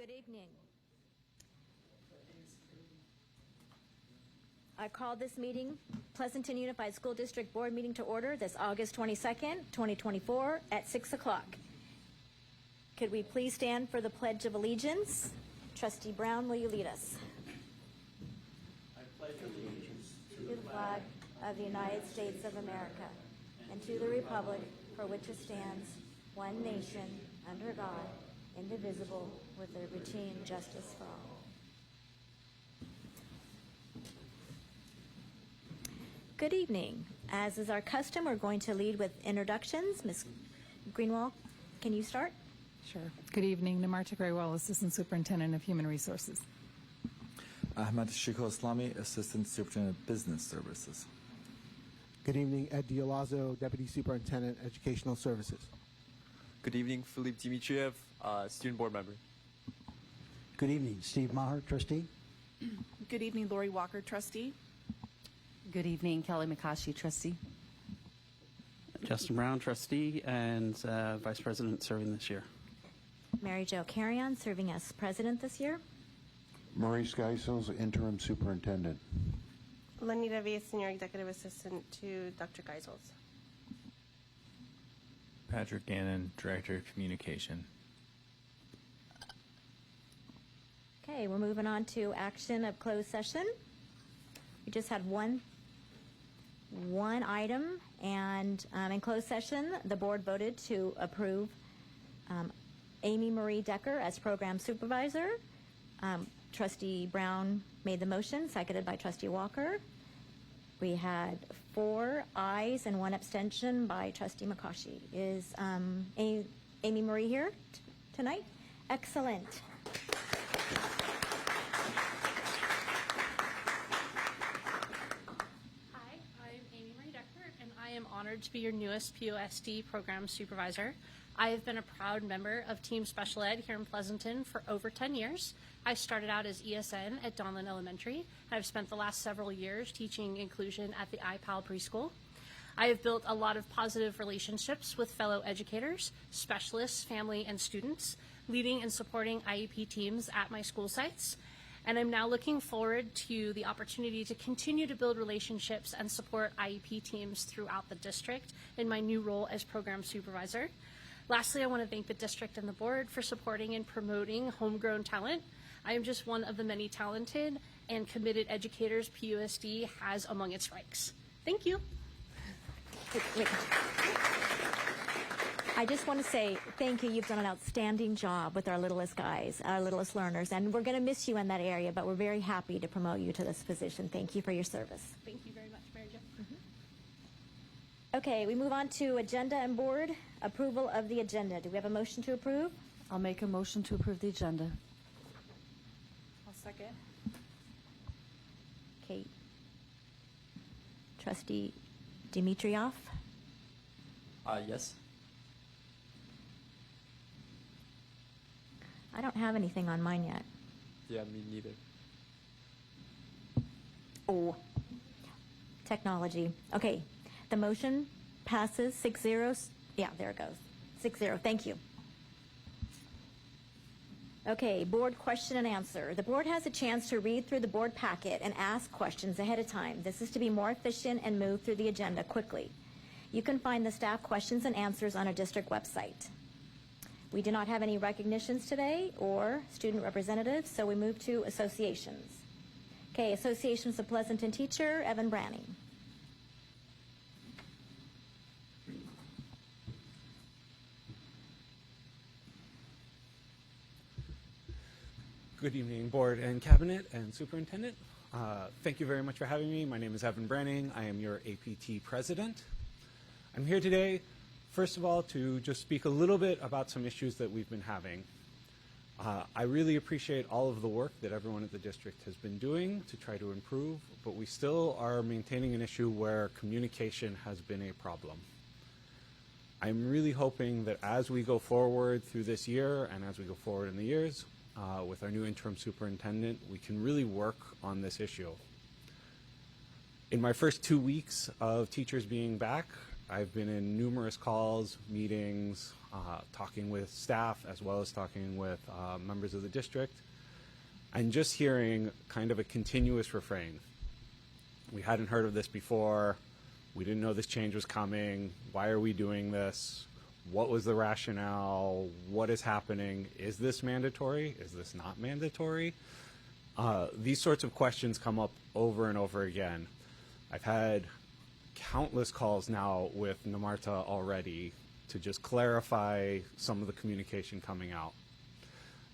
Good evening. I call this meeting, Pleasanton Unified School District Board meeting to order this August 22nd, 2024 at 6 o'clock. Could we please stand for the Pledge of Allegiance? Trustee Brown, will you lead us? I pledge allegiance To the flag of the United States of America and to the republic for which it stands, one nation, under God, indivisible, with liberty and justice for all. Good evening. As is our custom, we're going to lead with introductions. Ms. Greenwald, can you start? Sure. Good evening. Namarta Graywell, Assistant Superintendent of Human Resources. Ahmed Shiko Islami, Assistant Superintendent of Business Services. Good evening, Ed Dialazzo, Deputy Superintendent, Educational Services. Good evening, Philippe Dimitriev, Student Board Member. Good evening, Steve Maher, Trustee. Good evening, Lori Walker, Trustee. Good evening, Kelly McCoskey, Trustee. Justin Brown, Trustee, and Vice President serving this year. Mary Jo Carrion, serving as President this year. Maurice Geisels, Interim Superintendent. Lenita Villa, Senior Executive Assistant to Dr. Geisels. Patrick Gannon, Director of Communication. Okay, we're moving on to action of closed session. We just had one item, and in closed session, the board voted to approve Amy Marie Decker as program supervisor. Trustee Brown made the motion, seconded by Trustee Walker. We had 4 ayes and 1 abstention by Trustee McCoskey. Is Amy Marie here tonight? Excellent. Hi, I'm Amy Marie Decker, and I am honored to be your newest POSD program supervisor. I have been a proud member of Team Special Ed here in Pleasanton for over 10 years. I started out as ESN at Donlin Elementary, and I've spent the last several years teaching inclusion at the iPal preschool. I have built a lot of positive relationships with fellow educators, specialists, family, and students, leading and supporting IEP teams at my school sites. And I'm now looking forward to the opportunity to continue to build relationships and support IEP teams throughout the district in my new role as program supervisor. Lastly, I want to thank the district and the board for supporting and promoting homegrown talent. I am just one of the many talented and committed educators PUSD has among its ranks. Thank you. Wait. I just want to say thank you. You've done an outstanding job with our littlest guys, our littlest learners, and we're going to miss you in that area, but we're very happy to promote you to this position. Thank you for your service. Thank you very much, Mary Jo. Okay, we move on to agenda and board approval of the agenda. Do we have a motion to approve? I'll make a motion to approve the agenda. I'll second. Kate. Trustee Dimitriev? Yes. I don't have anything on mine yet. Yeah, me neither. Oh, technology. Okay, the motion passes 6-0. Yeah, there it goes. 6-0. Thank you. Okay, board question and answer. The board has a chance to read through the board packet and ask questions ahead of time. This is to be more efficient and move through the agenda quickly. You can find the staff questions and answers on our district website. We do not have any recognitions today or student representatives, so we move to associations. Okay, Associations of Pleasanton Teacher, Evan Branning. Good evening, Board and Cabinet and Superintendent. Thank you very much for having me. My name is Evan Branning. I am your APT President. I'm here today, first of all, to just speak a little bit about some issues that we've been having. I really appreciate all of the work that everyone at the district has been doing to try to improve, but we still are maintaining an issue where communication has been a problem. I'm really hoping that as we go forward through this year and as we go forward in the years, with our new interim superintendent, we can really work on this issue. In my first 2 weeks of teachers being back, I've been in numerous calls, meetings, talking with staff as well as talking with members of the district, and just hearing kind of a continuous refrain. We hadn't heard of this before. We didn't know this change was coming. Why are we doing this? What was the rationale? What is happening? Is this mandatory? Is this not mandatory? These sorts of questions come up over and over again. I've had countless calls now with Namarta already to just clarify some of the communication coming out.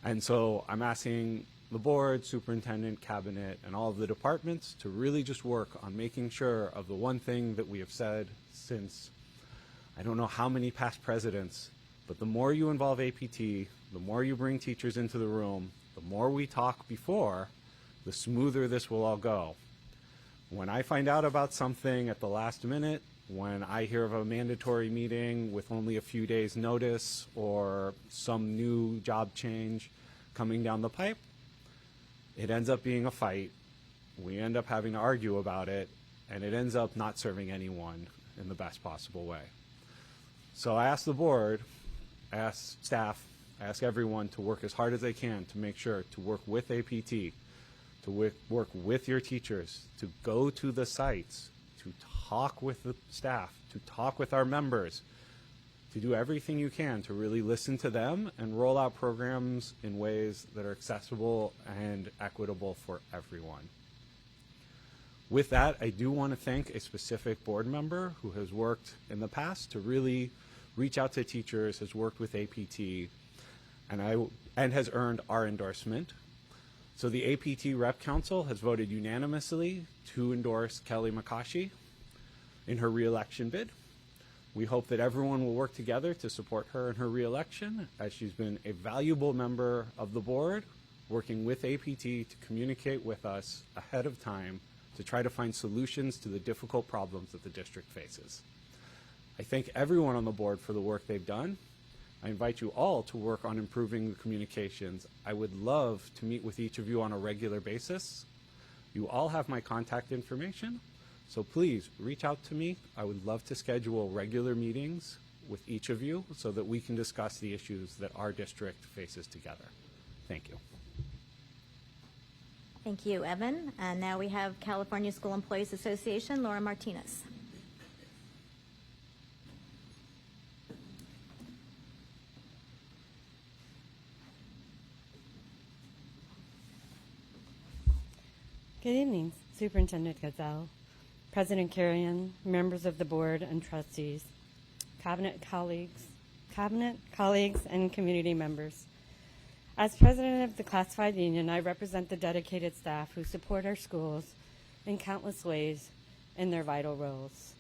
And so I'm asking the board, superintendent, cabinet, and all of the departments to really just work on making sure of the one thing that we have said since I don't know how many past presidents, but the more you involve APT, the more you bring teachers into the room, the more we talk before, the smoother this will all go. When I find out about something at the last minute, when I hear of a mandatory meeting with only a few days' notice or some new job change coming down the pipe, it ends up being a fight. We end up having to argue about it, and it ends up not serving anyone in the best possible way. So I ask the board, I ask staff, I ask everyone to work as hard as they can to make sure to work with APT, to work with your teachers, to go to the sites, to talk with the staff, to talk with our members, to do everything you can to really listen to them and roll out programs in ways that are accessible and equitable for everyone. With that, I do want to thank a specific board member who has worked in the past to really reach out to teachers, has worked with APT, and has earned our endorsement. So the APT Rep Council has voted unanimously to endorse Kelly McCaughey in her reelection bid. We hope that everyone will work together to support her in her reelection, as she's been a valuable member of the board, working with APT to communicate with us ahead of time to try to find solutions to the difficult problems that the district faces. I thank everyone on the board for the work they've done. I invite you all to work on improving the communications. I would love to meet with each of you on a regular basis. You all have my contact information, so please reach out to me. I would love to schedule regular meetings with each of you so that we can discuss the issues that our district faces together. Thank you. Thank you, Evan. And now we have California School Employees Association, Laura Martinez. Good evening, Superintendent Gazelle, President Carrion, members of the board and trustees, cabinet colleagues, and community members. As president of the Classified Union, I represent the dedicated staff who support our schools in countless ways in their vital roles.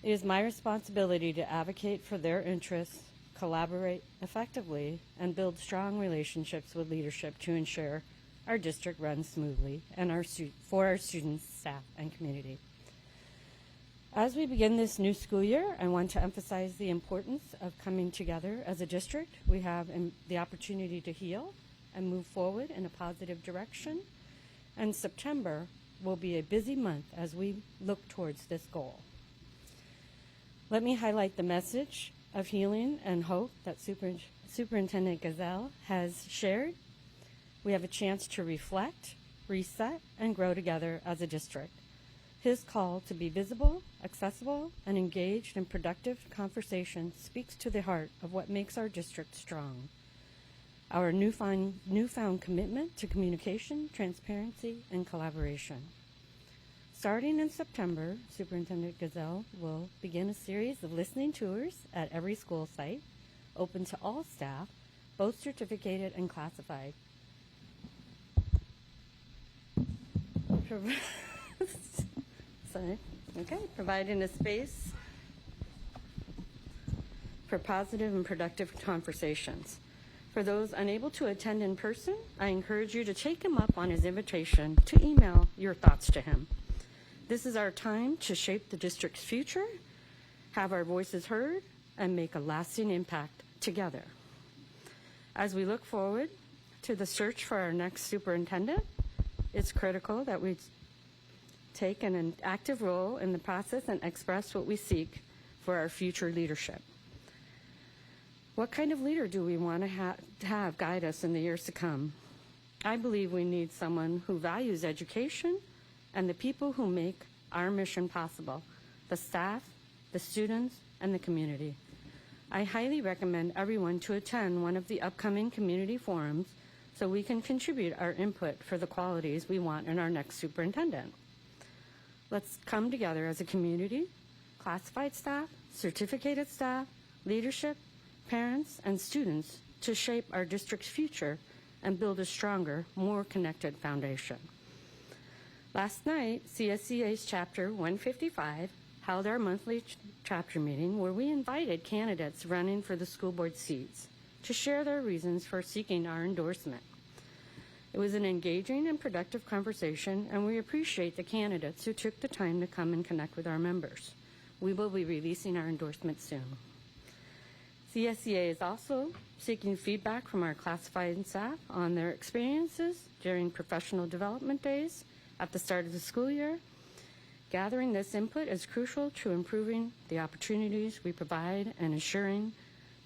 It is my responsibility to advocate for their interests, collaborate effectively, and build strong relationships with leadership to ensure our district runs smoothly and for our students, staff, and community. As we begin this new school year, I want to emphasize the importance of coming together as a district. We have the opportunity to heal and move forward in a positive direction, and September will be a busy month as we look towards this goal. Let me highlight the message of healing and hope that Superintendent Gazelle has shared. We have a chance to reflect, reset, and grow together as a district. His call to be visible, accessible, and engaged in productive conversation speaks to the heart of what makes our district strong. Our newfound commitment to communication, transparency, and collaboration. Starting in September, Superintendent Gazelle will begin a series of listening tours at every school site, open to all staff, both certificated and classified. Providing a space for positive and productive conversations. For those unable to attend in person, I encourage you to take him up on his invitation to email your thoughts to him. This is our time to shape the district's future, have our voices heard, and make a lasting impact together. As we look forward to the search for our next superintendent, it's critical that we take an active role in the process and express what we seek for our future leadership. What kind of leader do we want to have guide us in the years to come? I believe we need someone who values education and the people who make our mission possible, the staff, the students, and the community. I highly recommend everyone to attend one of the upcoming community forums so we can contribute our input for the qualities we want in our next superintendent. Let's come together as a community, classified staff, certificated staff, leadership, parents, and students to shape our district's future and build a stronger, more connected foundation. Last night, CSCA's Chapter 155 held our monthly chapter meeting where we invited candidates running for the school board seats to share their reasons for seeking our endorsement. It was an engaging and productive conversation, and we appreciate the candidates who took the time to come and connect with our members. We will be releasing our endorsement soon. CSCA is also seeking feedback from our classified staff on their experiences during professional development days at the start of the school year. Gathering this input is crucial to improving the opportunities we provide and ensuring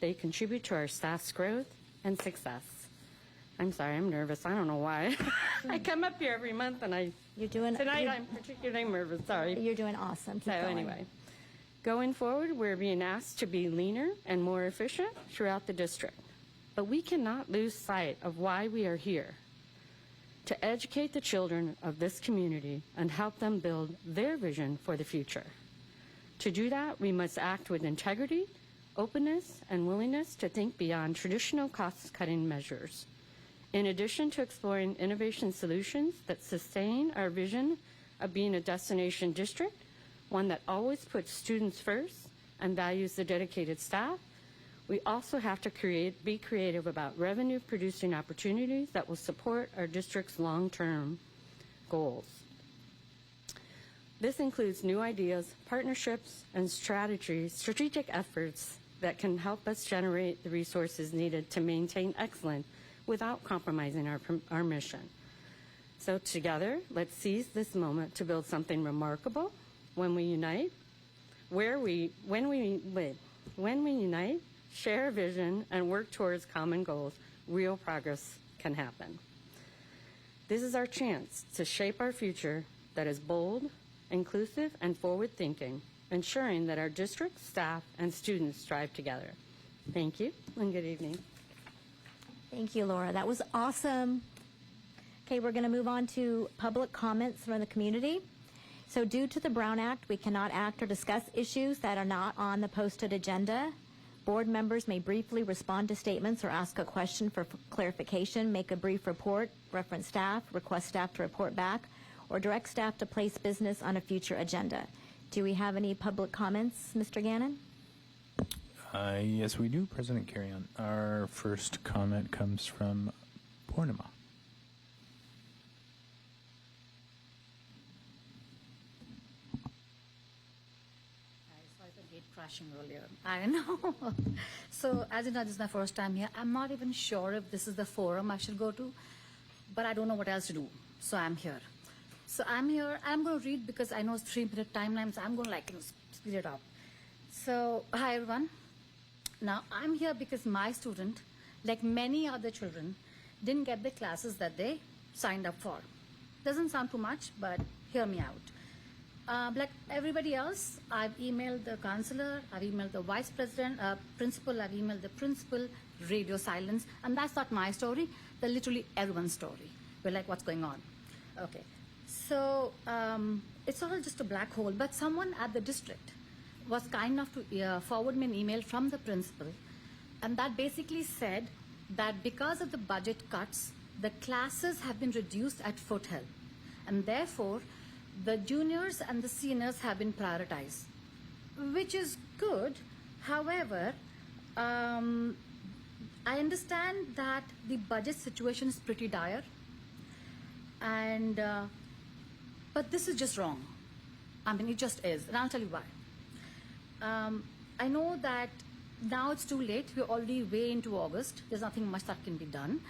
they contribute to our staff's growth and success. I'm sorry, I'm nervous. I don't know why. I come up here every month and I'm particularly nervous. Sorry. You're doing awesome. Keep going. Anyway, going forward, we're being asked to be leaner and more efficient throughout the district. But we cannot lose sight of why we are here: to educate the children of this community and help them build their vision for the future. To do that, we must act with integrity, openness, and willingness to think beyond traditional cost-cutting measures. In addition to exploring innovation solutions that sustain our vision of being a destination district, one that always puts students first and values the dedicated staff, we also have to be creative about revenue-producing opportunities that will support our district's long-term goals. This includes new ideas, partnerships, and strategic efforts that can help us generate the resources needed to maintain excellence without compromising our mission. So together, let's seize this moment to build something remarkable. When we unite, share a vision, and work towards common goals, real progress can happen. This is our chance to shape our future that is bold, inclusive, and forward-thinking, ensuring that our district, staff, and students strive together. Thank you, and good evening. Thank you, Laura. That was awesome. Okay, we're going to move on to public comments from the community. So due to the Brown Act, we cannot act or discuss issues that are not on the posted agenda. Board members may briefly respond to statements or ask a question for clarification, make a brief report, reference staff, request staff to report back, or direct staff to place business on a future agenda. Do we have any public comments, Mr. Gannon? Yes, we do, President Carrion. Our first comment comes from Purnima. Sorry for gate crashing earlier. I know. So, as you know, this is my first time here. I'm not even sure if this is the forum I should go to, but I don't know what else to do. So I'm here. So I'm here. I'm going to read because I know it's 3-minute timeline, so I'm going to speed it up. So, hi everyone. Now, I'm here because my student, like many other children, didn't get the classes that they signed up for. Doesn't sound too much, but hear me out. Like everybody else, I've emailed the counselor, I've emailed the vice president, principal, I've emailed the principal, radio silence, and that's not my story, that's literally everyone's story. We're like, what's going on? Okay, so it's all just a black hole, but someone at the district was kind enough to forward me an email from the principal, and that basically said that because of the budget cuts, the classes have been reduced at Foothill, and therefore the juniors and the seniors have been prioritized, which is good. However, I understand that the budget situation is pretty dire, and but this is just wrong. I mean, it just is, and I'll tell you why. I know that now it's too late. We're already way into August. There's nothing much that can be done.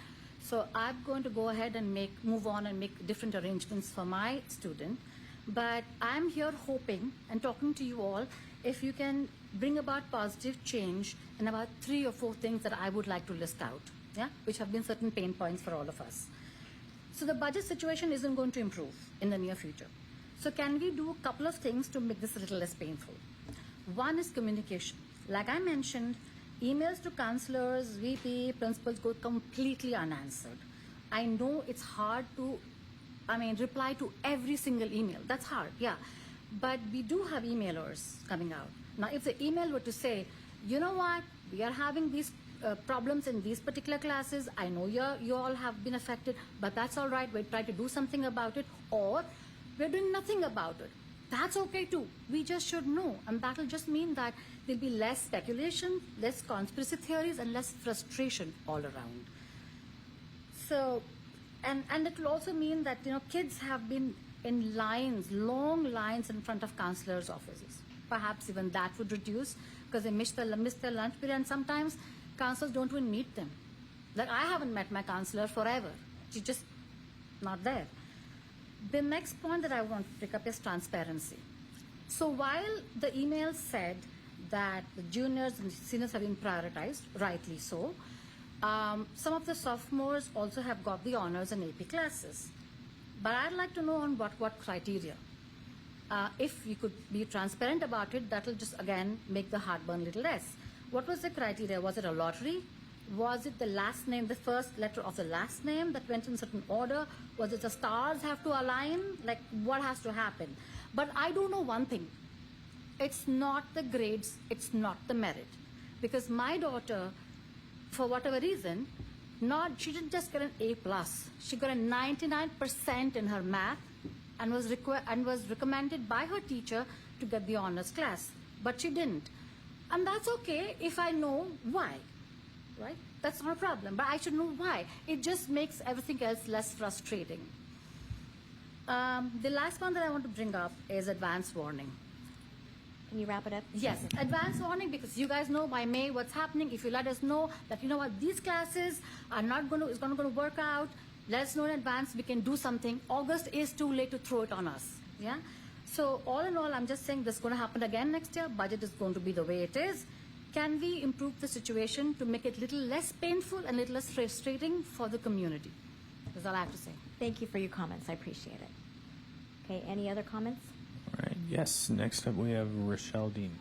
So I'm going to go ahead and move on and make different arrangements for my student. But I'm here hoping and talking to you all, if you can bring about positive change in about 3 or 4 things that I would like to list out, yeah, which have been certain pain points for all of us. So the budget situation isn't going to improve in the near future. So can we do a couple of things to make this a little less painful? One is communication. Like I mentioned, emails to counselors, VP, principals go completely unanswered. I know it's hard to, reply to every single email. That's hard, yeah. But we do have emailers coming out. Now, if the email were to say, you know what, we are having these problems in these particular classes. I know you all have been affected, but that's all right. We'll try to do something about it. Or we're doing nothing about it. That's okay too. We just should know. And that'll just mean that there'll be less speculation, less conspiracy theories, and less frustration all around. So, and it will also mean that, kids have been in lines, long lines in front of counselors' offices. Perhaps even that would reduce because they miss their lunch period, and sometimes counselors don't even meet them. Like, I haven't met my counselor forever. She's just not there. The next point that I want to pick up is transparency. So while the email said that the juniors and seniors have been prioritized, rightly so, some of the sophomores also have got the honors and AP classes. But I'd like to know on what criteria. If you could be transparent about it, that'll just, again, make the heartburn a little less. What was the criteria? Was it a lottery? Was it the last name, the first letter of the last name that went in certain order? Was it the stars have to align? Like, what has to happen? But I do know one thing. It's not the grades, it's not the merit. Because my daughter, for whatever reason, she didn't just get an A+. She got a 99% in her math and was recommended by her teacher to get the honors class. But she didn't. And that's okay if I know why. Right? That's not a problem, but I should know why. It just makes everything else less frustrating. The last one that I want to bring up is advance warning. Can you wrap it up? Yes, advance warning, because you guys know by May what's happening. If you let us know that, you know what, these classes are not going to work out, let us know in advance, we can do something. August is too late to throw it on us. Yeah. So all in all, I'm just saying this is going to happen again next year. Budget is going to be the way it is. Can we improve the situation to make it a little less painful and a little less frustrating for the community? That's all I have to say. Thank you for your comments. I appreciate it. Okay, any other comments? All right. Yes. Next up, we have Rochelle Dean.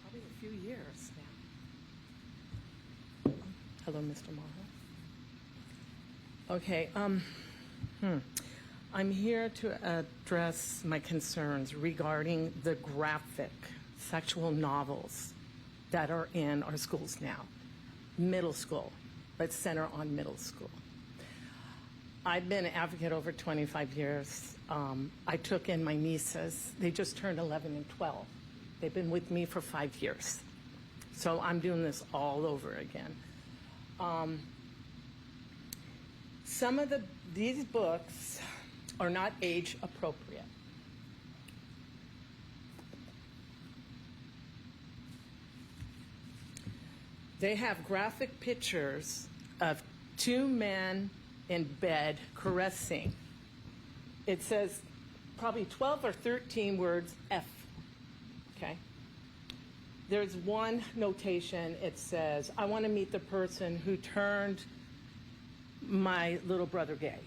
Probably a few years now. Hello, Mr. Maher. Okay. I'm here to address my concerns regarding the graphic sexual novels that are in our schools now. Middle school. Let's center on middle school. I've been an advocate over 25 years. I took in my nieces. They just turned 11 and 12. They've been with me for 5 years. So I'm doing this all over again. Some of these books are not age appropriate. They have graphic pictures of 2 men in bed caressing. It says probably 12 or 13 words F, okay? There's one notation, it says, I want to meet the person who turned my little brother gay.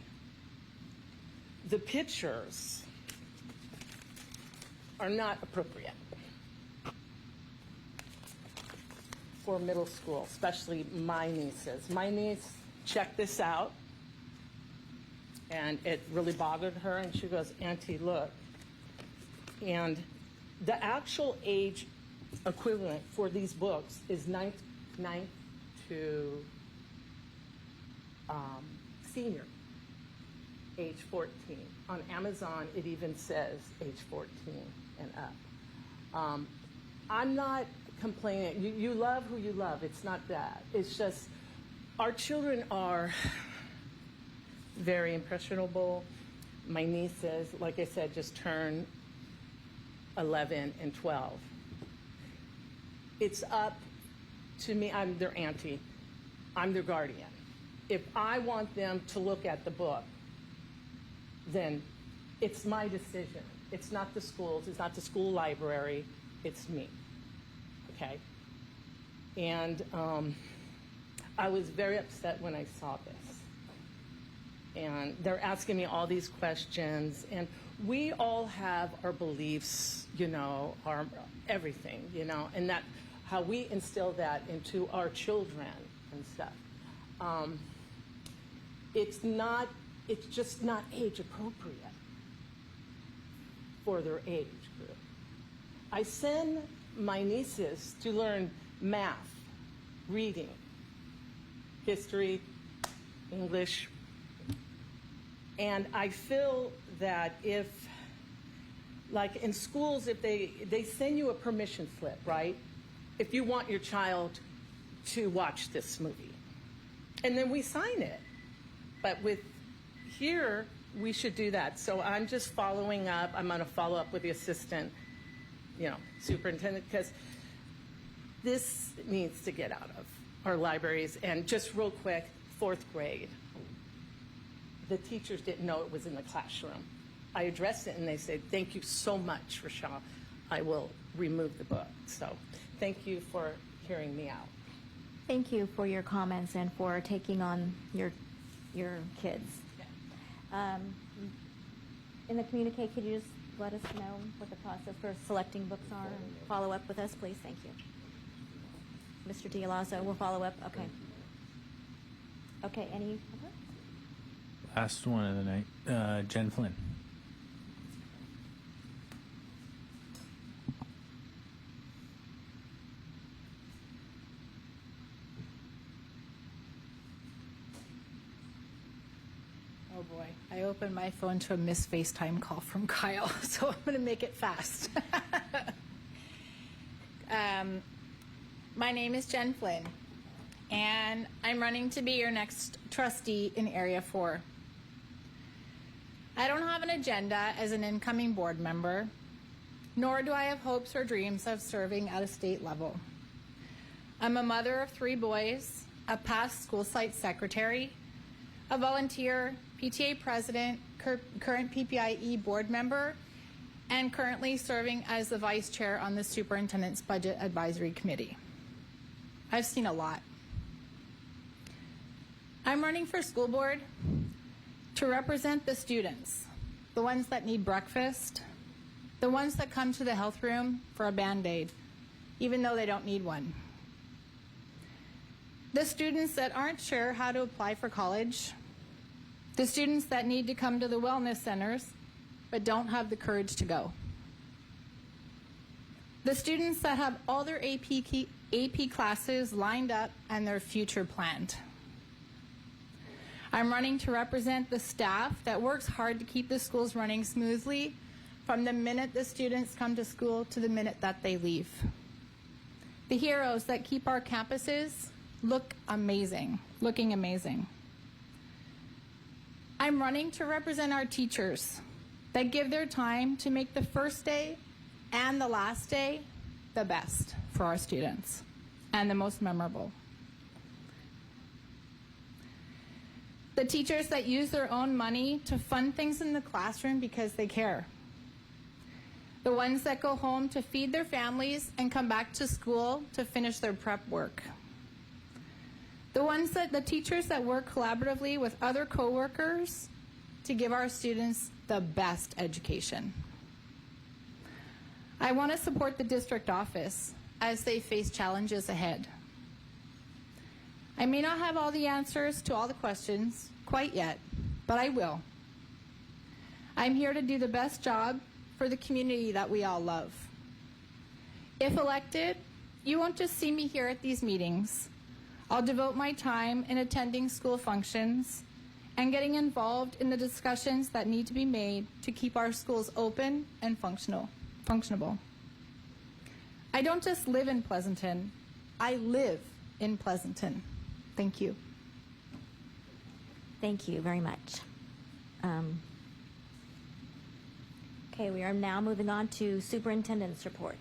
The pictures are not appropriate for middle school, especially my nieces. My niece checked this out, and it really bothered her, and she goes, Auntie, look. And the actual age equivalent for these books is ninth to senior, age 14. On Amazon, it even says age 14 and up. I'm not complaining. You love who you love. It's not that. It's just our children are very impressionable. My nieces, like I said, just turned 11 and 12. It's up to me. I'm their auntie. I'm their guardian. If I want them to look at the book, then it's my decision. It's not the schools, it's not the school library, it's me, okay? And I was very upset when I saw this. And they're asking me all these questions, and we all have our beliefs, you know, our everything, you know, and that how we instill that into our children and stuff. It's just not age appropriate for their age group. I send my nieces to learn math, reading, history, English, and I feel that if, like in schools, if they send you a permission slip, right? If you want your child to watch this movie, and then we sign it. But with here, we should do that. So I'm just following up. I'm going to follow up with the assistant, you know, superintendent, because this needs to get out of our libraries. And just real quick, 4th grade. The teachers didn't know it was in the classroom. I addressed it, and they said, "Thank you so much, Rochelle. I will remove the book." So thank you for hearing me out. Thank you for your comments and for taking on your kids. In the communique, could you just let us know what the process for selecting books are and follow up with us, please? Thank you. Mr. D'Alonso will follow up. Okay. Okay, any other? Last one of the night, Jen Flynn. Oh boy, I opened my phone to a missed FaceTime call from Kyle, so I'm going to make it fast. My name is Jen Flynn, and I'm running to be your next trustee in Area 4. I don't have an agenda as an incoming board member, nor do I have hopes or dreams of serving at a state level. I'm a mother of 3 boys, a past school site secretary, a volunteer, PTA president, current PPIE board member, and currently serving as the vice chair on the superintendent's budget advisory committee. I've seen a lot. I'm running for school board to represent the students, the ones that need breakfast, the ones that come to the health room for a Band-Aid, even though they don't need one. The students that aren't sure how to apply for college, the students that need to come to the wellness centers but don't have the courage to go. The students that have all their AP classes lined up and their future planned. I'm running to represent the staff that works hard to keep the schools running smoothly from the minute the students come to school to the minute that they leave. The heroes that keep our campuses looking amazing. I'm running to represent our teachers that give their time to make the first day and the last day the best for our students and the most memorable. The teachers that use their own money to fund things in the classroom because they care. The ones that go home to feed their families and come back to school to finish their prep work. The teachers that work collaboratively with other coworkers to give our students the best education. I want to support the district office as they face challenges ahead. I may not have all the answers to all the questions quite yet, but I will. I'm here to do the best job for the community that we all love. If elected, you won't just see me here at these meetings. I'll devote my time in attending school functions and getting involved in the discussions that need to be made to keep our schools open and functionable. I don't just live in Pleasanton, I live in Pleasanton. Thank you. Thank you very much. Okay, we are now moving on to superintendent's report.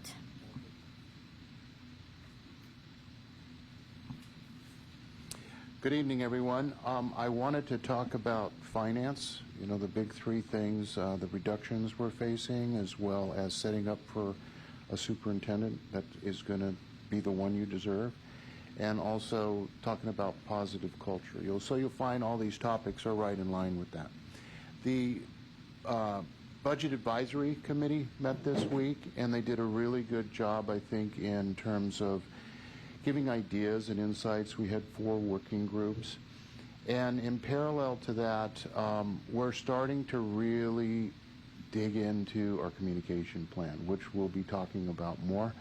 Good evening, everyone. I wanted to talk about finance, you know, the big three things, the reductions we're facing, as well as setting up for a superintendent that is going to be the one you deserve, and also talking about positive culture. You'll find all these topics are right in line with that. The Budget Advisory Committee met this week, and they did a really good job, I think, in terms of giving ideas and insights. We had 4 working groups. And in parallel to that, we're starting to really dig into our communication plan, which we'll be talking about more.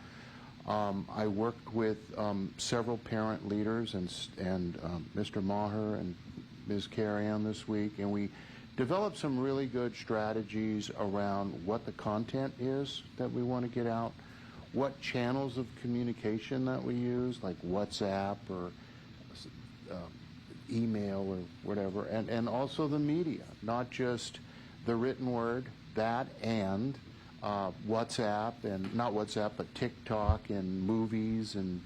I worked with several parent leaders and Mr. Maher and Ms. Carrion this week, and we developed some really good strategies around what the content is that we want to get out, what channels of communication that we use, like WhatsApp or email or whatever, and also the media, not just the written word, that and WhatsApp, and not WhatsApp, but TikTok and movies and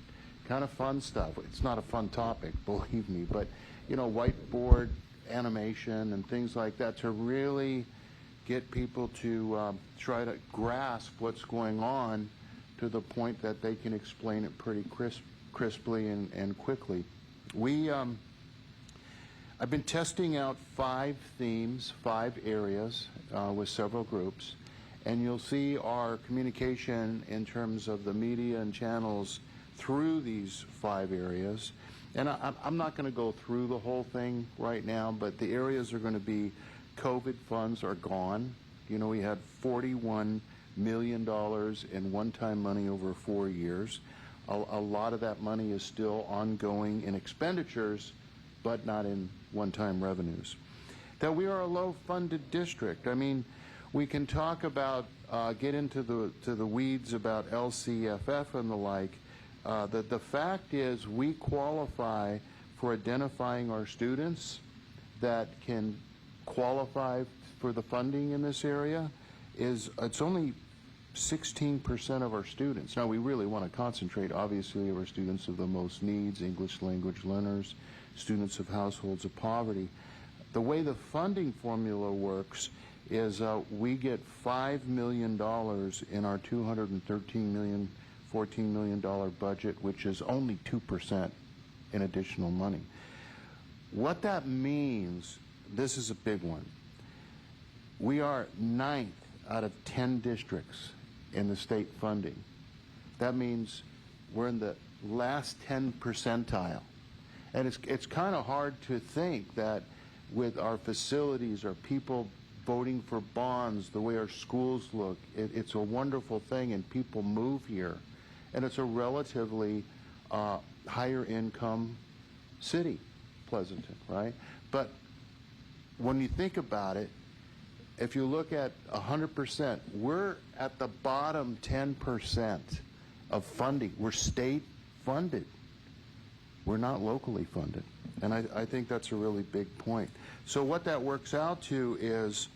kind of fun stuff. It's not a fun topic, believe me, but, you know, whiteboard animation and things like that to really get people to try to grasp what's going on to the point that they can explain it pretty crisply and quickly. I've been testing out 5 themes, 5 areas with several groups, and you'll see our communication in terms of the media and channels through these 5 areas. And I'm not going to go through the whole thing right now, but the areas are going to be COVID funds are gone. You know, we had $41 million in one-time money over 4 years. A lot of that money is still ongoing in expenditures, but not in one-time revenues. That we are a low-funded district. I mean, we can talk about, get into the weeds about LCFF and the like. The fact is we qualify for identifying our students that can qualify for the funding in this area. It's only 16% of our students. Now, we really want to concentrate, obviously, on our students of the most needs, English language learners, students of households of poverty. The way the funding formula works is we get $5 million in our $213 $14 million budget, which is only 2% in additional money. What that means, this is a big one. We are 9th out of 10 districts in the state funding. That means we're in the last 10 percentile. And it's kind of hard to think that with our facilities, our people voting for bonds, the way our schools look, it's a wonderful thing, and people move here. And it's a relatively higher income city, Pleasanton, right? But when you think about it, if you look at 100%, we're at the bottom 10% of funding. We're state funded. We're not locally funded. And I think that's a really big point. So what that works out to is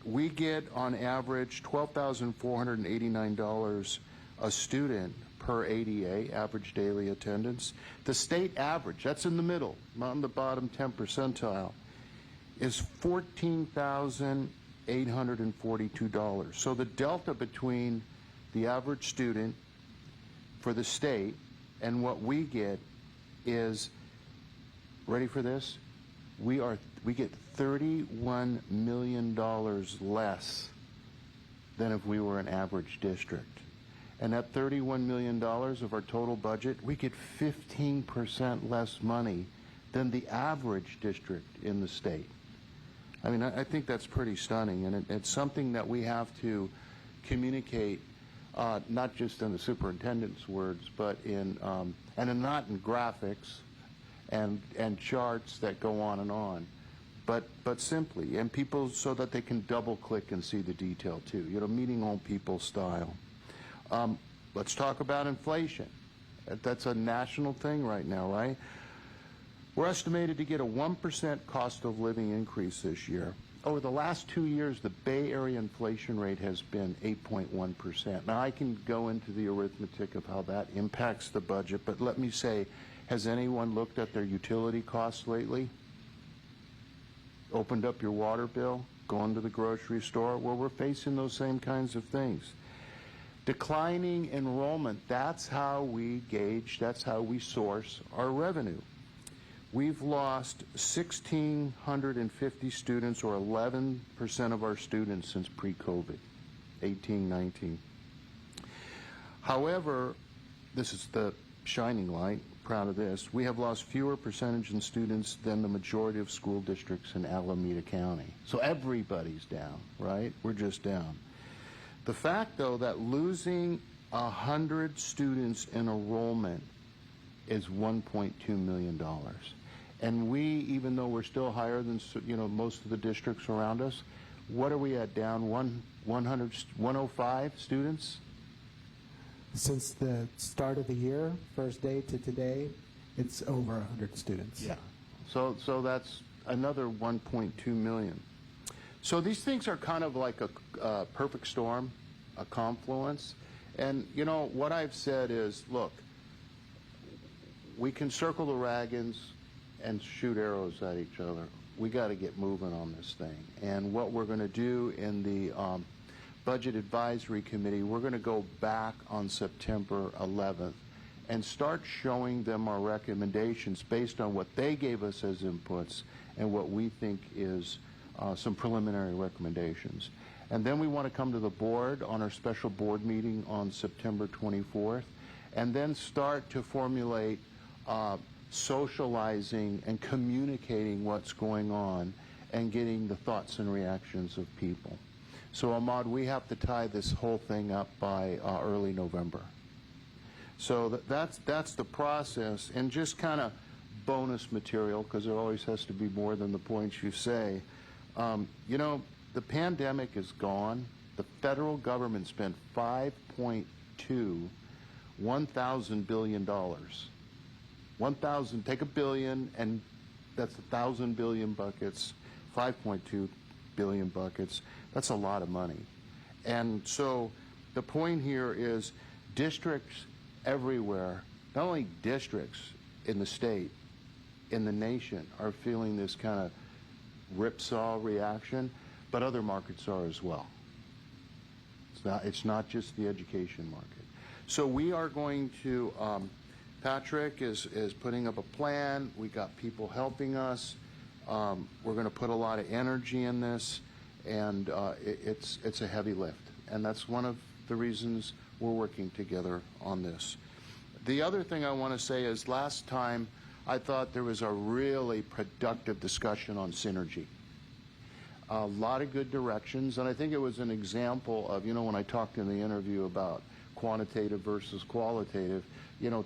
we get on average $12,489 a student per ADA, average daily attendance. The state average, that's in the middle, not in the bottom 10 percentile, is $14,842. So the delta between the average student for the state and what we get is, ready for this? We get $31 million less than if we were an average district. And that $31 million of our total budget, we get 15% less money than the average district in the state. I mean, I think that's pretty stunning, and it's something that we have to communicate, not just in the superintendent's words, but in, and not in graphics and charts that go on, but simply, and people so that they can double click and see the detail too, you know, meeting all people style. Let's talk about inflation. That's a national thing right now, right? We're estimated to get a 1% cost of living increase this year. Over the last 2 years, the Bay Area inflation rate has been 8.1%. Now, I can go into the arithmetic of how that impacts the budget, but let me say Has anyone looked at their utility costs lately? Opened up your water bill? Gone to the grocery store? Well, we're facing those same kinds of things. Declining enrollment, that's how we gauge, that's how we source our revenue. We've lost 1,650 students, or 11% of our students, since pre-COVID, 18-19. However, this is the shining light, proud of this, we have lost fewer percentage in students than the majority of school districts in Alameda County. So everybody's down, right? We're just down. The fact, though, that losing 100 students in enrollment is $1.2 million. And we, even though we're still higher than most of the districts around us, what are we at, down 105 students? Since the start of the year, first day to today, it's over 100 students. Yeah. So that's another 1.2 million. So these things are kind of like a perfect storm, a confluence. And, what I've said is, look, we can circle the wagons and shoot arrows at each other. We got to get moving on this thing. And what we're going to do in the Budget Advisory Committee, we're going to go back on September 11th and start showing them our recommendations based on what they gave us as inputs and what we think is some preliminary recommendations. And then we want to come to the board on our special board meeting on September 24th, and then start to formulate socializing and communicating what's going on and getting the thoughts and reactions of people. So, Ahmad, we have to tie this whole thing up by early November. So that's the process, and just kind of bonus material, because there always has to be more than the points you say. The pandemic is gone. The federal government spent $1,000 billion. 1,000, take a billion, and that's 1,000 billion buckets, 5.2 billion buckets. That's a lot of money. And so the point here is districts everywhere, not only districts in the state, in the nation, are feeling this kind of ripsaw reaction, but other markets are as well. It's not just the education market. So we are going to, Patrick is putting up a plan. We got people helping us. We're going to put a lot of energy in this, and it's a heavy lift. And that's one of the reasons we're working together on this. The other thing I want to say is last time I thought there was a really productive discussion on synergy. A lot of good directions, and I think it was an example of, when I talked in the interview about quantitative versus qualitative,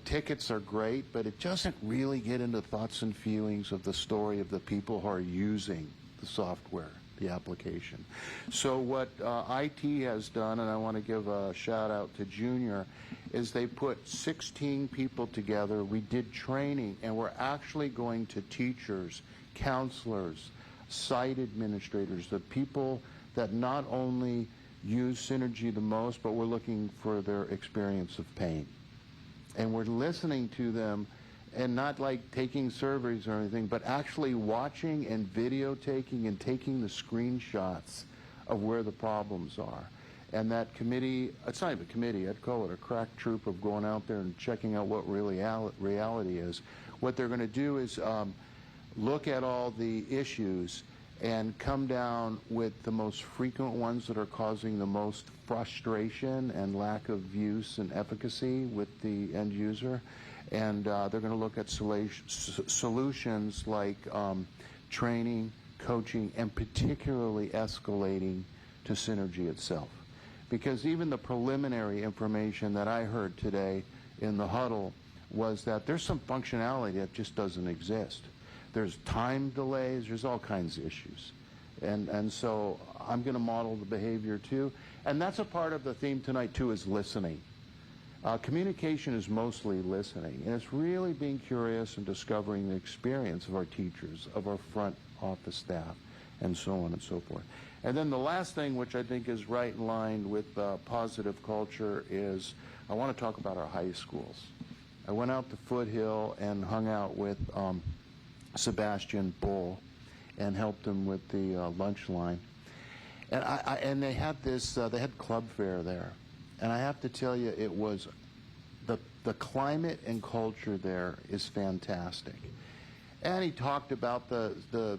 tickets are great, but it doesn't really get into thoughts and feelings of the story of the people who are using the software, the application. So what IT has done, and I want to give a shout out to Junior, is they put 16 people together. We did training, and we're actually going to teachers, counselors, site administrators, the people that not only use Synergy the most, but we're looking for their experience of pain. And we're listening to them, and not like taking surveys or anything, but actually watching and videotaking and taking the screenshots of where the problems are. And that committee, it's not even a committee, I'd call it a crack troop of going out there and checking out what really reality is. What they're going to do is look at all the issues and come down with the most frequent ones that are causing the most frustration and lack of use and efficacy with the end user. And they're going to look at solutions like training, coaching, and particularly escalating to Synergy itself. Because even the preliminary information that I heard today in the huddle was that there's some functionality that just doesn't exist. There's time delays, there's all kinds of issues. And so I'm going to model the behavior too. And that's a part of the theme tonight too, is listening. Communication is mostly listening, and it's really being curious and discovering the experience of our teachers, of our front office staff, and so on and so forth. And then the last thing, which I think is right in line with positive culture, is I want to talk about our high schools. I went out to Foothill and hung out with Sebastian Bull and helped him with the lunch line. And and they had this, they had club fair there. And I have to tell you, it was, the climate and culture there is fantastic. And he talked about the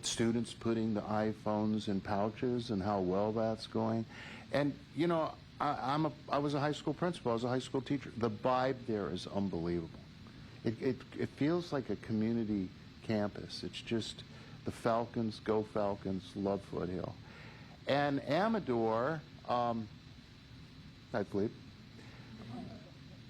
students putting the iPhones in pouches and how well that's going. And, you know, I was a high school principal. I was a high school teacher. The vibe there is unbelievable. It feels like a community campus. It's just the Falcons, go Falcons, love Foothill. And Amador, hi, Philippe.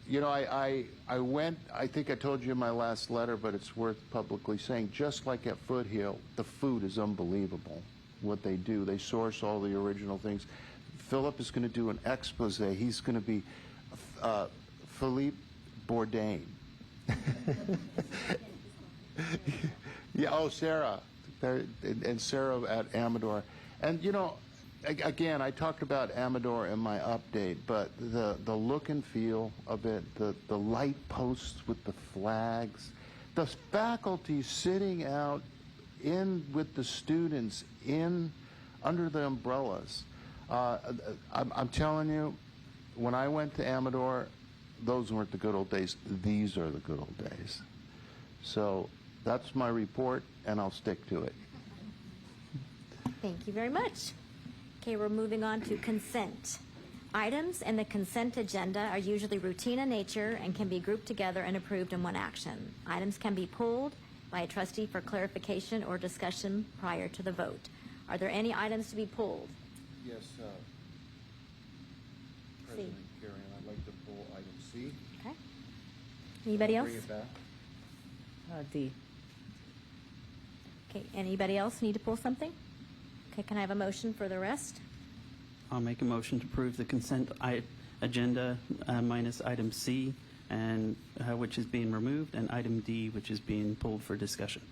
You know, I went, I think I told you in my last letter, but it's worth publicly saying, just like at Foothill, the food is unbelievable, what they do. They source all the original things. Philip is going to do an expose. He's going to be Philippe Bourdain. Yeah, oh, Sarah. And Sarah at Amador. And, you know, again, I talked about Amador in my update, but the look and feel of it, the light posts with the flags, the faculty sitting out in with the students in under the umbrellas. I'm telling you, when I went to Amador, those weren't the good old days. These are the good old days. So that's my report, and I'll stick to it. Thank you very much. Okay, we're moving on to consent. Items in the consent agenda are usually routine in nature and can be grouped together and approved in one action. Items can be pulled by a trustee for clarification or discussion prior to the vote. Are there any items to be pulled? Yes, President Karen, I'd like to pull item C. Okay. Anybody else? Bring it back. D. Okay, anybody else need to pull something? Okay, can I have a motion for the rest? I'll make a motion to approve the consent agenda minus item C, and which is being removed, and item D, which is being pulled for discussion.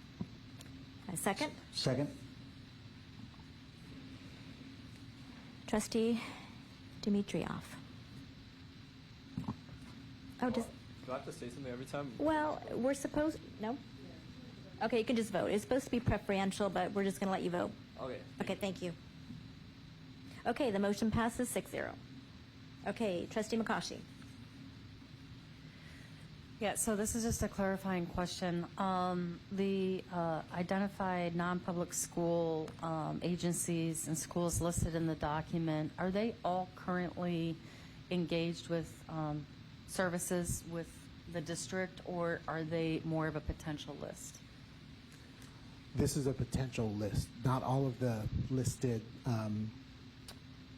A second? Second. Trustee Dimitrioff. Oh, does, Do I have to say something every time? well, we're supposed, no? Okay, you can just vote. It's supposed to be preferential, but we're just going to let you vote. Okay. Okay, thank you. Okay, the motion passes 6-0. Okay, Trustee McCaughey. Yeah, so this is just a clarifying question. The identified non-public school agencies and schools listed in the document, are they all currently engaged with services with the district, or are they more of a potential list? This is a potential list. Not all of the listed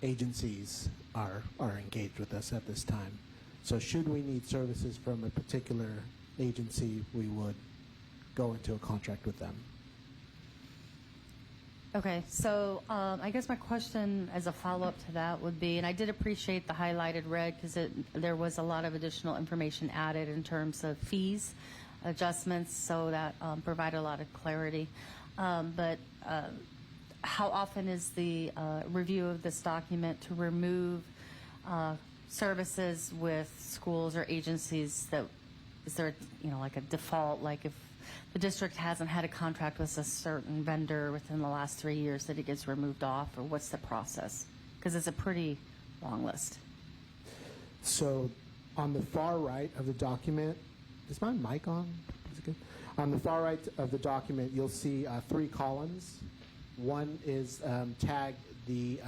agencies are engaged with us at this time. So should we need services from a particular agency, we would go into a contract with them. Okay, so I guess my question as a follow-up to that would be, and I did appreciate the highlighted red because there was a lot of additional information added in terms of fees, adjustments, so that provided a lot of clarity. But how often is the review of this document to remove services with schools or agencies? That is there, like a default, like if the district hasn't had a contract with a certain vendor within the last 3 years, that it gets removed off, or what's the process? Because it's a pretty long list. So on the far right of the document, is my mic on? Is it good? On the far right of the document, you'll see 3 columns. One is tagged the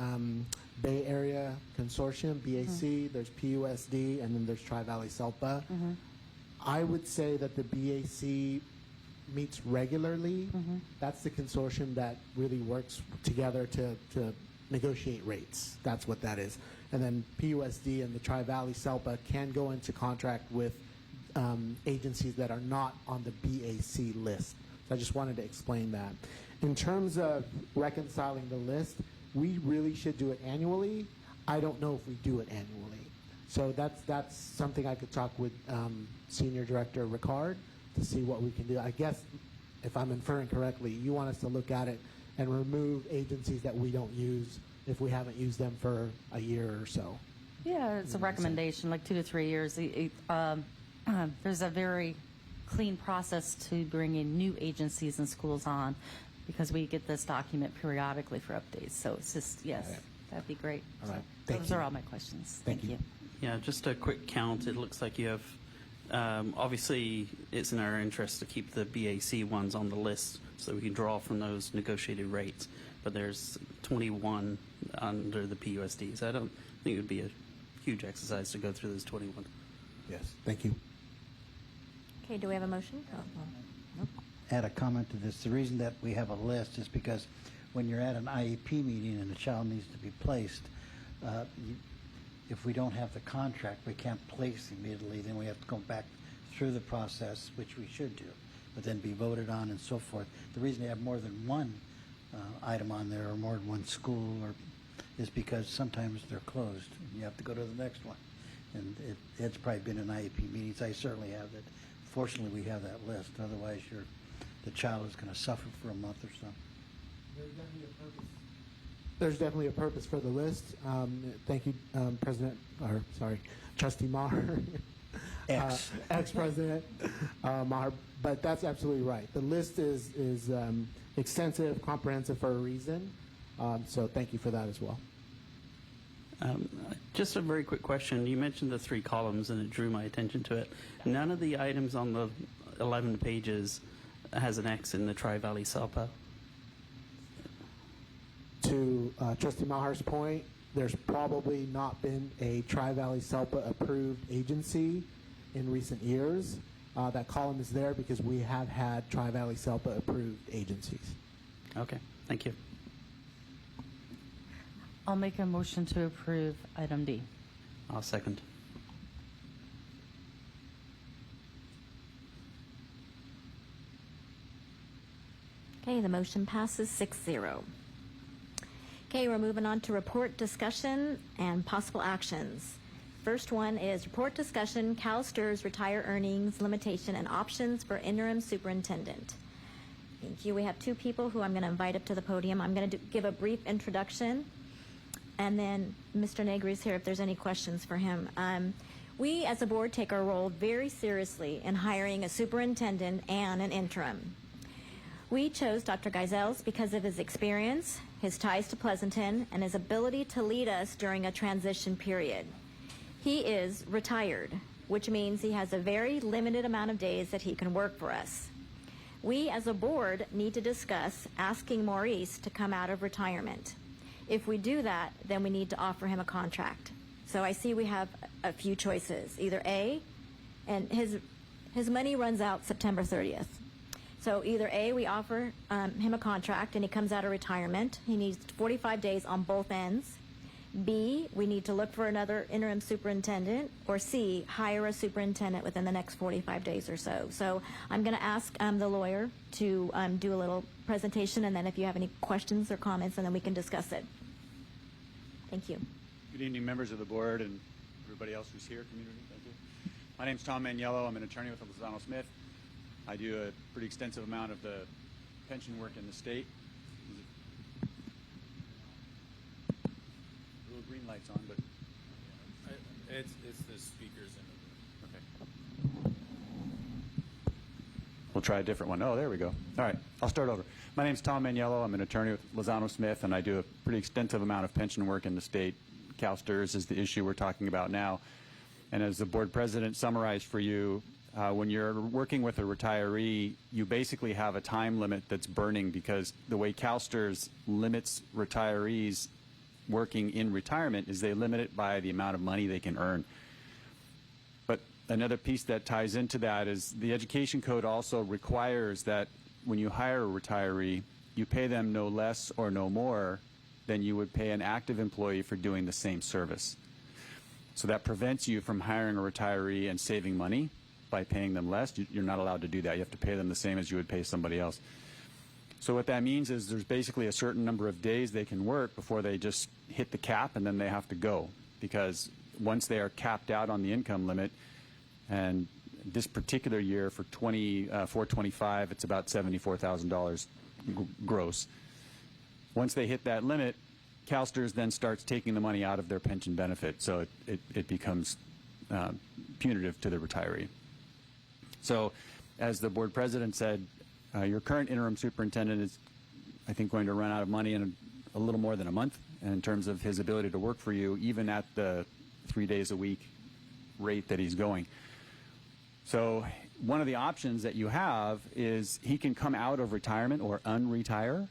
Bay Area Consortium, BAC, there's PUSD, and then there's Tri-Valley SELPA. I would say that the BAC meets regularly. That's the consortium that really works together to negotiate rates. That's what that is. And then PUSD and the Tri-Valley SELPA can go into contract with agencies that are not on the BAC list. So I just wanted to explain that. In terms of reconciling the list, we really should do it annually. I don't know if we do it annually. So that's something I could talk with Senior Director Ricard to see what we can do. I guess, if I'm inferring correctly, you want us to look at it and remove agencies that we don't use if we haven't used them for a year or so. Yeah, it's a recommendation, like 2 to 3 years. there's a very clean process to bring in new agencies and schools on, because we get this document periodically for updates. So it's just, yes, that'd be great. All right. So Thank those you. are all my questions. Thank you. Yeah, just a quick count. It looks like you have, obviously, it's in our interest to keep the BAC ones on the list so we can draw from those negotiated rates. But there's 21 under the PUSD. So I don't think it would be a huge exercise to go through those 21. Yes. Thank you. Okay, do we have a motion? Oh, nope. Add a comment to this. The reason that we have a list is because when you're at an IEP meeting and a child needs to be placed, if we don't have the contract, we can't place immediately. Then we have to go back through the process, which we should do, but then be voted on and so forth. The reason they have more than one item on there or more than one school is because sometimes they're closed and you have to go to the next one. And it's probably been in IEP meetings. I certainly have that. Fortunately, we have that list. Otherwise, the child is going to suffer for a month or so. There's definitely a purpose for the list. Thank you, Trustee Maher. Ex-President Maher. But that's absolutely right. The list is extensive, comprehensive for a reason. So thank you for that as well. Just a very quick question. You mentioned the 3 columns, and it drew my attention to it. None of the items on the 11 pages has an X in the Tri-Valley SELPA. To Trustee Maher's point, there's probably not been a Tri-Valley SELPA approved agency in recent years. That column is there because we have had Tri-Valley SELPA approved agencies. Okay, thank you. I'll make a motion to approve item D. I'll second. Okay, the motion passes 6-0. Okay, we're moving on to report discussion and possible actions. First one is report discussion, CalSTRS retire earnings limitation and options for interim superintendent. Thank you. We have 2 people who I'm going to invite up to the podium. I'm going to give a brief introduction, and then Mr. Negri is here if there's any questions for him. We as a board take our role very seriously in hiring a superintendent and an interim. We chose Dr. Geisels because of his experience, his ties to Pleasanton, and his ability to lead us during a transition period. He is retired, which means he has a very limited amount of days that he can work for us. We as a board need to discuss asking Maurice to come out of retirement. If we do that, then we need to offer him a contract. So I see we have a few choices. Either A, and his money runs out September 30th. So either A, we offer him a contract and he comes out of retirement. He needs 45 days on both ends. B, we need to look for another interim superintendent. Or C, hire a superintendent within the next 45 days or so. So I'm going to ask the lawyer to do a little presentation, and then if you have any questions or comments, and then we can discuss it. Thank you. Good evening, members of the board and everybody else who's here, community. Thank you. My name's Tom Maniello. I'm an attorney with Lozano Smith. I do a pretty extensive amount of the pension work in the state. Little green lights on, but it's the speakers in the okay. We'll try a different one. Oh, there we go. All right, I'll start over. My name's Tom Maniello. I'm an attorney with Lozano Smith, and I do a pretty extensive amount of pension work in the state. CalSTRS is the issue we're talking about now. And as the board president summarized for you, when you're working with a retiree, you basically have a time limit that's burning, because the way CalSTRS limits retirees working in retirement is they limit it by the amount of money they can earn. But another piece that ties into that is the education code also requires that when you hire a retiree, you pay them no less or no more than you would pay an active employee for doing the same service. So that prevents you from hiring a retiree and saving money by paying them less. You're not allowed to do that. You have to pay them the same as you would pay somebody else. So what that means is there's basically a certain number of days they can work before they just hit the cap, and then they have to go. Because once they are capped out on the income limit, and this particular year for 425, it's about $74,000 gross. Once they hit that limit, CalSTRS then starts taking the money out of their pension benefit, so it becomes punitive to the retiree. So, as the board president said, your current interim superintendent is, I think, going to run out of money in a little more than a month in terms of his ability to work for you, even at the 3 days a week rate that he's going. So one of the options that you have is he can come out of retirement or unretire.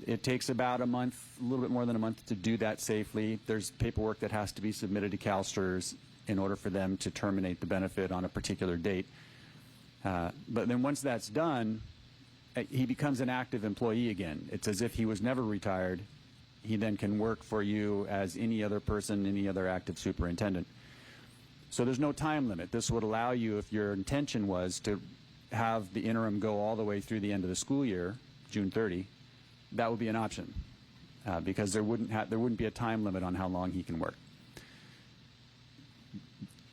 It takes about a month, a little bit more than a month to do that safely. There's paperwork that has to be submitted to CalSTRS in order for them to terminate the benefit on a particular date. But then once that's done, he becomes an active employee again. It's as if he was never retired. He then can work for you as any other person, any other active superintendent. So there's no time limit. This would allow you, if your intention was to have the interim go all the way through the end of the school year, June 30, that would be an option because there wouldn't be a time limit on how long he can work.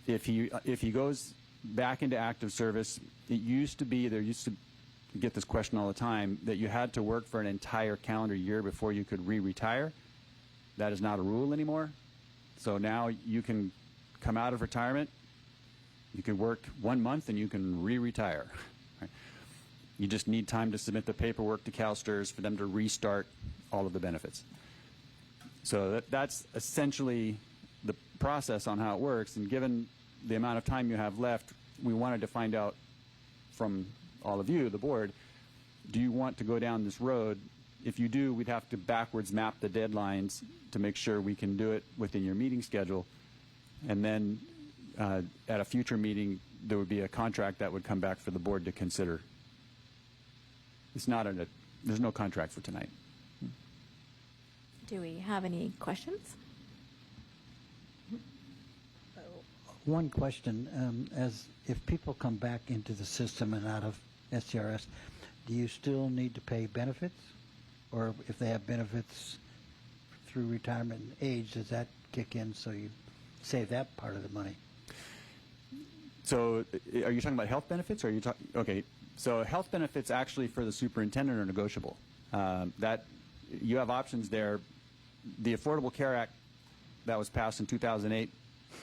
If he goes back into active service, there used to get this question all the time, that you had to work for an entire calendar year before you could re-retire. That is not a rule anymore. So now you can come out of retirement, you can work 1 month, and you can re-retire. Right? You just need time to submit the paperwork to CalSTRS for them to restart all of the benefits. So that's essentially the process on how it works. And given the amount of time you have left, we wanted to find out from all of you, the board, do you want to go down this road? If you do, we'd have to backwards map the deadlines to make sure we can do it within your meeting schedule. And then at a future meeting, there would be a contract that would come back for the board to consider. It's not there's no contract for tonight. Do we have any questions? One question, as if people come back into the system and out of SCRS, do you still need to pay benefits? Or if they have benefits through retirement age, does that kick in so you save that part of the money? So are you talking about health benefits? Or are you okay, so health benefits actually for the superintendent are negotiable. That you have options there. The Affordable Care Act that was passed in 2008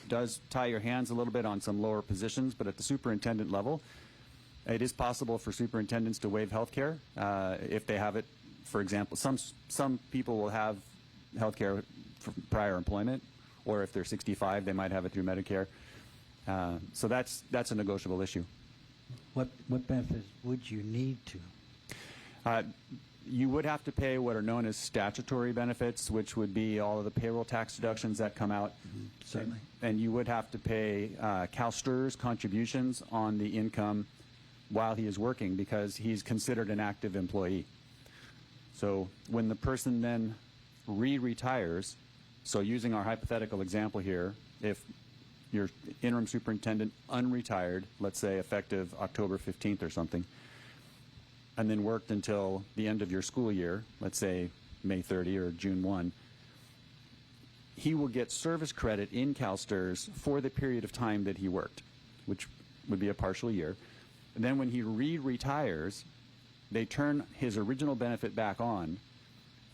does tie your hands a little bit on some lower positions, but at the superintendent level, it is possible for superintendents to waive health care if they have it. For example, some people will have health care for prior employment, or if they're 65, they might have it through Medicare. So that's a negotiable issue. What benefits would you need to? You would have to pay what are known as statutory benefits, which would be all of the payroll tax deductions that come out. Certainly. And you would have to pay CalSTRS contributions on the income while he is working because he's considered an active employee. So when the person then re-retires, so using our hypothetical example here, if your interim superintendent unretired, let's say effective October 15th or something, and then worked until the end of your school year, let's say May 30 or June 1, he will get service credit in CalSTRS for the period of time that he worked, which would be a partial year. And then when he re-retires, they turn his original benefit back on,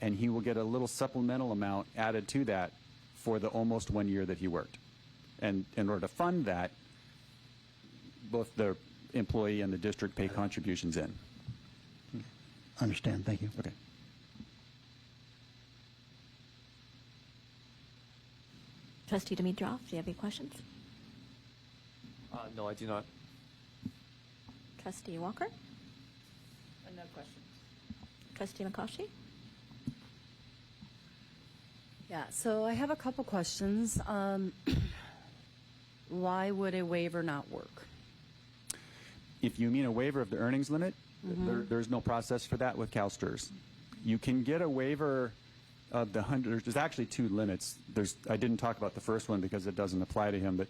and he will get a little supplemental amount added to that for the almost 1 year that he worked. And in order to fund that, both the employee and the district pay contributions in. Understand. Thank you. Okay. Trustee Dimitrov, do you have any questions? No, I do not. Trustee Walker? No questions. Trustee McCaughey? Yeah, so I have a couple questions. Why would a waiver not work? If you mean a waiver of the earnings limit, there's no process for that with CalSTRS. You can get a waiver of the 100. There's actually two limits. I didn't talk about the first one because it doesn't apply to him, but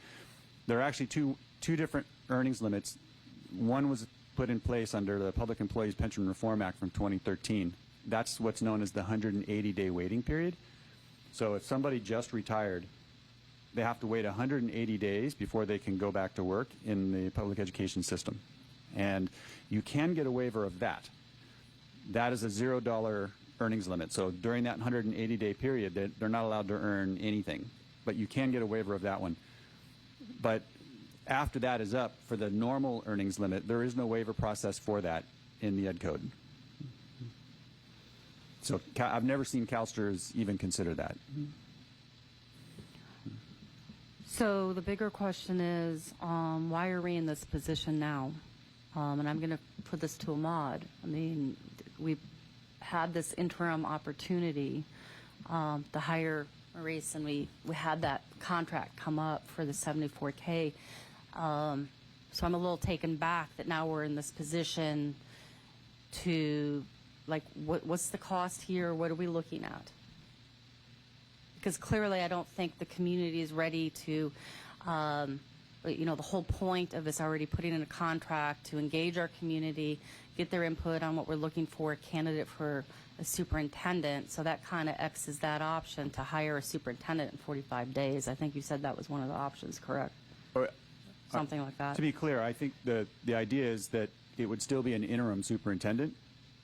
there are actually two different earnings limits. One was put in place under the Public Employees Pension Reform Act from 2013. That's what's known as the 180-day waiting period. So if somebody just retired, they have to wait 180 days before they can go back to work in the public education system. And you can get a waiver of that. That is a $0 earnings limit. So during that 180-day period, they're not allowed to earn anything. But you can get a waiver of that one. But After that is up for the normal earnings limit, there is no waiver process for that in the Ed Code. So I've never seen CalSTRS even consider that. So the bigger question is, why are we in this position now? And I'm going to put this to Ahmad. I mean, we had this interim opportunity to hire Maurice, and we had that contract come up for the 74K. So I'm a little taken back that now we're in this position to, like, what's the cost here? What are we looking at? Because clearly I don't think the community is ready to, the whole point of this already putting in a contract to engage our community, get their input on what we're looking for, a candidate for a superintendent. So that kind of X's that option to hire a superintendent in 45 days. I think you said that was one of the options, correct? Something like that. To be clear, I think the idea is that it would still be an interim superintendent.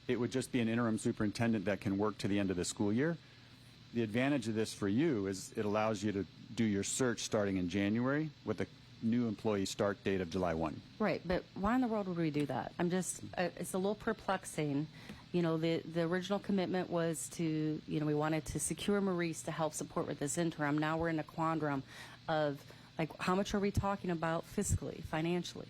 It would just be an interim superintendent that can work to the end of the school year. The advantage of this for you is it allows you to do your search starting in January with a new employee start date of July 1. Right, but why in the world would we do that? I'm just, it's a little perplexing. You know, the original commitment was to, we wanted to secure Maurice to help support with this interim. Now we're in a quandrum of, like, how much are we talking about fiscally, financially?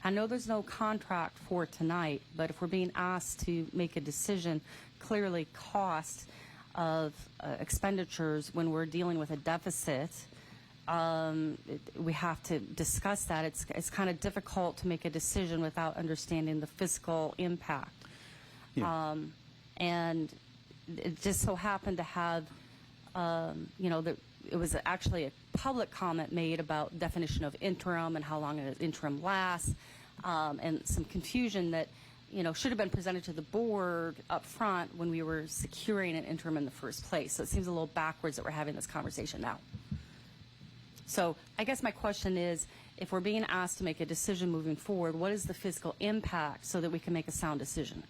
I know there's no contract for tonight, but if we're being asked to make a decision, clearly cost of expenditures when we're dealing with a deficit, we have to discuss that. It's kind of difficult to make a decision without understanding the fiscal impact. Yeah. And it just so happened to have, it was actually a public comment made about definition of interim and how long an interim lasts, and some confusion that, should have been presented to the board up front when we were securing an interim in the first place. So it seems a little backwards that we're having this conversation now. So I guess my question is, if we're being asked to make a decision moving forward, what is the fiscal impact so that we can make a sound decision?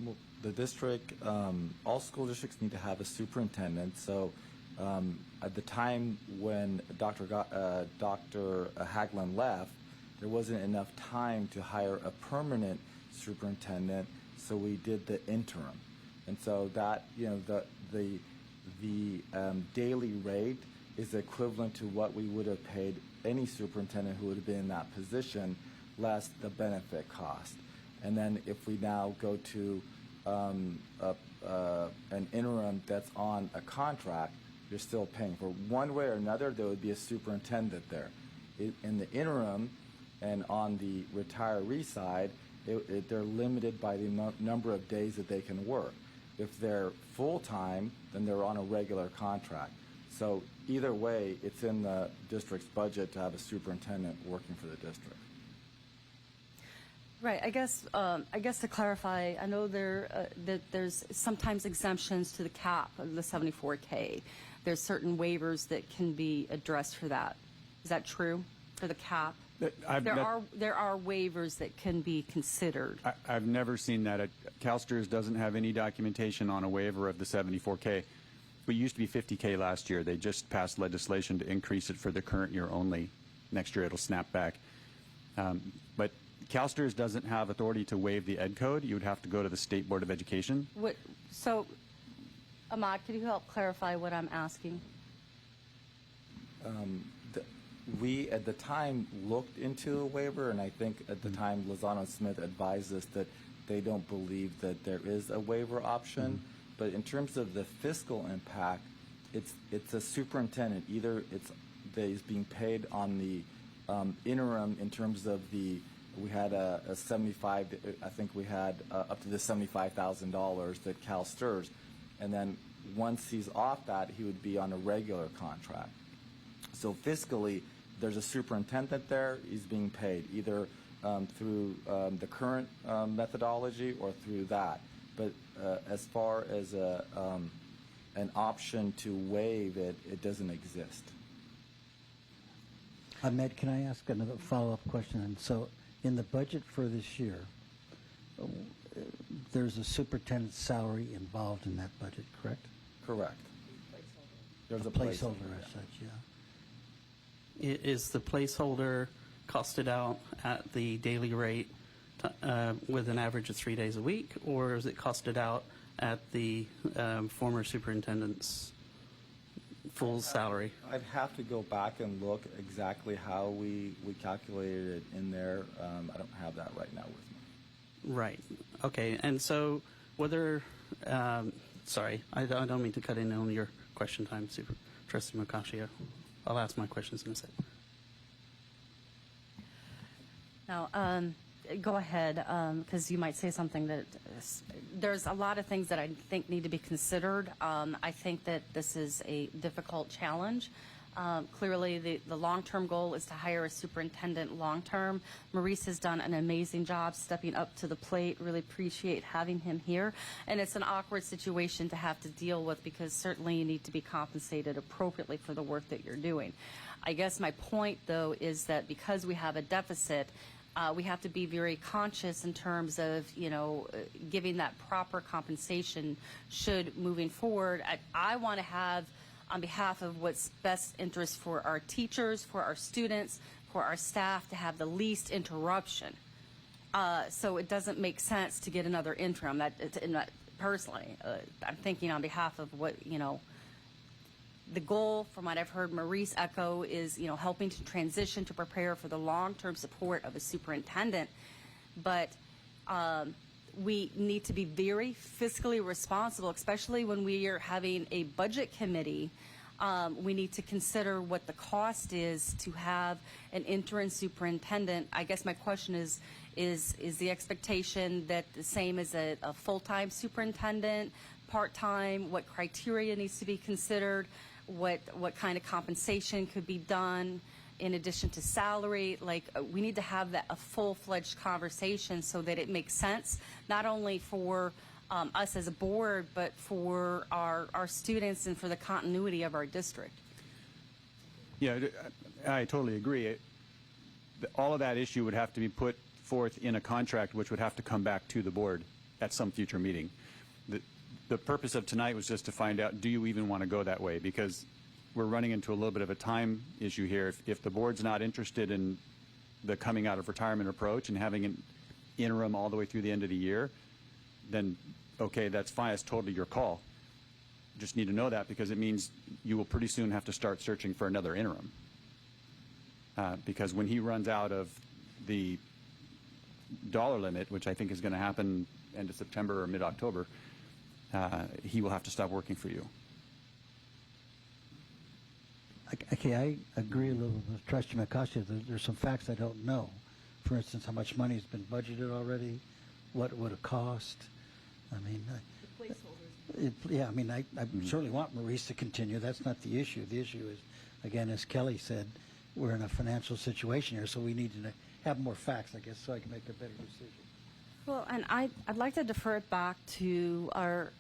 Well, the district, all school districts need to have a superintendent. So at the time when Dr. Haglund left, there wasn't enough time to hire a permanent superintendent, so we did the interim. And so that, the daily rate is equivalent to what we would have paid any superintendent who would have been in that position, less the benefit cost. And then if we now go to an interim that's on a contract, you're still paying. For one way or another, there would be a superintendent there. In the interim and on the retiree side, they're limited by the number of days that they can work. If they're full-time, then they're on a regular contract. So either way, it's in the district's budget to have a superintendent working for the district. Right. I guess to clarify, I know that there's sometimes exemptions to the cap of the 74K. There's certain waivers that can be addressed for that. Is that true for the cap? There are waivers that can be considered. I've never seen that. CalSTRS doesn't have any documentation on a waiver of the 74K. We used to be 50K last year. They just passed legislation to increase it for the current year only. Next year it'll snap back. But CalSTRS doesn't have authority to waive the Ed Code. You would have to go to the State Board of Education. So, Ahmad, could you help clarify what I'm asking? We, at the time, looked into a waiver, and I think at the time Lozano Smith advised us that they don't believe that there is a waiver option. But in terms of the fiscal impact, it's a superintendent. Either that is being paid on the interim in terms of we had a 75, I think we had up to the $75,000 that CalSTRS, and then once he's off that, he would be on a regular contract. So fiscally, there's a superintendent there. He's being paid either through the current methodology or through that. But as far as an option to waive it, it doesn't exist. Ahmed, can I ask another follow-up question? And so in the budget for this year, there's a superintendent's salary involved in that budget, correct? Correct. There's a placeholder as such, yeah. Is the placeholder costed out at the daily rate with an average of 3 days a week, or is it costed out at the former superintendent's full salary? I'd have to go back and look exactly how we calculated it in there. I don't have that right now with me. Right. Okay. And so whether, sorry, I don't mean to cut in on your question time, Trustee Mukashia. I'll ask my questions in a second. Now, go ahead, because you might say something that there's a lot of things that I think need to be considered. I think that this is a difficult challenge. Clearly, the long-term goal is to hire a superintendent long-term. Maurice has done an amazing job stepping up to the plate. Really appreciate having him here. And it's an awkward situation to have to deal with because certainly you need to be compensated appropriately for the work that you're doing. I guess my point, though, is that because we have a deficit, we have to be very conscious in terms of, giving that proper compensation should moving forward. I want to have, on behalf of what's best interest for our teachers, for our students, for our staff, to have the least interruption. So it doesn't make sense to get another interim. Personally, I'm thinking on behalf of what, the goal, from what I've heard Maurice echo, is helping to transition to prepare for the long-term support of a superintendent. But we need to be very fiscally responsible, especially when we are having a budget committee. We need to consider what the cost is to have an interim superintendent. I guess my question is the expectation that the same as a full-time superintendent, part-time? What criteria needs to be considered? What kind of compensation could be done in addition to salary? We need to have a full-fledged conversation so that it makes sense, not only for us as a board, but for our students and for the continuity of our district. Yeah, I totally agree. All of that issue would have to be put forth in a contract, which would have to come back to the board at some future meeting. The purpose of tonight was just to find out, do you even want to go that way? Because we're running into a little bit of a time issue here. If the board's not interested in the coming out of retirement approach and having an interim all the way through the end of the year, then okay, that's fine. It's totally your call. Just need to know that, because it means you will pretty soon have to start searching for another interim. Because when he runs out of the dollar limit, which I think is going to happen end of September or mid-October, he will have to stop working for you. Okay, I agree a little with Trustee Mukashia. There's some facts I don't know. For instance, how much money has been budgeted already, what it would have cost. I mean, I certainly want Maurice to continue. That's not the issue. The issue is, again, as Kelly said, we're in a financial situation here, so we need to have more facts, I guess, so I can make a better decision. Well, and I'd like to defer it back to our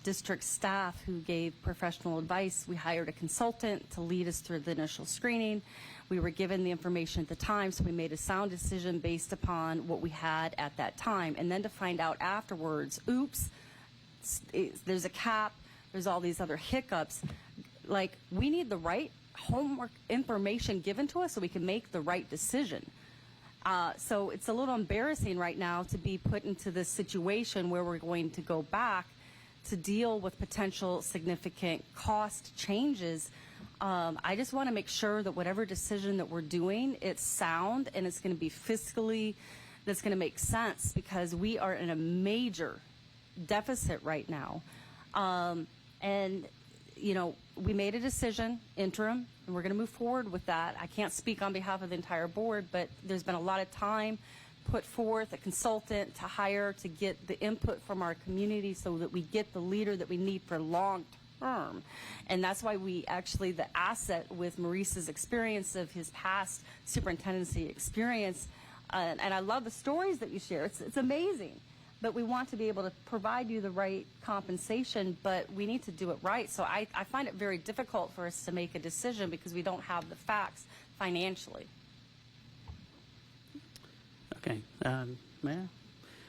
district staff who gave professional advice. We hired a consultant to lead us through the initial screening. We were given the information at the time, so we made a sound decision based upon what we had at that time. And then to find out afterwards, oops, there's a cap, there's all these other hiccups. We need the right homework information given to us so we can make the right decision. So it's a little embarrassing right now to be put into this situation where we're going to go back to deal with potential significant cost changes. I just want to make sure that whatever decision that we're doing, it's sound and it's going to be fiscally, that's going to make sense, because we are in a major deficit right now. We made a decision, interim, and we're going to move forward with that. I can't speak on behalf of the entire board, but there's been a lot of time put forth, a consultant to hire to get the input from our community so that we get the leader that we need for long term. And that's why the asset with Maurice's experience of his past superintendency experience, and I love the stories that you share. It's amazing. But we want to be able to provide you the right compensation, but we need to do it right. So I find it very difficult for us to make a decision because we don't have the facts financially. Okay. Mayor?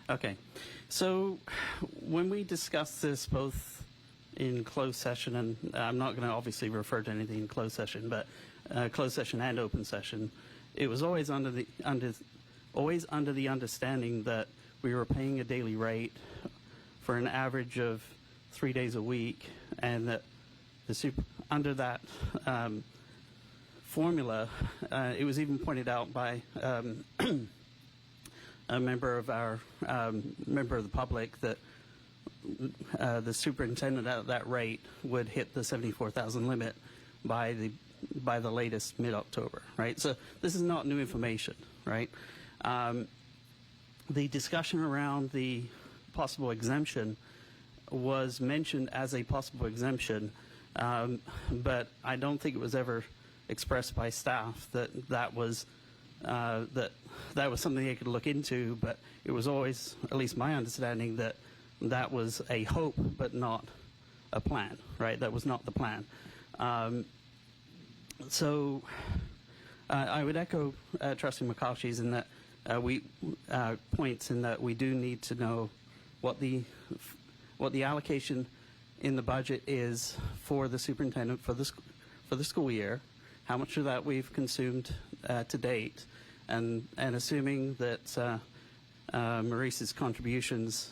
Okay. So when we discussed this both in closed session, and I'm not going to obviously refer to anything in closed session, but closed session and open session, it was always under the understanding that we were paying a daily rate for an average of 3 days a week, and that under that formula, it was even pointed out by a member of the public that the superintendent at that rate would hit the 74,000 limit by the latest mid-October, right? So this is not new information, right? The discussion around the possible exemption was mentioned as a possible exemption, but I don't think it was ever expressed by staff that was something they could look into. But it was always, at least my understanding, that was a hope but not a plan, right? That was not the plan. So I would echo Trustee McCaughey's in that points in that we do need to know what the allocation in the budget is for the superintendent for the school year, how much of that we've consumed to date, and assuming that Maurice's contributions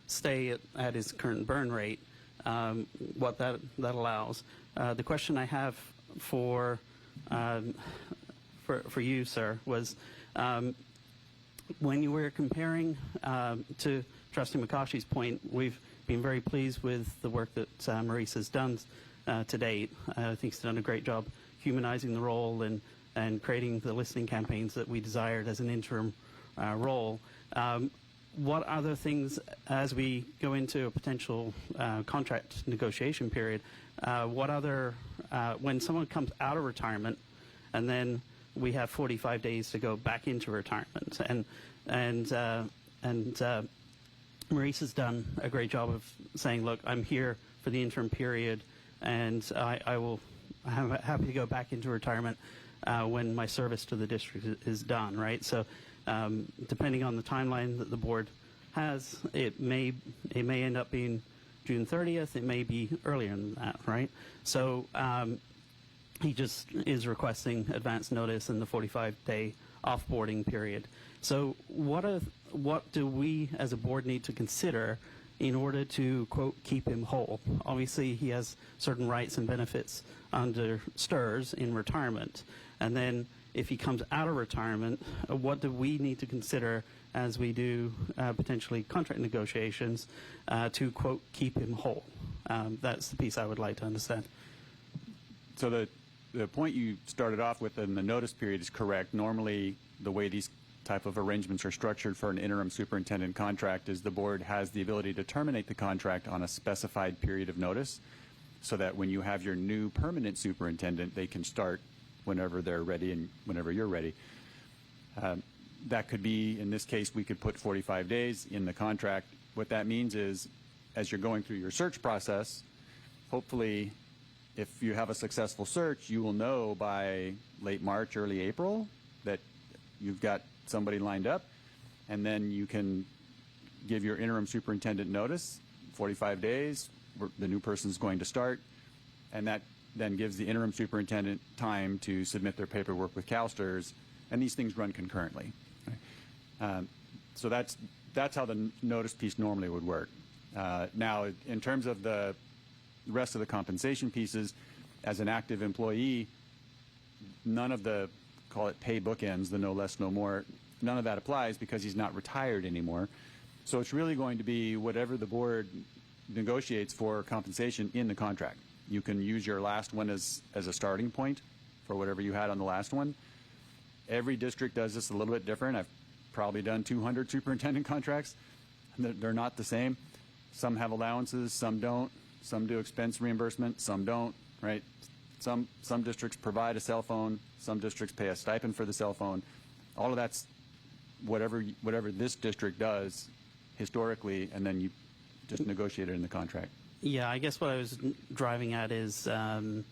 stay at his current burn rate, what that allows. The question I have for you, sir, was when you were comparing to Trustee McCaughey's point, we've been very pleased with the work that Maurice has done to date. I think he's done a great job humanizing the role and creating the listening campaigns that we desired as an interim role. What other things, as we go into a potential contract negotiation period, when someone comes out of retirement and then we have 45 days to go back into retirement, and Maurice has done a great job of saying, look, I'm here for the interim period, and I'm happy to go back into retirement when my service to the district is done, right? So depending on the timeline that the board has, it may end up being June 30th. It may be earlier than that, right? So he just is requesting advance notice in the 45-day offboarding period. So what do we as a board need to consider in order to, quote, keep him whole? Obviously, he has certain rights and benefits under STRS in retirement. And then if he comes out of retirement, what do we need to consider as we do potentially contract negotiations to, quote, keep him whole? That's the piece I would like to understand. So the point you started off with in the notice period is correct. Normally, the way these type of arrangements are structured for an interim superintendent contract is the board has the ability to terminate the contract on a specified period of notice, so that when you have your new permanent superintendent, they can start whenever they're ready and whenever you're ready. That could be, in this case, we could put 45 days in the contract. What that means is, as you're going through your search process, hopefully, if you have a successful search, you will know by late March, early April that you've got somebody lined up, and then you can give your interim superintendent notice, 45 days, the new person's going to start, and that then gives the interim superintendent time to submit their paperwork with CalSTRS, and these things run concurrently. So that's how the notice piece normally would work. Now, in terms of the rest of the compensation pieces, as an active employee, none of the, call it pay bookends, the no less, no more, none of that applies because he's not retired anymore. So it's really going to be whatever the board negotiates for compensation in the contract. You can use your last one as a starting point for whatever you had on the last one. Every district does this a little bit different. I've probably done 200 superintendent contracts. They're not the same. Some have allowances, some don't. Some do expense reimbursement, some don't, right? Some districts provide a cell phone. Some districts pay a stipend for the cell phone. All of that's whatever this district does historically, and then you just negotiate it in the contract. Yeah, I guess what I was driving at is there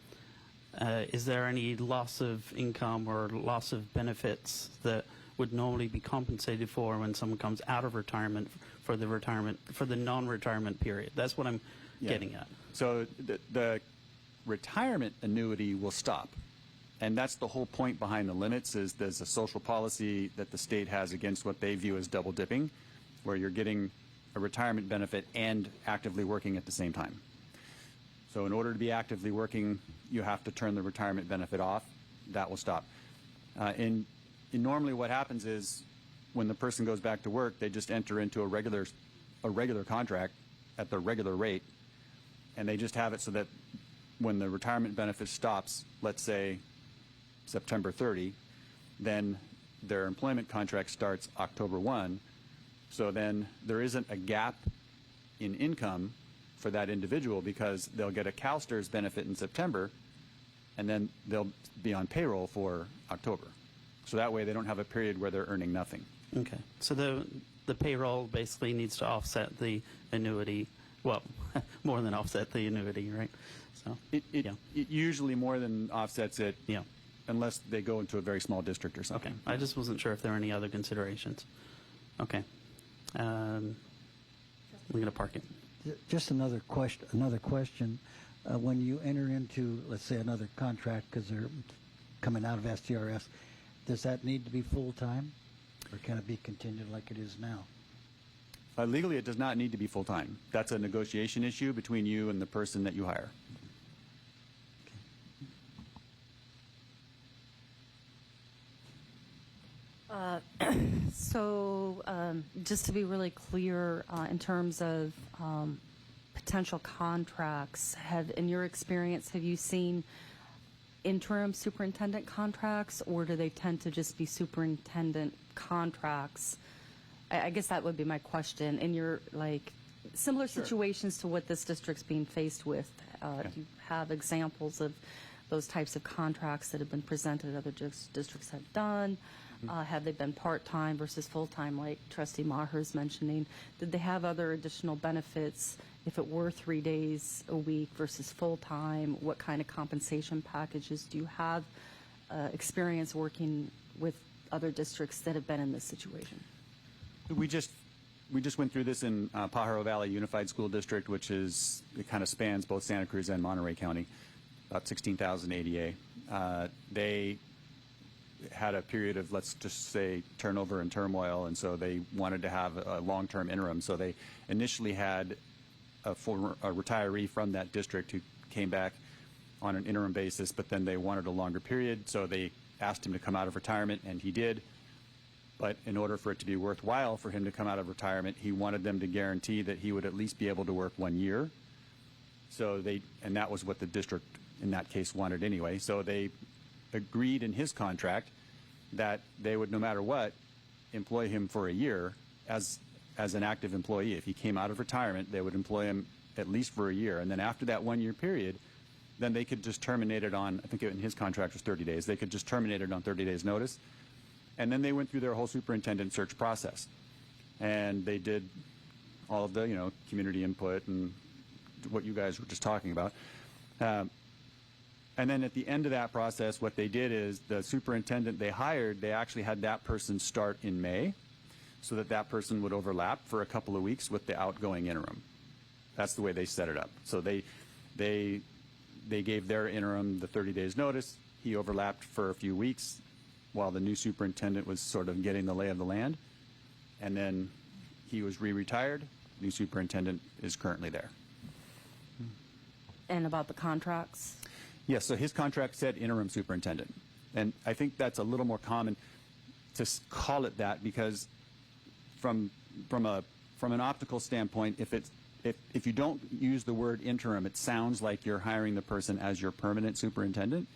any loss of income or loss of benefits that would normally be compensated for when someone comes out of retirement for the retirement, for the non-retirement period. That's what I'm getting at. So the retirement annuity will stop. And that's the whole point behind the limits, is there's a social policy that the state has against what they view as double dipping, where you're getting a retirement benefit and actively working at the same time. So in order to be actively working, you have to turn the retirement benefit off. That will stop. And normally what happens is when the person goes back to work, they just enter into a regular contract at the regular rate, and they just have it so that when the retirement benefit stops, let's say September 30, then their employment contract starts October 1. So then there isn't a gap in income for that individual, because they'll get a CalSTRS benefit in September, and then they'll be on payroll for October. So that way they don't have a period where they're earning nothing. Okay. So the payroll basically needs to offset the annuity. Well, more than offset the annuity, right? So it usually more than offsets it. Yeah. Unless they go into a very small district or something. Okay. I just wasn't sure if there were any other considerations. Okay. I'm going to park it. Just another question. When you enter into, let's say, another contract because they're coming out of STRS, does that need to be full-time, or can it be contingent like it is now? Legally, it does not need to be full-time. That's a negotiation issue between you and the person that you hire. So just to be really clear, in terms of potential contracts, in your experience, have you seen interim superintendent contracts, or do they tend to just be superintendent contracts? I guess that would be my question. In your, similar situations to what this district's being faced with, do you have examples of those types of contracts that have been presented, other districts have done? Have they been part-time versus full-time, like Trustee Maher's mentioning? Did they have other additional benefits if it were 3 days a week versus full-time? What kind of compensation packages do you have experience working with other districts that have been in this situation? We just went through this in Pajaro Valley Unified School District, which is, it kind of spans both Santa Cruz and Monterey County, about 16,000 ADA. They had a period of, let's just say, turnover and turmoil, and so they wanted to have a long-term interim. So they initially had a retiree from that district who came back on an interim basis, but then they wanted a longer period, so they asked him to come out of retirement, and he did. But in order for it to be worthwhile for him to come out of retirement, he wanted them to guarantee that he would at least be able to work 1 year. So and that was what the district in that case wanted anyway. So they agreed in his contract that they would, no matter what, employ him for a year as an active employee. If he came out of retirement, they would employ him at least for a year. And then after that 1 year period, then they could just terminate it on, I think in his contract was 30 days. They could just terminate it on 30 days notice. And then they went through their whole superintendent search process. And they did all of the, community input and what you guys were just talking about. And then at the end of that process, what they did is the superintendent they hired, they actually had that person start in May so that that person would overlap for a couple of weeks with the outgoing interim. That's the way they set it up. So they gave their interim the 30 days notice. He overlapped for a few weeks while the new superintendent was sort of getting the lay of the land. And then he was re-retired. New superintendent is currently there. And about the contracts? Yes, so his contract said interim superintendent. And I think that's a little more common to call it that, because from an optical standpoint, if you don't use the word interim, it sounds like you're hiring the person as your permanent superintendent.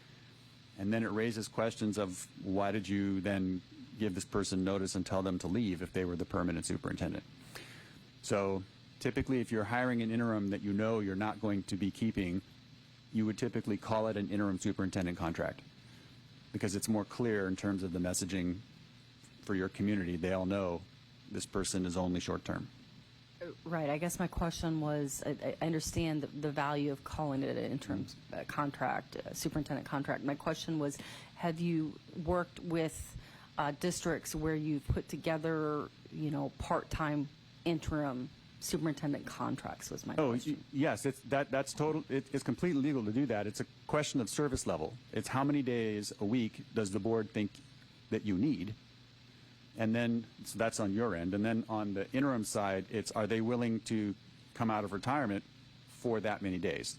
And then it raises questions of why did you then give this person notice and tell them to leave if they were the permanent superintendent? So typically if you're hiring an interim that you're not going to be keeping, you would typically call it an interim superintendent contract because it's more clear in terms of the messaging for your community. They all know this person is only short-term. Right. I guess my question was, I understand the value of calling it an interim contract, superintendent contract. My question was, have you worked with districts where you've put together, part-time interim superintendent contracts was my Oh, question. yes, that's total. It's completely legal to do that. It's a question of service level. It's how many days a week does the board think that you need, and then so that's on your end. And then on the interim side, it's are they willing to come out of retirement for that many days?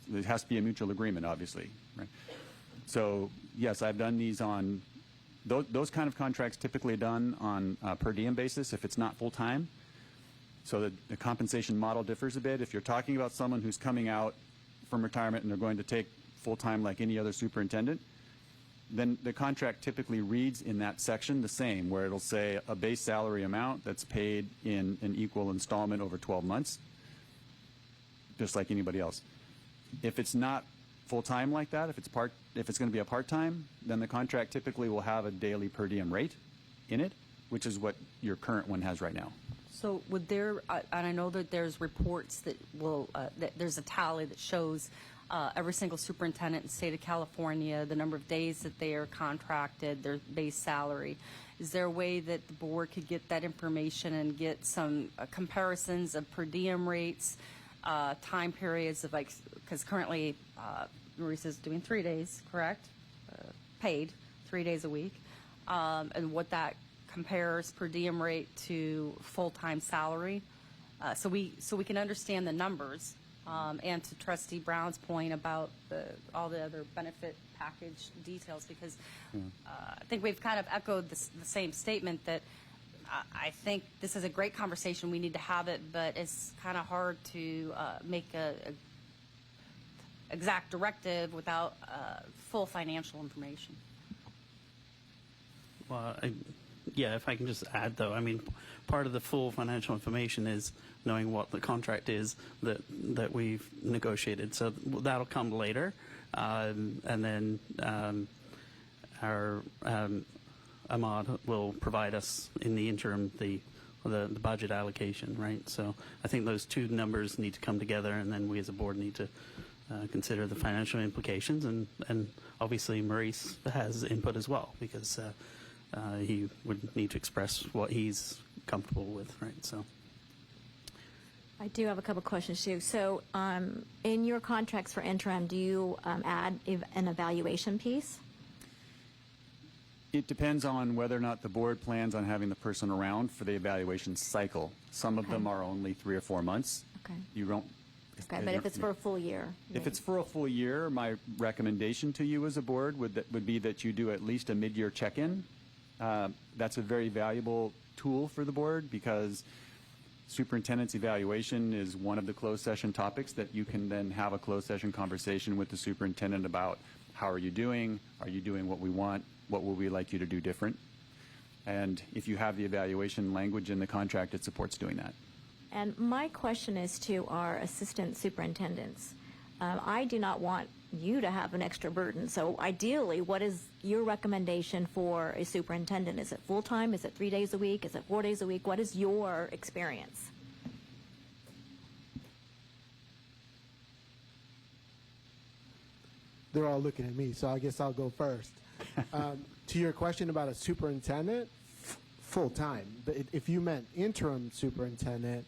There has to be a mutual agreement, obviously, right? So yes, I've done these on those kind of contracts. Typically done on a per diem basis if it's not full time. So the compensation model differs a bit. If you're talking about someone who's coming out from retirement and they're going to take full-time like any other superintendent, then the contract typically reads in that section the same, where it'll say a base salary amount that's paid in an equal installment over 12 months, just like anybody else. If it's not full-time like that, if it's going to be a part-time, then the contract typically will have a daily per diem rate in it, which is what your current one has right now. So would there, and I know that there's reports that will, that there's a tally that shows every single superintendent in the state of California, the number of days that they are contracted, their base salary. Is there a way that the board could get that information and get some comparisons of per diem rates, time periods of like, because currently Maurice is doing 3 days, correct? Paid 3 days a week, and what that compares per diem rate to full-time salary, so we can understand the numbers, and to Trustee Brown's point about all the other benefit package details, because I think we've kind of echoed the same statement that I think this is a great conversation. We need to have it, but it's kind of hard to make a exact directive without full financial information. Well, yeah, if I can just add, though, I mean, part of the full financial information is knowing what the contract is that we've negotiated. So that'll come later, and then our Ahmad will provide us in the interim the budget allocation, right? So I think those two numbers need to come together, and then we as a board need to consider the financial implications, and obviously Maurice has input as well, because he would need to express what he's comfortable with, right? So I do have a couple questions too. So in your contracts for interim, do you add an evaluation piece? It depends on whether or not the board plans on having the person around for the evaluation cycle. Some of them are only 3 or 4 months. Okay. You don't. Okay, but if it's for a full year? If it's for a full year, my recommendation to you as a board would be that you do at least a mid-year check-in. That's a very valuable tool for the board, because superintendent's evaluation is one of the closed session topics that you can then have a closed session conversation with the superintendent about how are you doing what we want, what would we like you to do different. And if you have the evaluation language in the contract, it supports doing that. And my question is to our assistant superintendents. I do not want you to have an extra burden. So ideally, what is your recommendation for a superintendent? Is it full-time? Is it 3 days a week? Is it 4 days a week? What is your experience? They're all looking at me, so I guess I'll go first. To your question about a superintendent, full-time. But if you meant interim superintendent,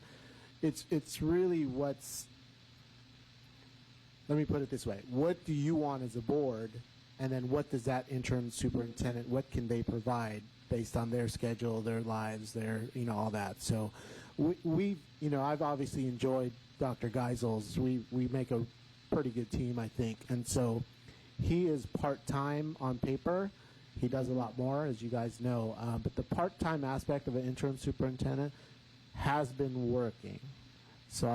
it's really what's, let me put it this way. What do you want as a board, and then what does that interim superintendent, what can they provide based on their schedule, their lives, their, all that. So we I've obviously enjoyed Dr. Geisel's. We make a pretty good team, I think. And so he is part-time on paper. He does a lot more, as you guys know. But the part-time aspect of an interim superintendent has been working. So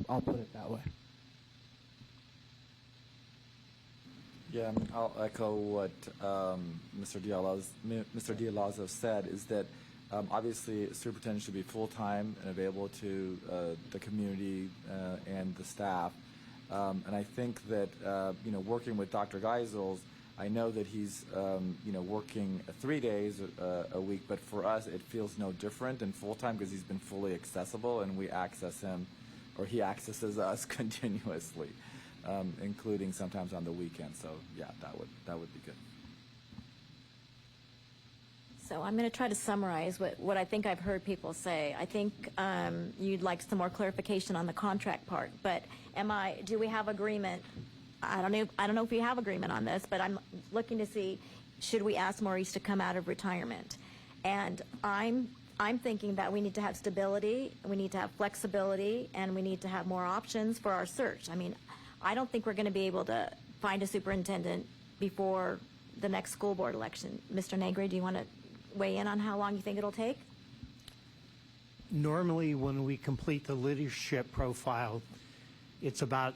I'll put it that way. Yeah, I'll echo what Mr. Dialazo said, is that obviously superintendent should be full-time and available to the community and the staff. And I think that, working with Dr. Geisels, I know that he's, working 3 days a week, but for us it feels no different than full-time, because he's been fully accessible and we access him, or he accesses us continuously, including sometimes on the weekend. So yeah, that would be good. So I'm going to try to summarize what I think I've heard people say. I think you'd like some more clarification on the contract part, but do we have agreement? I don't know if you have agreement on this, but I'm looking to see, should we ask Maurice to come out of retirement? And I'm thinking that we need to have stability, we need to have flexibility, and we need to have more options for our search. I mean, I don't think we're going to be able to find a superintendent before the next school board election. Mr. Negri, do you want to weigh in on how long you think it'll take? Normally, when we complete the leadership profile, it's about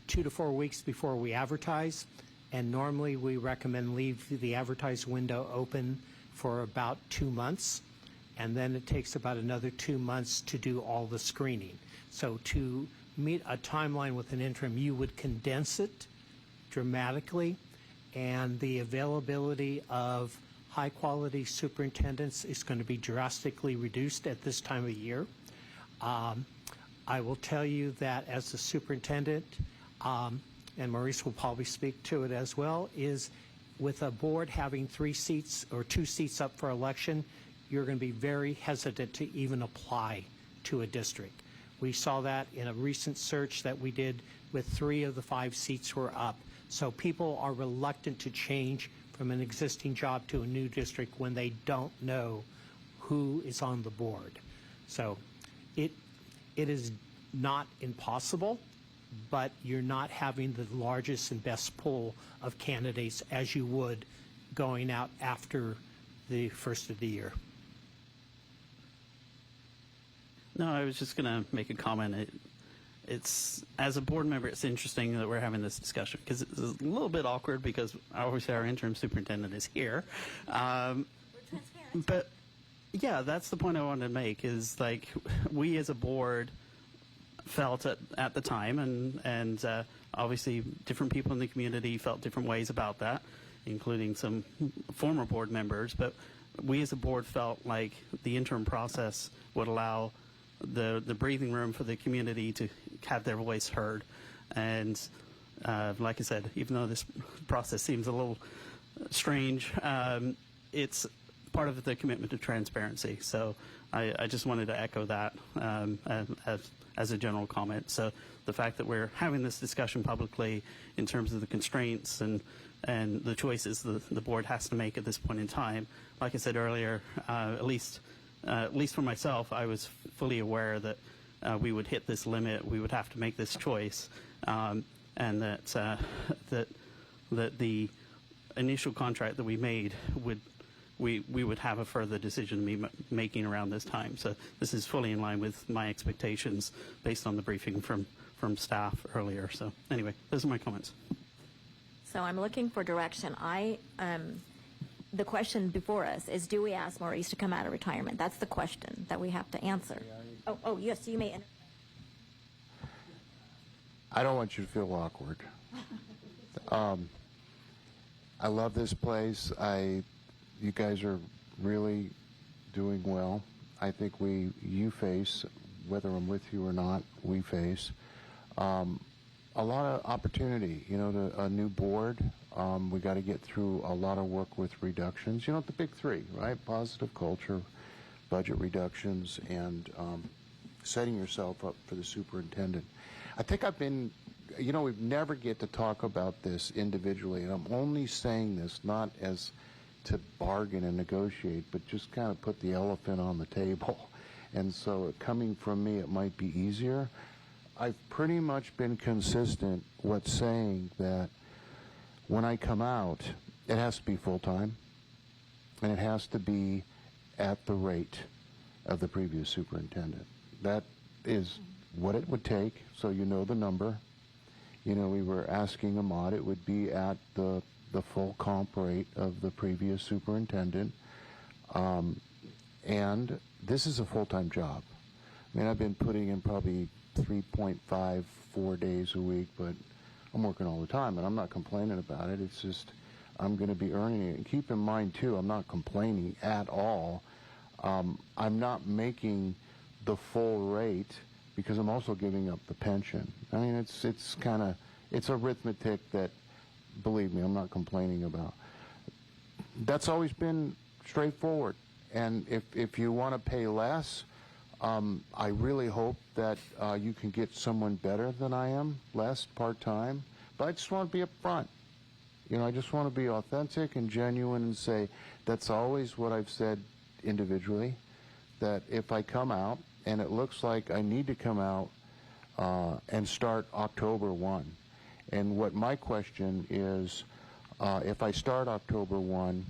2 to 4 weeks before we advertise, and normally we recommend leave the advertised window open for about 2 months, and then it takes about another 2 months to do all the screening. So to meet a timeline with an interim, you would condense it dramatically, and the availability of high-quality superintendents is going to be drastically reduced at this time of year. I will tell you that as the superintendent, and Maurice will probably speak to it as well, is with a board having 3 seats or 2 seats up for election, you're going to be very hesitant to even apply to a district. We saw that in a recent search that we did with 3 of the 5 seats were up. So people are reluctant to change from an existing job to a new district when they don't know who is on the board. So it is not impossible, but you're not having the largest and best pool of candidates as you would going out after the first of the year. No, I was just going to make a comment. It's as a board member, it's interesting that we're having this discussion because it's a little bit awkward because obviously our interim superintendent is here. But yeah, that's the point I wanted to make is like we as a board felt at the time, and obviously different people in the community felt different ways about that, including some former board members. But we as a board felt like the interim process would allow the breathing room for the community to have their voice heard. And like I said, even though this process seems a little strange, it's part of the commitment to transparency. So I just wanted to echo that as a general comment. So the fact that we're having this discussion publicly in terms of the constraints and the choices the board has to make at this point in time, like I said earlier, at least for myself, I was fully aware that we would hit this limit, we would have to make this choice, and that the initial contract that we made we would have a further decision making around this time. So this is fully in line with my expectations based on the briefing from staff earlier. So anyway, those are my comments. So I'm looking for direction. The question before us is, do we ask Maurice to come out of retirement? That's the question that we have to answer. Oh, yes, you may. I don't want you to feel awkward. I love this place. You guys are really doing well. I think you face, whether I'm with you or not, we face a lot of opportunity. You know, a new board. We got to get through a lot of work with reductions. You know, the big 3, right? Positive culture, budget reductions, and setting yourself up for the superintendent. I think we never get to talk about this individually, and I'm only saying this not as to bargain and negotiate, but just kind of put the elephant on the table. And so coming from me, it might be easier. I've pretty much been consistent with saying that when I come out, it has to be full-time, and it has to be at the rate of the previous superintendent. That is what it would take, so you know the number. You know, we were asking Ahmad, it would be at the full comp rate of the previous superintendent. And this is a full-time job. I mean, I've been putting in probably 3.5, 4 days a week, but I'm working all the time, and I'm not complaining about it. It's just I'm going to be earning it. And keep in mind, too, I'm not complaining at all. I'm not making the full rate because I'm also giving up the pension. I mean, it's arithmetic that, believe me, I'm not complaining about. That's always been straightforward. And if you want to pay less, I really hope that you can get someone better than I am, less part-time. But I just want to be upfront. You know, I just want to be authentic and genuine and say that's always what I've said individually, that if I come out and it looks like I need to come out and start October 1. And what my question is, if I start October 1,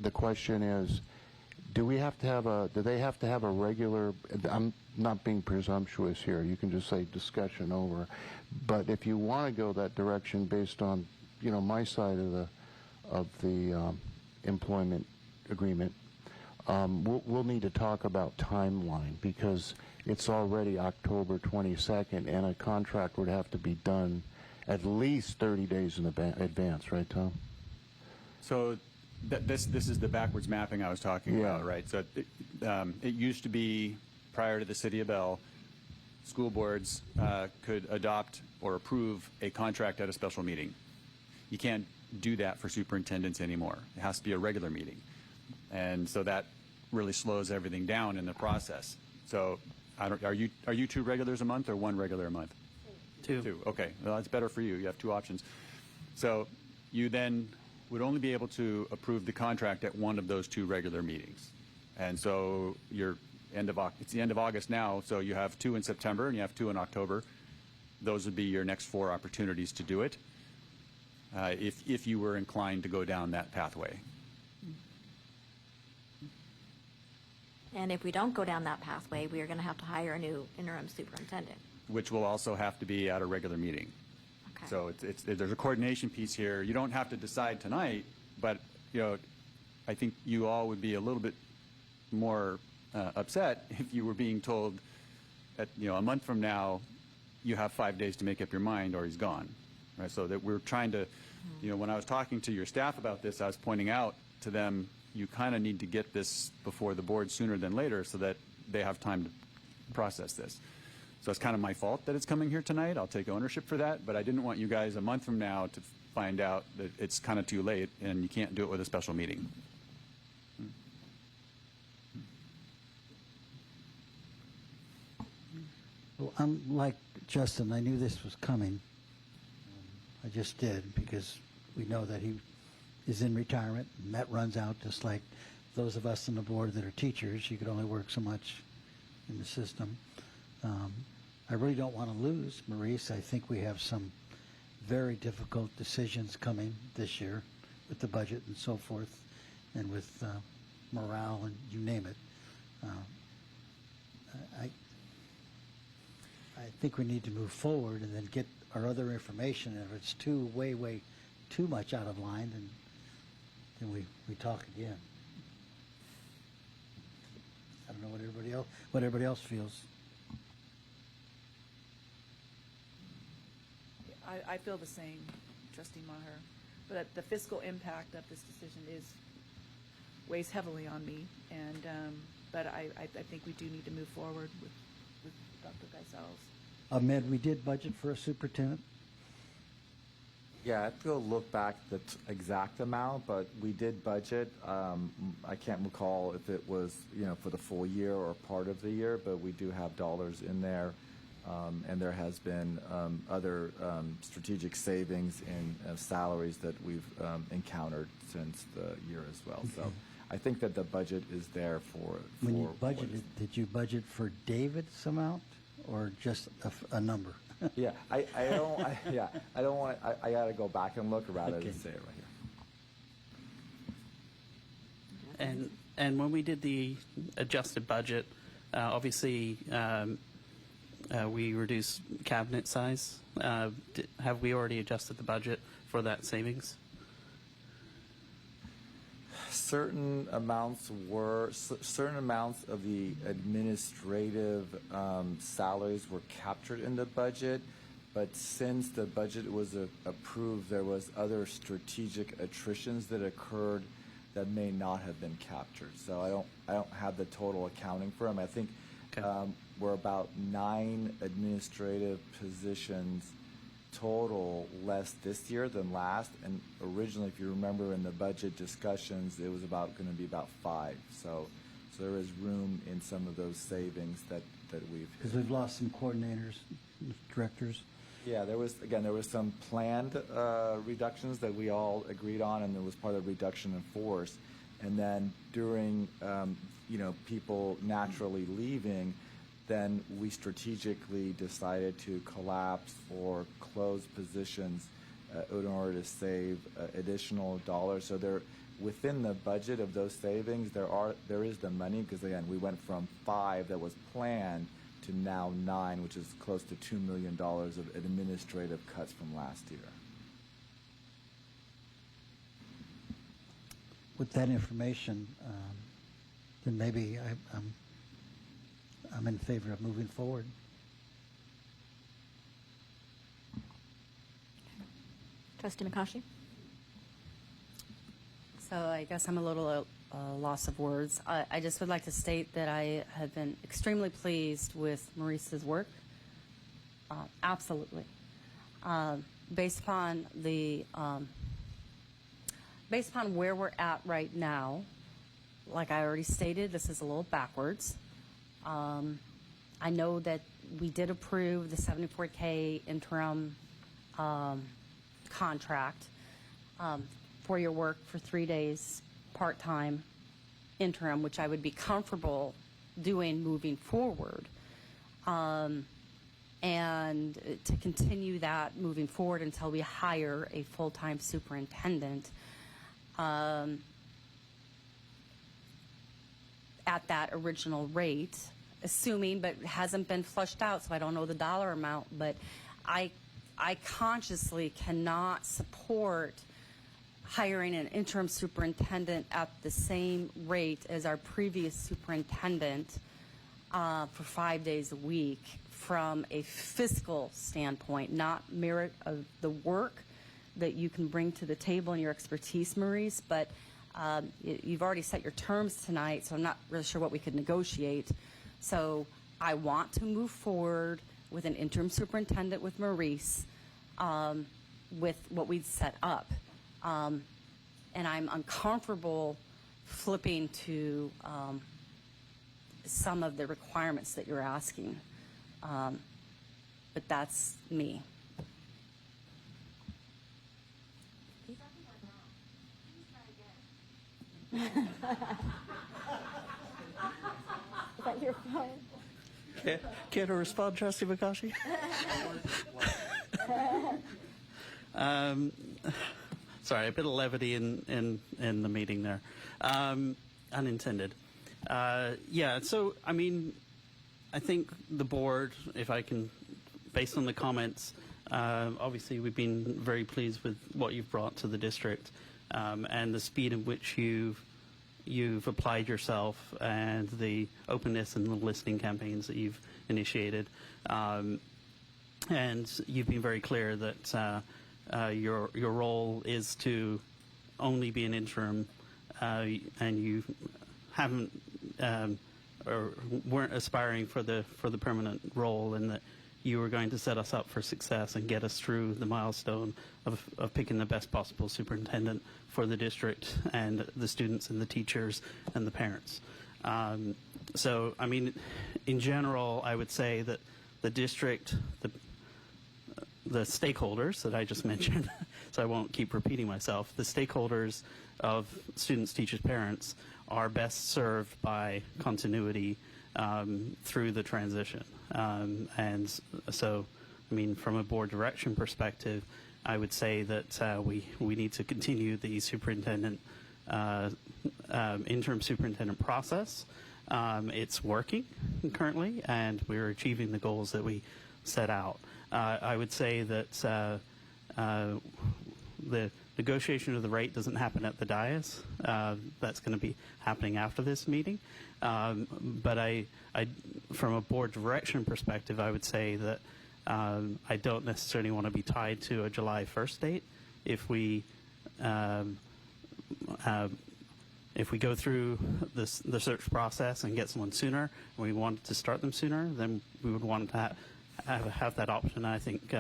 the question is, do they have to have a regular, I'm not being presumptuous here, you can just say discussion over, but if you want to go that direction based on, you know, my side of the employment agreement, we'll need to talk about timeline, because it's already October 22nd, and a contract would have to be done at least 30 days in advance, right, Tom? So this is the backwards mapping I was talking about, right? So it used to be, prior to the City of Bell, school boards could adopt or approve a contract at a special meeting. You can't do that for superintendents anymore. It has to be a regular meeting. And so that really slows everything down in the process. So are you 2 regulars a month or 1 regular a month? 2. Okay. Well, that's better for you. You have 2 options. So you then would only be able to approve the contract at one of those 2 regular meetings. And so it's the end of August now, so you have 2 in September and you have 2 in October. Those would be your next 4 opportunities to do it, if you were inclined to go down that pathway. And if we don't go down that pathway, we are going to have to hire a new interim superintendent. Which will also have to be at a regular meeting. Okay. So there's a coordination piece here. You don't have to decide tonight, but you know, I think you all would be a little bit more upset if you were being told that, you know, a month from now you have 5 days to make up your mind or he's gone. Right? So that we're trying to, you know, when I was talking to your staff about this, I was pointing out to them, you kind of need to get this before the board sooner than later so that they have time to process this. So it's kind of my fault that it's coming here tonight. I'll take ownership for that, but I didn't want you guys a month from now to find out that it's kind of too late and you can't do it with a special meeting. Well, unlike Justin, I knew this was coming. I just did, because we know that he is in retirement, and that runs out just like those of us on the board that are teachers. You could only work so much in the system. I really don't want to lose Maurice. I think we have some very difficult decisions coming this year with the budget and so forth, and with morale and you name it. I think we need to move forward and then get our other information. If it's way too much out of line, then we talk again. I don't know what everybody else feels. I feel the same, Trustee Maher. But the fiscal impact of this decision weighs heavily on me, and but I think we do need to move forward with Dr. Geisels. Ahmed, we did budget for a superintendent. Yeah, I have to go look back the exact amount, but we did budget. I can't recall if it was, you know, for the full year or part of the year, but we do have dollars in there. And there has been other strategic savings in salaries that we've encountered since the year as well. So I think that the budget is there for When you budgeted, did you budget for David's amount or just a number? Yeah, I don't want. I got to go back and look around it and say it right here. And when we did the adjusted budget, obviously we reduced cabinet size. Have we already adjusted the budget for that savings? Certain amounts of the administrative salaries were captured in the budget, but since the budget was approved, there was other strategic attritions that occurred that may not have been captured. So I don't have the total accounting for them. I think we're about 9 administrative positions total less this year than last. And originally, if you remember in the budget discussions, it was going to be about 5. So there is room in some of those savings that we've. Because we've lost some coordinators, directors. Yeah, there was some planned reductions that we all agreed on, and there was part of the reduction in force. And then during, people naturally leaving, then we strategically decided to collapse or close positions in order to save additional dollars. So within the budget of those savings, there is the money, because again, we went from 5 that was planned to now 9, which is close to $2 million of administrative cuts from last year. With that information, then maybe I'm in favor of moving forward. Trustee McCoshey? So I guess I'm a little loss of words. I just would like to state that I have been extremely pleased with Maurice's work. Absolutely. Based upon where we're at right now, like I already stated, this is a little backwards. I know that we did approve the $74K interim contract for your work for 3 days part-time interim, which I would be comfortable doing moving forward. And to continue that moving forward until we hire a full-time superintendent at that original rate, assuming, but it hasn't been flushed out, so I don't know the dollar amount, but I consciously cannot support hiring an interim superintendent at the same rate as our previous superintendent for 5 days a week from a fiscal standpoint, not merit of the work that you can bring to the table and your expertise, Maurice, but you've already set your terms tonight, so I'm not really sure what we could negotiate. So I want to move forward with an interim superintendent with Maurice with what we've set up. And I'm uncomfortable flipping to some of the requirements that you're asking. But that's me. Is that your phone? Care to respond, Trustee McCoshey? Sorry, a bit of levity in the meeting there. Unintended. Yeah, so, I mean, I think the board, if I can, based on the comments, obviously we've been very pleased with what you've brought to the district and the speed in which you've applied yourself and the openness and the listening campaigns that you've initiated. And you've been very clear that your role is to only be an interim, and you haven't or weren't aspiring for the permanent role, and that you were going to set us up for success and get us through the milestone of picking the best possible superintendent for the district and the students and the teachers and the parents. So, I mean, in general, I would say that the district, the stakeholders that I just mentioned, so I won't keep repeating myself, the stakeholders of students, teachers, parents are best served by continuity through the transition. And so, I mean, from a board direction perspective, I would say that we need to continue the superintendent, interim superintendent process. It's working currently, and we're achieving the goals that we set out. I would say that the negotiation of the rate doesn't happen at the dais. That's going to be happening after this meeting. But I, from a board direction perspective, I would say that I don't necessarily want to be tied to a July 1st date. If we go through the search process and get someone sooner, and we wanted to start them sooner, then we would want to have that option. I think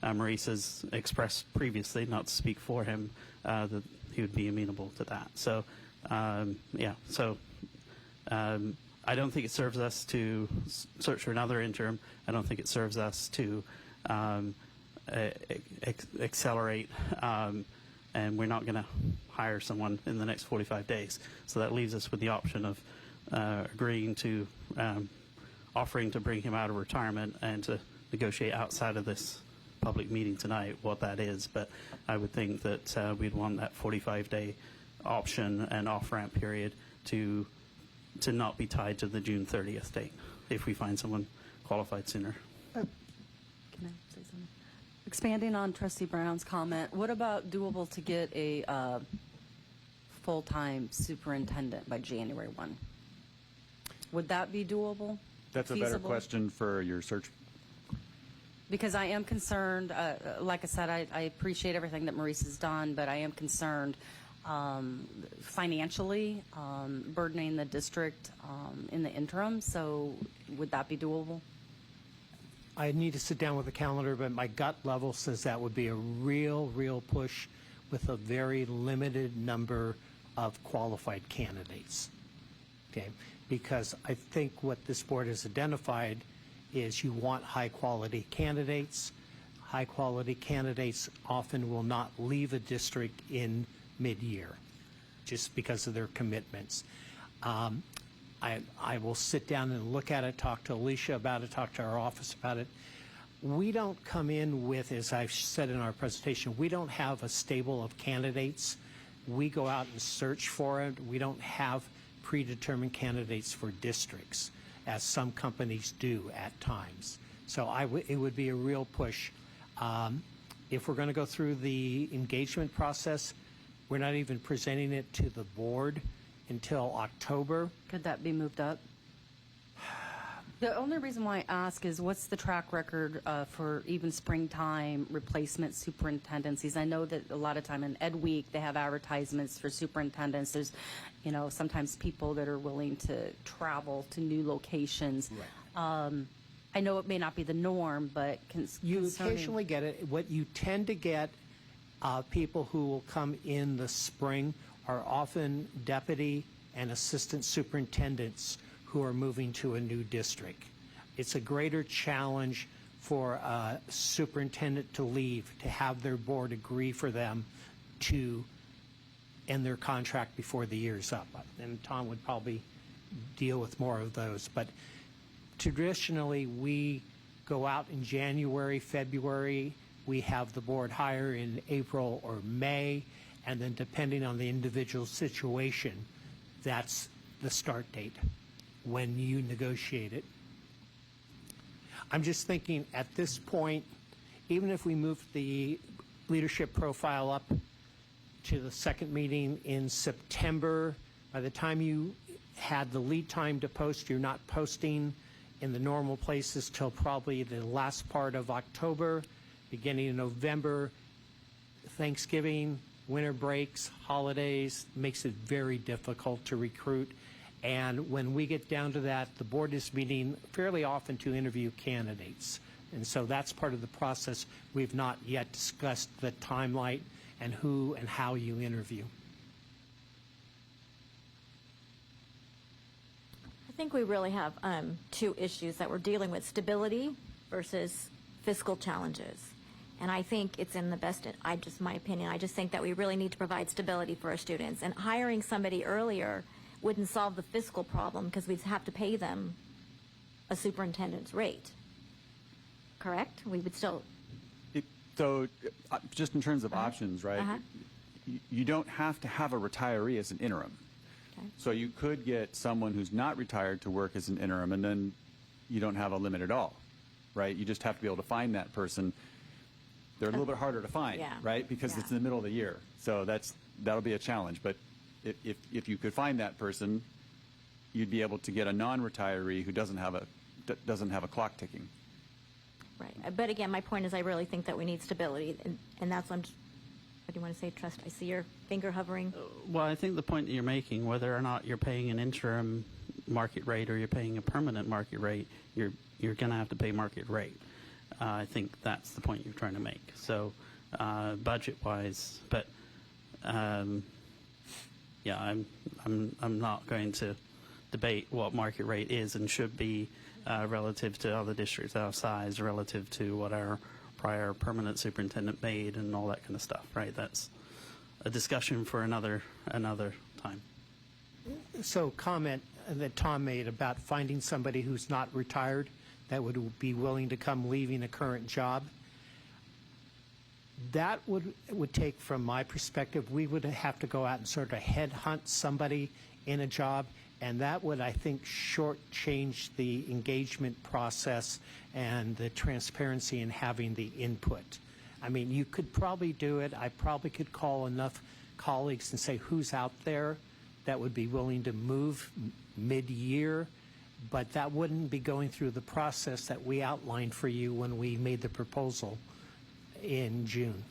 Maurice has expressed previously, not to speak for him, that he would be amenable to that. So, yeah. So, I don't think it serves us to search for another interim. I don't think it serves us to accelerate, and we're not going to hire someone in the next 45 days. So that leaves us with the option of agreeing to offering to bring him out of retirement and to negotiate outside of this public meeting tonight what that is. But I would think that we'd want that 45-day option and off-ramp period to not be tied to the June 30th date if we find someone qualified sooner. Can I say something? Expanding on Trustee Brown's comment, what about doable to get a full-time superintendent by January 1? Would that be doable? That's a better question for your search. Because I am concerned, like I said, I appreciate everything that Maurice has done, but I am concerned financially burdening the district in the interim. So would that be doable? I need to sit down with the calendar, but my gut level says that would be a real push with a very limited number of qualified candidates. Okay, because I think what this board has identified is you want high-quality candidates. High-quality candidates often will not leave a district in mid-year just because of their commitments. I will sit down and look at it, talk to Alicia about it, talk to our office about it. We don't come in with, as I've said in our presentation, we don't have a stable of candidates. We go out and search for it. We don't have predetermined candidates for districts, as some companies do at times. So it would be a real push. If we're going to go through the engagement process, we're not even presenting it to the board until October. Could that be moved up? The only reason why I ask is what's the track record for even springtime replacement superintendencies? I know that a lot of time in Ed Week they have advertisements for superintendents. There's, sometimes people that are willing to travel to new locations. Right. I know it may not be the norm, but you occasionally get it. What you tend to get, people who will come in the spring are often deputy and assistant superintendents who are moving to a new district. It's a greater challenge for a superintendent to leave, to have their board agree for them to end their contract before the year's up. And Tom would probably deal with more of those. But traditionally, we go out in January, February. We have the board hire in April or May. And then depending on the individual situation, that's the start date when you negotiate it. I'm just thinking at this point, even if we move the leadership profile up to the second meeting in September, by the time you had the lead time to post, you're not posting in the normal places till probably the last part of October, beginning of November. Thanksgiving, winter breaks, holidays, makes it very difficult to recruit. And when we get down to that, the board is meeting fairly often to interview candidates. And so that's part of the process. We've not yet discussed the timeline and who and how you interview. I think we really have two issues that we're dealing with: stability versus fiscal challenges. And I think it's in the best, my opinion, I just think that we really need to provide stability for our students. And hiring somebody earlier wouldn't solve the fiscal problem because we'd have to pay them a superintendent's rate. Correct? We would still... So just in terms of options, right, you don't have to have a retiree as an interim. Okay. So you could get someone who's not retired to work as an interim, and then you don't have a limit at all, right? You just have to be able to find that person. They're a little bit harder to find, right, because it's in the middle of the year. So that'll be a challenge. But if you could find that person, you'd be able to get a non-retiree who doesn't have a clock ticking. Right. But again, my point is I really think that we need stability, and that's what do you want to say, Trust? I see your finger hovering. Well, I think the point that you're making, whether or not you're paying an interim market rate or you're paying a permanent market rate, you're going to have to pay market rate. I think that's the point you're trying to make. So budget-wise, but yeah, I'm not going to debate what market rate is and should be relative to other districts our size, relative to what our prior permanent superintendent made, and all that kind of stuff. Right? That's a discussion for another time. So comment that Tom made about finding somebody who's not retired that would be willing to come leaving a current job. That would take, from my perspective, we would have to go out and sort of headhunt somebody in a job, and that would, I think, shortchange the engagement process and the transparency in having the input. I mean, you could probably do it. I probably could call enough colleagues and say who's out there that would be willing to move mid-year, but that wouldn't be going through the process that we outlined for you when we made the proposal in June.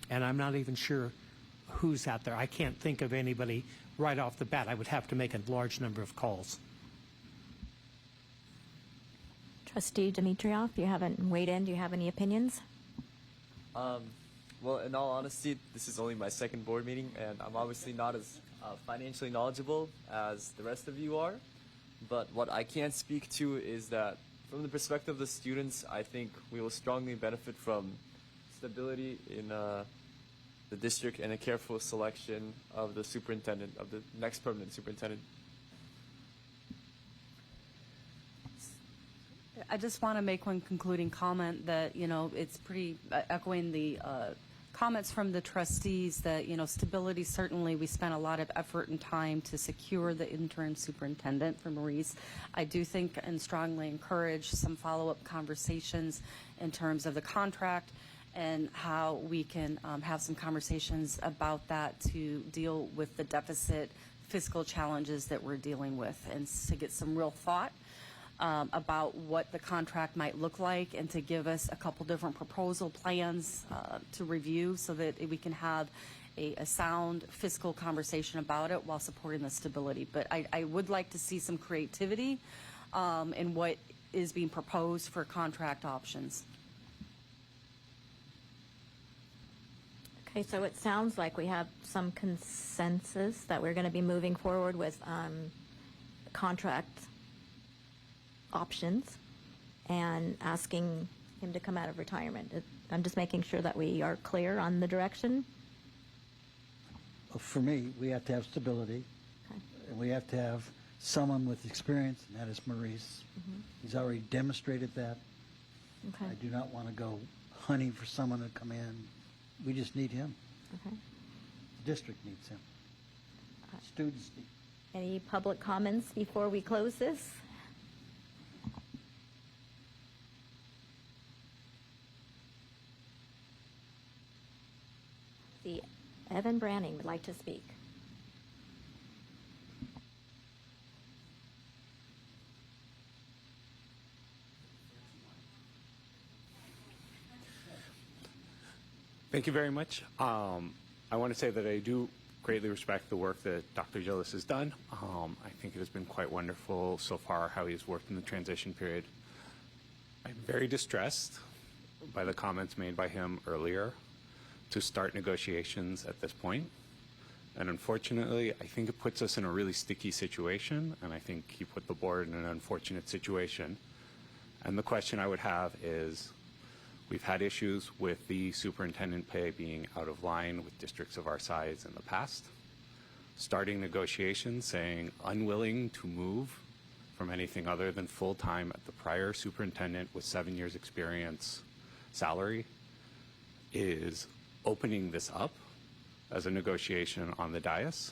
And I'm not even sure who's out there. I can't think of anybody right off the bat. I would have to make a large number of calls. Trustee Dimitrioff, you haven't weighed in. Do you have any opinions? Well, in all honesty, this is only my second board meeting, and I'm obviously not as financially knowledgeable as the rest of you are. But what I can speak to is that from the perspective of the students, I think we will strongly benefit from stability in the district and a careful selection of the superintendent, of the next permanent superintendent. I just want to make one concluding comment that, it's pretty echoing the comments from the trustees that, stability, certainly we spent a lot of effort and time to secure the interim superintendent for Maurice. I do think and strongly encourage some follow-up conversations in terms of the contract and how we can have some conversations about that to deal with the deficit fiscal challenges that we're dealing with, and to get some real thought about what the contract might look like, and to give us a couple different proposal plans to review so that we can have a sound fiscal conversation about it while supporting the stability. But I would like to see some creativity in what is being proposed for contract options. Okay, so it sounds like we have some consensus that we're going to be moving forward with contract options and asking him to come out of retirement. I'm just making sure that we are clear on the direction. Well, for me, we have to have stability. Okay. And we have to have someone with experience, and that is Maurice. Mm-hmm. He's already demonstrated that. Okay. I do not want to go hunting for someone to come in. We just need him. Okay. The district needs him. Students need. Any public comments before we close this? See, Evan Branning would like to speak. Thank you very much. I want to say that I do greatly respect the work that Dr. Gillis has done. I think it has been quite wonderful so far how he's worked in the transition period. I'm very distressed by the comments made by him earlier to start negotiations at this point. And unfortunately, I think it puts us in a really sticky situation, and I think he put the board in an unfortunate situation. And the question I would have is, we've had issues with the superintendent pay being out of line with districts of our size in the past. Starting negotiations saying unwilling to move from anything other than full-time at the prior superintendent with 7 years experience salary is opening this up as a negotiation on the dais.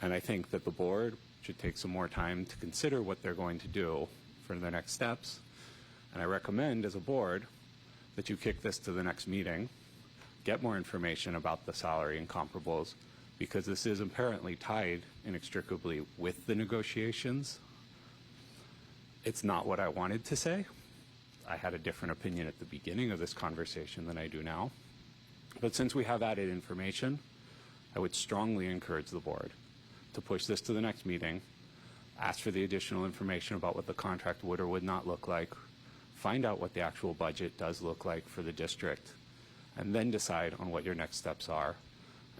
And I think that the board should take some more time to consider what they're going to do for the next steps. And I recommend as a board that you kick this to the next meeting, get more information about the salary and comparables, because this is apparently tied inextricably with the negotiations. It's not what I wanted to say. I had a different opinion at the beginning of this conversation than I do now. But since we have added information, I would strongly encourage the board to push this to the next meeting, ask for the additional information about what the contract would or would not look like find out what the actual budget does look like for the district, and then decide on what your next steps are.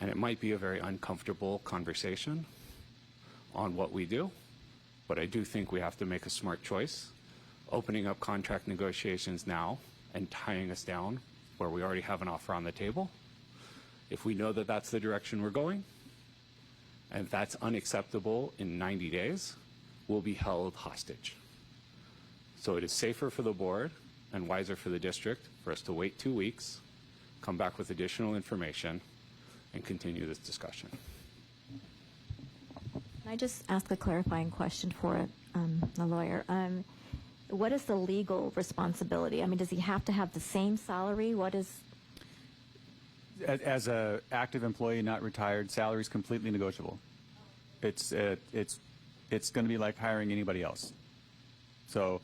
And it might be a very uncomfortable conversation on what we do, but I do think we have to make a smart choice. Opening up contract negotiations now and tying us down where we already have an offer on the table. If we know that that's the direction we're going, and if that's unacceptable in 90 days, we'll be held hostage. So it is safer for the board and wiser for the district for us to wait 2 weeks, come back with additional information, and continue this discussion. Can I just ask a clarifying question for the lawyer? What is the legal responsibility? I mean, does he have to have the same salary? What is... As a active employee, not retired, salary is completely negotiable. It's going to be like hiring anybody else. So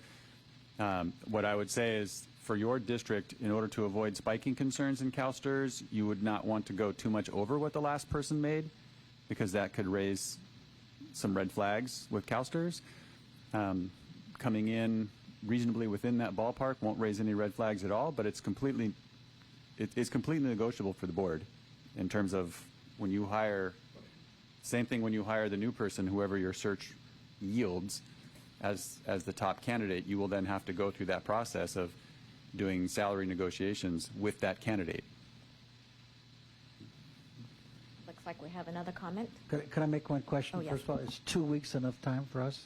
what I would say is, for your district, in order to avoid spiking concerns in CalSTRS, you would not want to go too much over what the last person made, because that could raise some red flags with CalSTRS. Coming in reasonably within that ballpark won't raise any red flags at all, but it's completely negotiable for the board in terms of when you hire. Same thing when you hire the new person, whoever your search yields as the top candidate, you will then have to go through that process of doing salary negotiations with that candidate. Looks like we have another comment. Could I make one question? Oh, yes. First of all, is 2 weeks enough time for us?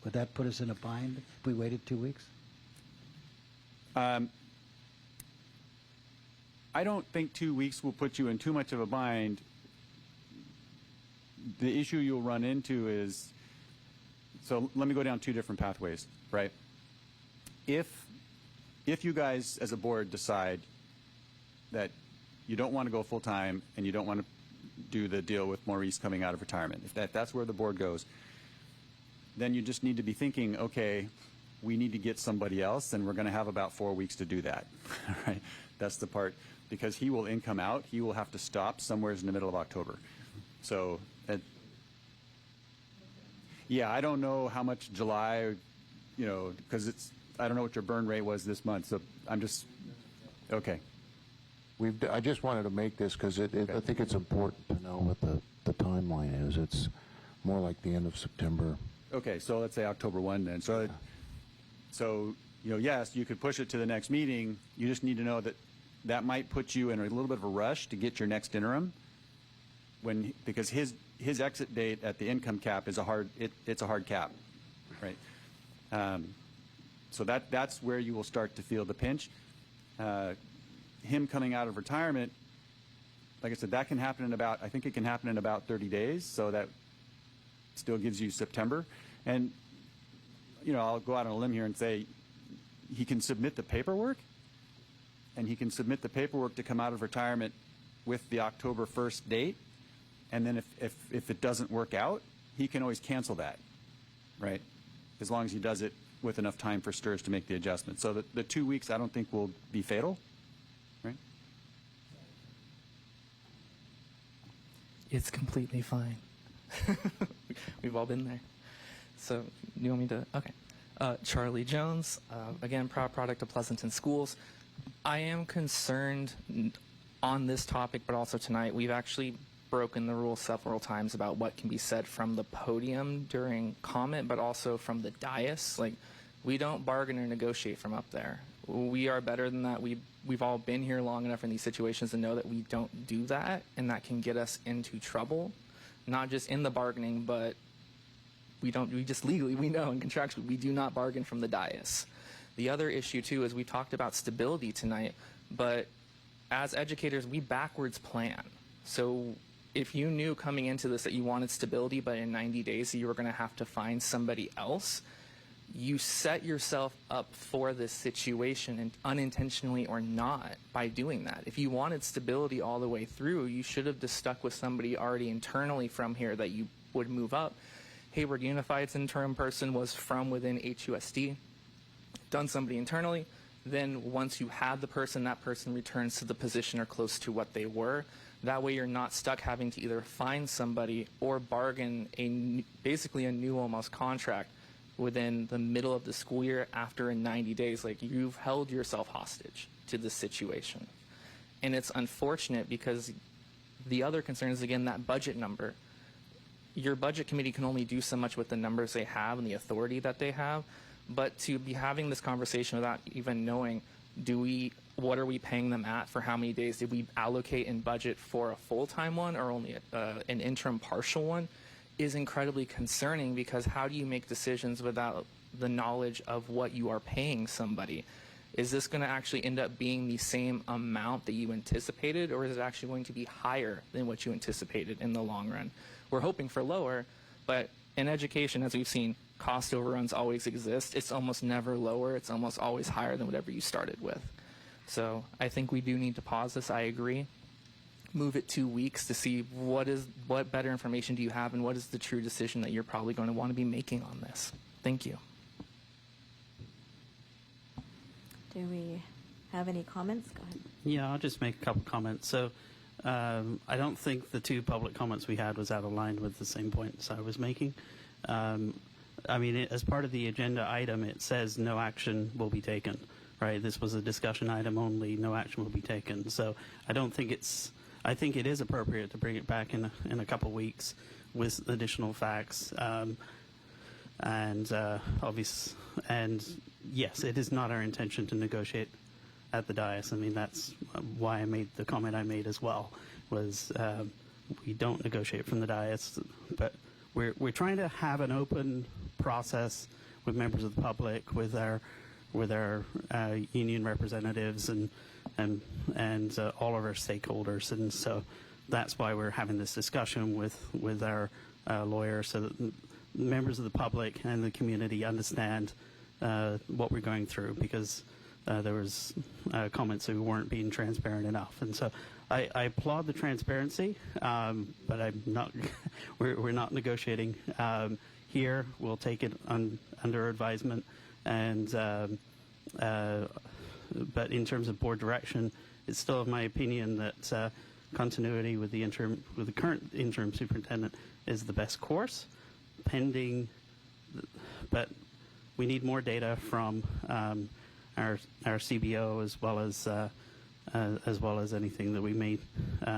Would that put us in a bind if we waited 2 weeks? I don't think 2 weeks will put you in too much of a bind. The issue you'll run into is, so let me go down two different pathways, right? If you guys as a board decide that you don't want to go full-time and you don't want to do the deal with Maurice coming out of retirement, if that's where the board goes, then you just need to be thinking, okay, we need to get somebody else, and we're going to have about 4 weeks to do that, right? That's the part, because he will income out. He will have to stop somewhere in the middle of October. So, yeah, I don't know how much July, because I don't know what your burn rate was this month, so I'm just, okay. I just wanted to make this because I think it's important to know what the timeline is. It's more like the end of September. Okay, so let's say October 1 then. So, yes, you could push it to the next meeting. You just need to know that might put you in a little bit of a rush to get your next interim, because his exit date at the income cap is it's a hard cap, right? So that's where you will start to feel the pinch. Him coming out of retirement, like I said, that can happen I think it can happen in about 30 days, so that still gives you September. And, I'll go out on a limb here and say he can submit the paperwork, and he can submit the paperwork to come out of retirement with the October 1st date. And then if it doesn't work out, he can always cancel that, right? As long as he does it with enough time for STRS to make the adjustment. So the 2 weeks I don't think will be fatal, right? It's completely fine. We've all been there. So you want me to? Okay. Charlie Jones, again, proud product of Pleasanton Schools. I am concerned on this topic, but also tonight. We've actually broken the rule several times about what can be said from the podium during comment, but also from the dais. Like, we don't bargain or negotiate from up there. We are better than that. We've all been here long enough in these situations to know that we don't do that, and that can get us into trouble, not just in the bargaining, but we just legally, we know, and contractually, we do not bargain from the dais. The other issue, too, is we talked about stability tonight, but as educators, we backwards plan. So if you knew coming into this that you wanted stability, but in 90 days you were going to have to find somebody else, you set yourself up for this situation, and unintentionally or not, by doing that. If you wanted stability all the way through, you should have just stuck with somebody already internally from here that you would move up. Hayward Unified's interim person was from within HUSD, done somebody internally. Then once you have the person, that person returns to the position or close to what they were. That way you're not stuck having to either find somebody or bargain basically a new almost contract within the middle of the school year after 90 days. Like, you've held yourself hostage to this situation. And it's unfortunate because the other concern is, again, that budget number. Your budget committee can only do so much with the numbers they have and the authority that they have. But to be having this conversation without even knowing, what are we paying them at for how many days? Did we allocate in budget for a full-time one or only an interim partial one is incredibly concerning, because how do you make decisions without the knowledge of what you are paying somebody? Is this going to actually end up being the same amount that you anticipated, or is it actually going to be higher than what you anticipated in the long run? We're hoping for lower, but in education, as we've seen, cost overruns always exist. It's almost never lower. It's almost always higher than whatever you started with. So I think we do need to pause this. I agree. Move it 2 weeks to see what better information do you have and what is the true decision that you're probably going to want to be making on this. Thank you. Do we have any comments? Go ahead. Yeah, I'll just make a couple comments. So I don't think the two public comments we had was out of line with the same points I was making. I mean, as part of the agenda item, it says no action will be taken, right? This was a discussion item only, no action will be taken. So I don't think I think it is appropriate to bring it back in a couple weeks with additional facts. And yes, it is not our intention to negotiate at the dais. I mean, that's why I made the comment I made as well, was we don't negotiate from the dais, but we're trying to have an open process with members of the public, with our union representatives and all of our stakeholders, and so that's why we're having this discussion with our lawyers, so that members of the public and the community understand what we're going through, because there was comments that we weren't being transparent enough, and so I applaud the transparency, but I'm not. We're not negotiating here. We'll take it under advisement, and but in terms of board direction, it's still of my opinion that continuity with the current interim superintendent is the best course, pending. But we need more data from our CBO, as well as anything that we may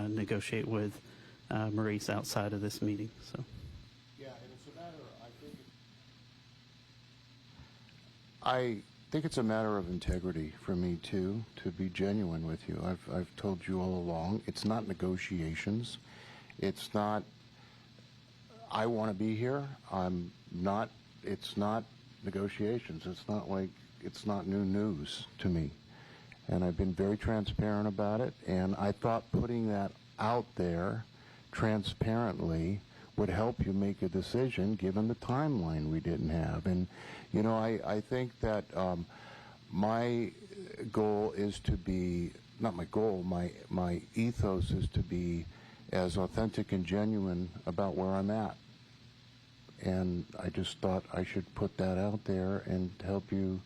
negotiate with Maurice outside of this meeting. So. Yeah, and it's a matter. I think it's a matter of integrity for me too, to be genuine with you. I've told you all along, it's not negotiations. It's not, I want to be here. I'm not. It's not negotiations. It's not new news to me. And I've been very transparent about it, and I thought putting that out there transparently would help you make a decision given the timeline we didn't have. And, you know, I think that my goal is to be, not my goal, my ethos is to be as authentic and genuine about where I'm at. And I just thought I should put that out there and help you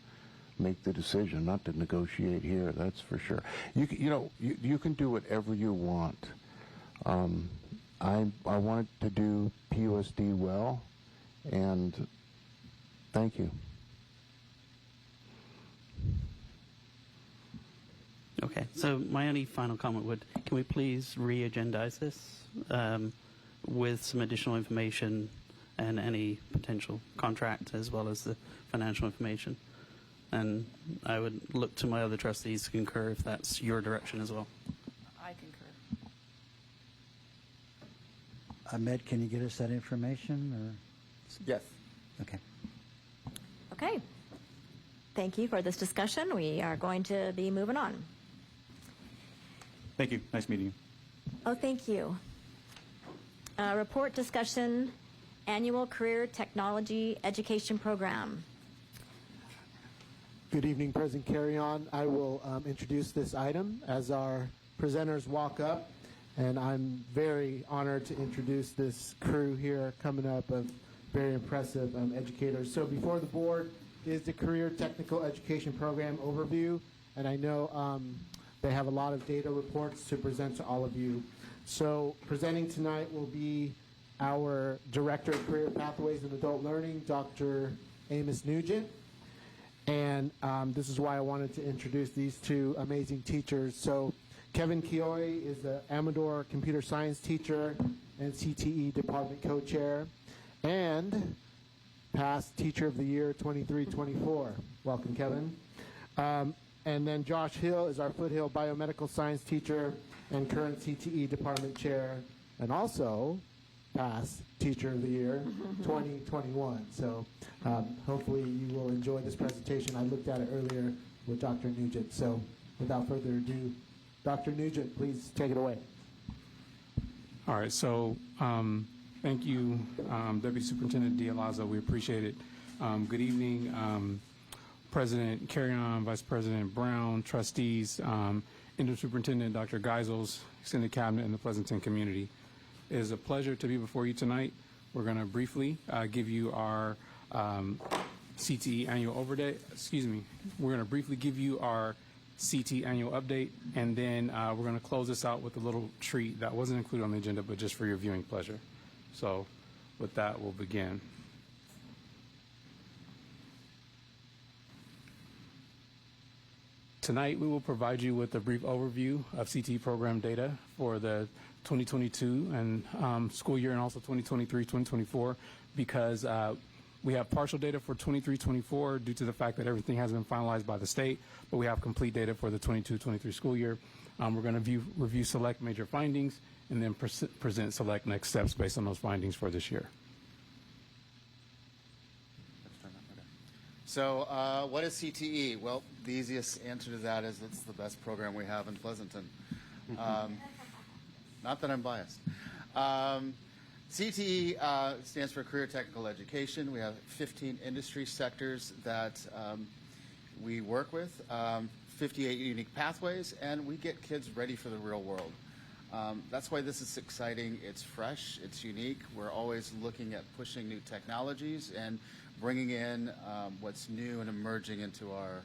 make the decision, not to negotiate here, that's for sure. You can do whatever you want. I wanted to do PUSD well, and thank you. Okay, so my only final comment can we please re-agendize this with some additional information and any potential contract, as well as the financial information? And I would look to my other trustees to concur if that's your direction as well. I concur. Ahmed, can you get us that information? Or? Yes. Okay. Okay. Thank you for this discussion. We are going to be moving on. Thank you. Nice meeting you. Oh, thank you. Report discussion, annual career technology education program. Good evening, President Carrion. I will introduce this item as our presenters walk up, and I'm very honored to introduce this crew here coming up of very impressive educators. So before the board is the Career Technical Education Program overview, and I know they have a lot of data reports to present to all of you. So presenting tonight will be our Director of Career Pathways and Adult Learning, Dr. Amos Nugent. And this is why I wanted to introduce these two amazing teachers. So Kevin Kioy is the Amador computer science teacher and CTE department co-chair, and past teacher of the year 23-24. Welcome, Kevin. And then Josh Hill is our Foothill biomedical science teacher and current CTE department chair, and also past teacher of the year 2021. So hopefully you will enjoy this presentation. I looked at it earlier with Dr. Nugent. So without further ado, Dr. Nugent, please take it away. All right, so thank you, Deputy Superintendent Dialazo. We appreciate it. Good evening, President Carrion, Vice President Brown, trustees, Interim Superintendent Dr. Geisels, Extended Cabinet, and the Pleasanton community. It is a pleasure to be before you tonight. We're going to briefly give you our CTE annual overday. We're going to briefly give you our CTE annual update, and then we're going to close this out with a little treat that wasn't included on the agenda, but just for your viewing pleasure. So with that, we'll begin. Tonight, we will provide you with a brief overview of CTE program data for the 2022 and school year, and also 2023-2024, because we have partial data for 23-24 due to the fact that everything has been finalized by the state, but we have complete data for the 22-23 school year. We're going to review select major findings and then present select next steps based on those findings for this year. So what is CTE? Well, the easiest answer to that is it's the best program we have in Pleasanton. Not that I'm biased. CTE stands for Career Technical Education. We have 15 industry sectors that we work with, 58 unique pathways, and we get kids ready for the real world. That's why this is exciting. It's fresh. It's unique. We're always looking at pushing new technologies and bringing in what's new and emerging into our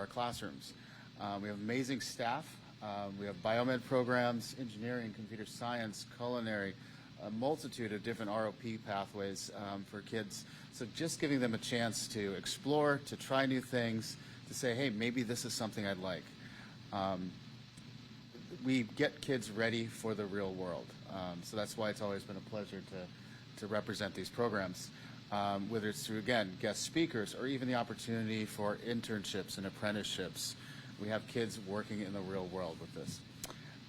classrooms. We have amazing staff. We have biomed programs, engineering, computer science, culinary, a multitude of different ROP pathways for kids. So just giving them a chance to explore, to try new things, to say, hey, maybe this is something I'd like. We get kids ready for the real world. So that's why it's always been a pleasure to represent these programs. Whether it's through, again, guest speakers or even the opportunity for internships and apprenticeships. We have kids working in the real world with this.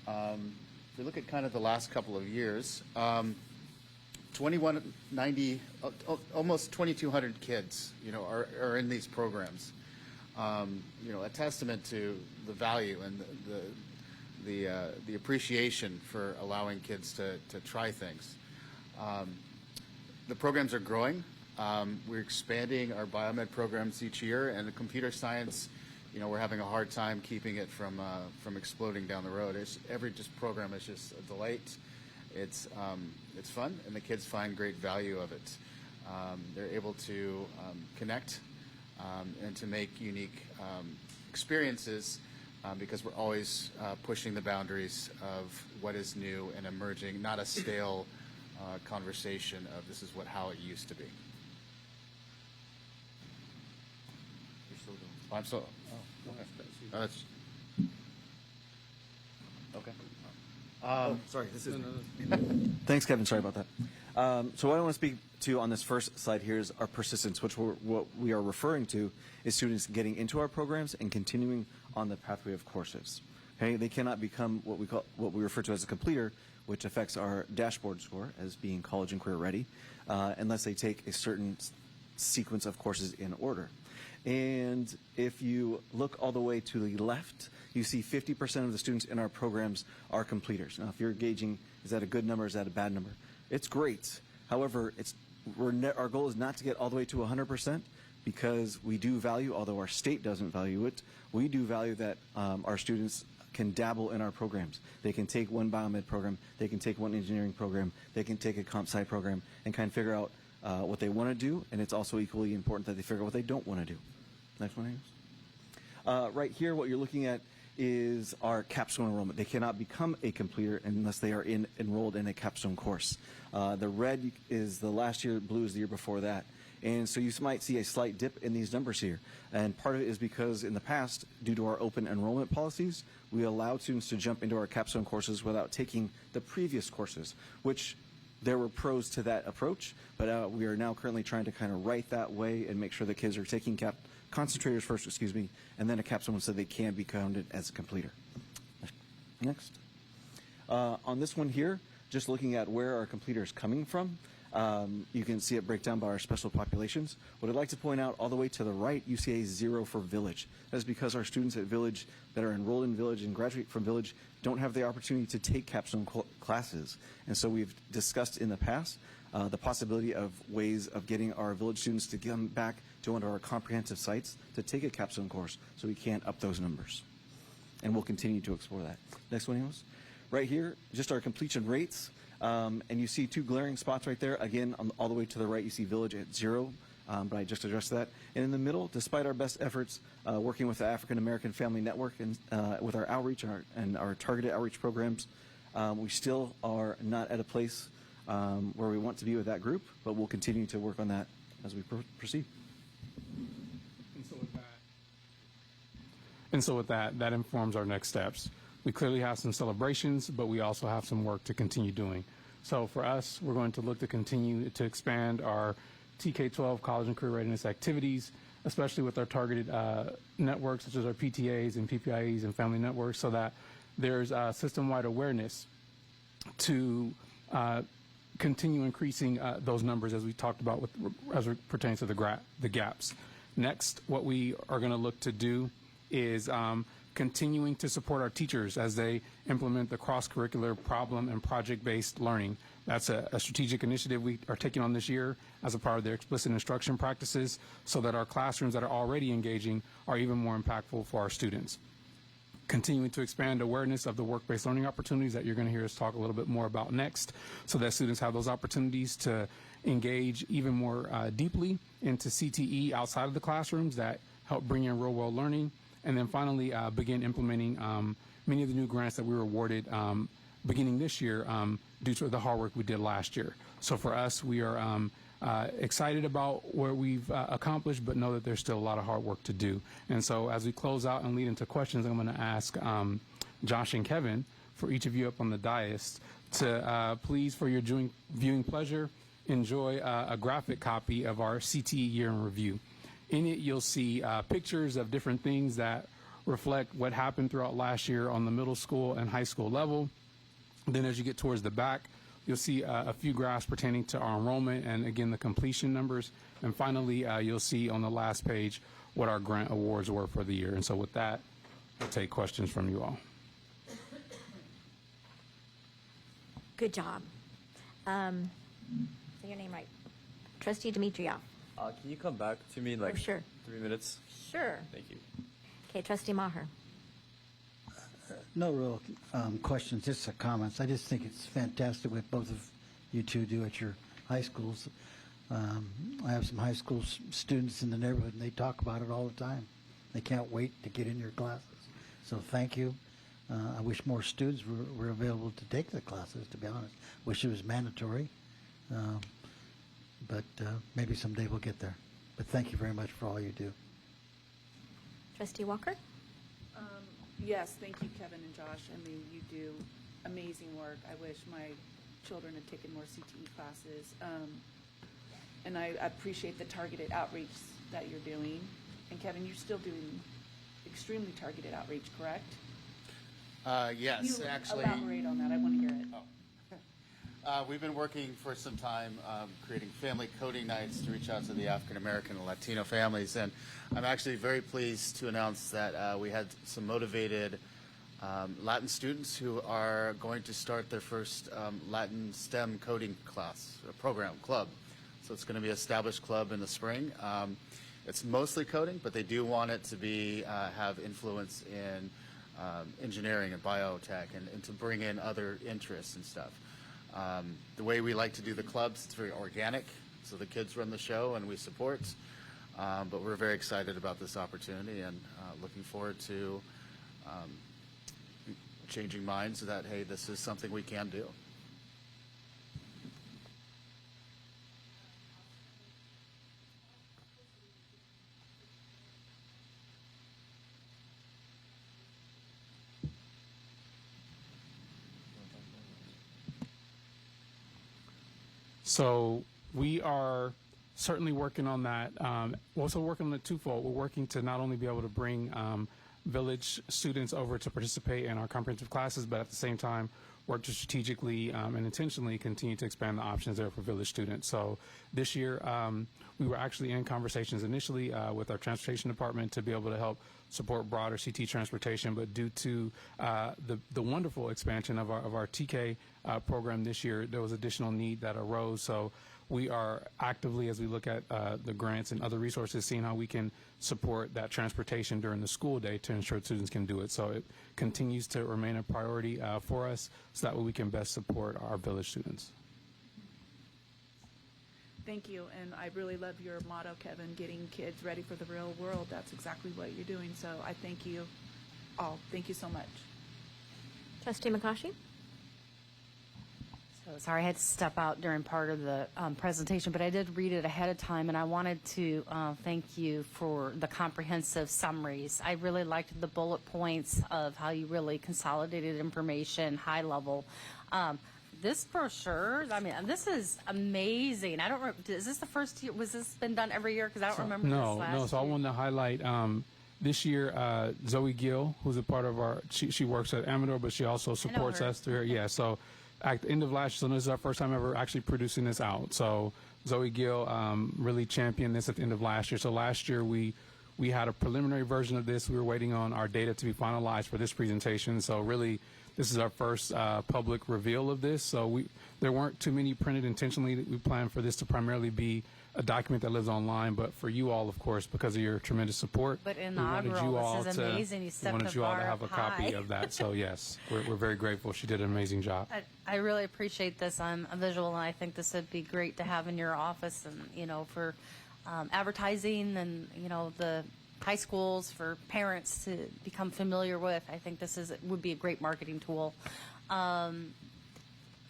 If we look at kind of the last couple of years, 2190, almost 2,200 kids, are in these programs. A testament to the value and the appreciation for allowing kids to try things. The programs are growing. We're expanding our biomed programs each year, and the computer science, we're having a hard time keeping it from exploding down the road. Every program is just a delight. It's fun, and the kids find great value of it. They're able to connect and to make unique experiences because we're always pushing the boundaries of what is new and emerging, not a stale conversation of this is how it used to be. You're still going. Oh, I'm still. Oh, okay. Oh, that's okay. Sorry, this is. Thanks, Kevin. Sorry about that. So what I want to speak to on this first slide here is our persistence, which what we are referring to is students getting into our programs and continuing on the pathway of courses. Okay, they cannot become what we refer to as a completer, which affects our dashboard score as being college and career ready, unless they take a certain sequence of courses in order. And if you look all the way to the left, you see 50% of the students in our programs are completers. Now, if you're gauging, is that a good number, is that a bad number? It's great. However, our goal is not to get all the way to 100% because we do value, although our state doesn't value it, we do value that our students can dabble in our programs. They can take one biomed program, they can take one engineering program, they can take a comp sci program and kind of figure out what they want to do, and it's also equally important that they figure out what they don't want to do. Next one, right here, what you're looking at is our capstone enrollment. They cannot become a completer unless they are enrolled in a capstone course. The red is the last year, blue is the year before that. And so you might see a slight dip in these numbers here. And part of it is because in the past, due to our open enrollment policies, we allowed students to jump into our capstone courses without taking the previous courses, which there were pros to that approach, but we are now currently trying to kind of right that way and make sure the kids are taking concentrators first, and then a capstone so they can be counted as a completer. Next. On this one here, just looking at where our completer is coming from, you can see it break down by our special populations. What I'd like to point out, all the way to the right, you see a 0 for Village. That is because our students at Village that are enrolled in Village and graduate from Village don't have the opportunity to take capstone classes. And so we've discussed in the past the possibility of ways of getting our Village students to come back to one of our comprehensive sites to take a capstone course so we can up those numbers. And we'll continue to explore that. Next one, Amos. Right here, just our completion rates. And you see two glaring spots right there. Again, all the way to the right, you see Village at 0, but I just addressed that. And in the middle, despite our best efforts working with the African American Family Network and with our outreach and our targeted outreach programs, we still are not at a place where we want to be with that group, but we'll continue to work on that as we proceed. And so with that, that informs our next steps. We clearly have some celebrations, but we also have some work to continue doing. So for us, we're going to look to continue to expand our TK-12 college and career readiness activities, especially with our targeted networks such as our PTAs and PPIEs and family networks, so that there's system-wide awareness to continue increasing those numbers as we talked about as it pertains to the gaps. Next, what we are going to look to do is continuing to support our teachers as they implement the cross-curricular problem and project-based learning. That's a strategic initiative we are taking on this year as a part of their explicit instruction practices so that our classrooms that are already engaging are even more impactful for our students. Continuing to expand awareness of the work-based learning opportunities that you're going to hear us talk a little bit more about next so that students have those opportunities to engage even more deeply into CTE outside of the classrooms that help bring in real-world learning. And then finally, begin implementing many of the new grants that we were awarded beginning this year due to the hard work we did last year. So for us, we are excited about where we've accomplished, but know that there's still a lot of hard work to do. And so as we close out and lead into questions, I'm going to ask Josh and Kevin, for each of you up on the dais, to please, for your viewing pleasure, enjoy a graphic copy of our CTE Year in Review. In it, you'll see pictures of different things that reflect what happened throughout last year on the middle school and high school level. Then as you get towards the back, you'll see a few graphs pertaining to our enrollment and, again, the completion numbers. And finally, you'll see on the last page what our grant awards were for the year. And so with that, I'll take questions from you all. Good job. Say your name right. Trustee Dimitrioff. Can you come back to me in like sure. 3 minutes? Sure. Thank you. Okay, Trustee Maher. No real questions, just comments. I just think it's fantastic what both of you two do at your high schools. I have some high school students in the neighborhood, and they talk about it all the time. They can't wait to get in your classes. So thank you. I wish more students were available to take the classes, to be honest. Wish it was mandatory. But maybe someday we'll get there. But thank you very much for all you do. Trustee Walker? Yes, thank you, Kevin and Josh. I mean, you do amazing work. I wish my children had taken more CTE classes. And I appreciate the targeted outreach that you're doing. And Kevin, you're still doing extremely targeted outreach, correct? Yes, Can you actually. elaborate on that? I want to hear it. We've been working for some time creating family coding nights to reach out to the African American and Latino families. And I'm actually very pleased to announce that we had some motivated Latin students who are going to start their first Latin STEM coding class, club. So it's going to be an established club in the spring. It's mostly coding, but they do want it to be have influence in engineering and biotech and to bring in other interests and stuff. The way we like to do the clubs, it's very organic, so the kids run the show and we support. But we're very excited about this opportunity and looking forward to changing minds that, hey, this is something we can do. So we are certainly working on that. We're also working on it twofold. We're working to not only be able to bring village students over to participate in our comprehensive classes, but at the same time work to strategically and intentionally continue to expand the options there for village students. So this year, we were actually in conversations initially with our transportation department to be able to help support broader CT transportation, but due to the wonderful expansion of our TK program this year, there was additional need that arose. So we are actively, as we look at the grants and other resources, seeing how we can support that transportation during the school day to ensure students can do it. So it continues to remain a priority for us, so that way we can best support our village students. Thank you, and I really love your motto, Kevin, getting kids ready for the real world. That's exactly what you're doing, so I thank you all. Thank you so much. Trustee McCaughey? So sorry, I had to step out during part of the presentation, but I did read it ahead of time, and I wanted to thank you for the comprehensive summaries. I really liked the bullet points of how you really consolidated information, high level. This brochure, I mean, this is amazing. I don't remember, is this the first year? Was this been done every year? Because I don't remember this last No. So I wanted to highlight this year, Zoe Gill, who's a part of she works at Amador, but she also supports us through her. Yeah, so at the end of last year, so this is our first time ever actually producing this out. So Zoe Gill really championed this at the end of last year. So last year we had a preliminary version of this. We were waiting on our data to be finalized for this presentation. So really, this is our first public reveal of this. So there weren't too many printed intentionally. We planned for this to primarily be a document that lives online, but for you all, of course, because of your tremendous support, But we wanted you all this is amazing. You set wanted the you all to bar have a up copy high. of that. So yes, we're very grateful. She did an amazing job. I really appreciate this. I'm a visual, and I think this would be great to have in your office, and for advertising, and the high schools for parents to become familiar with. I think this would be a great marketing tool.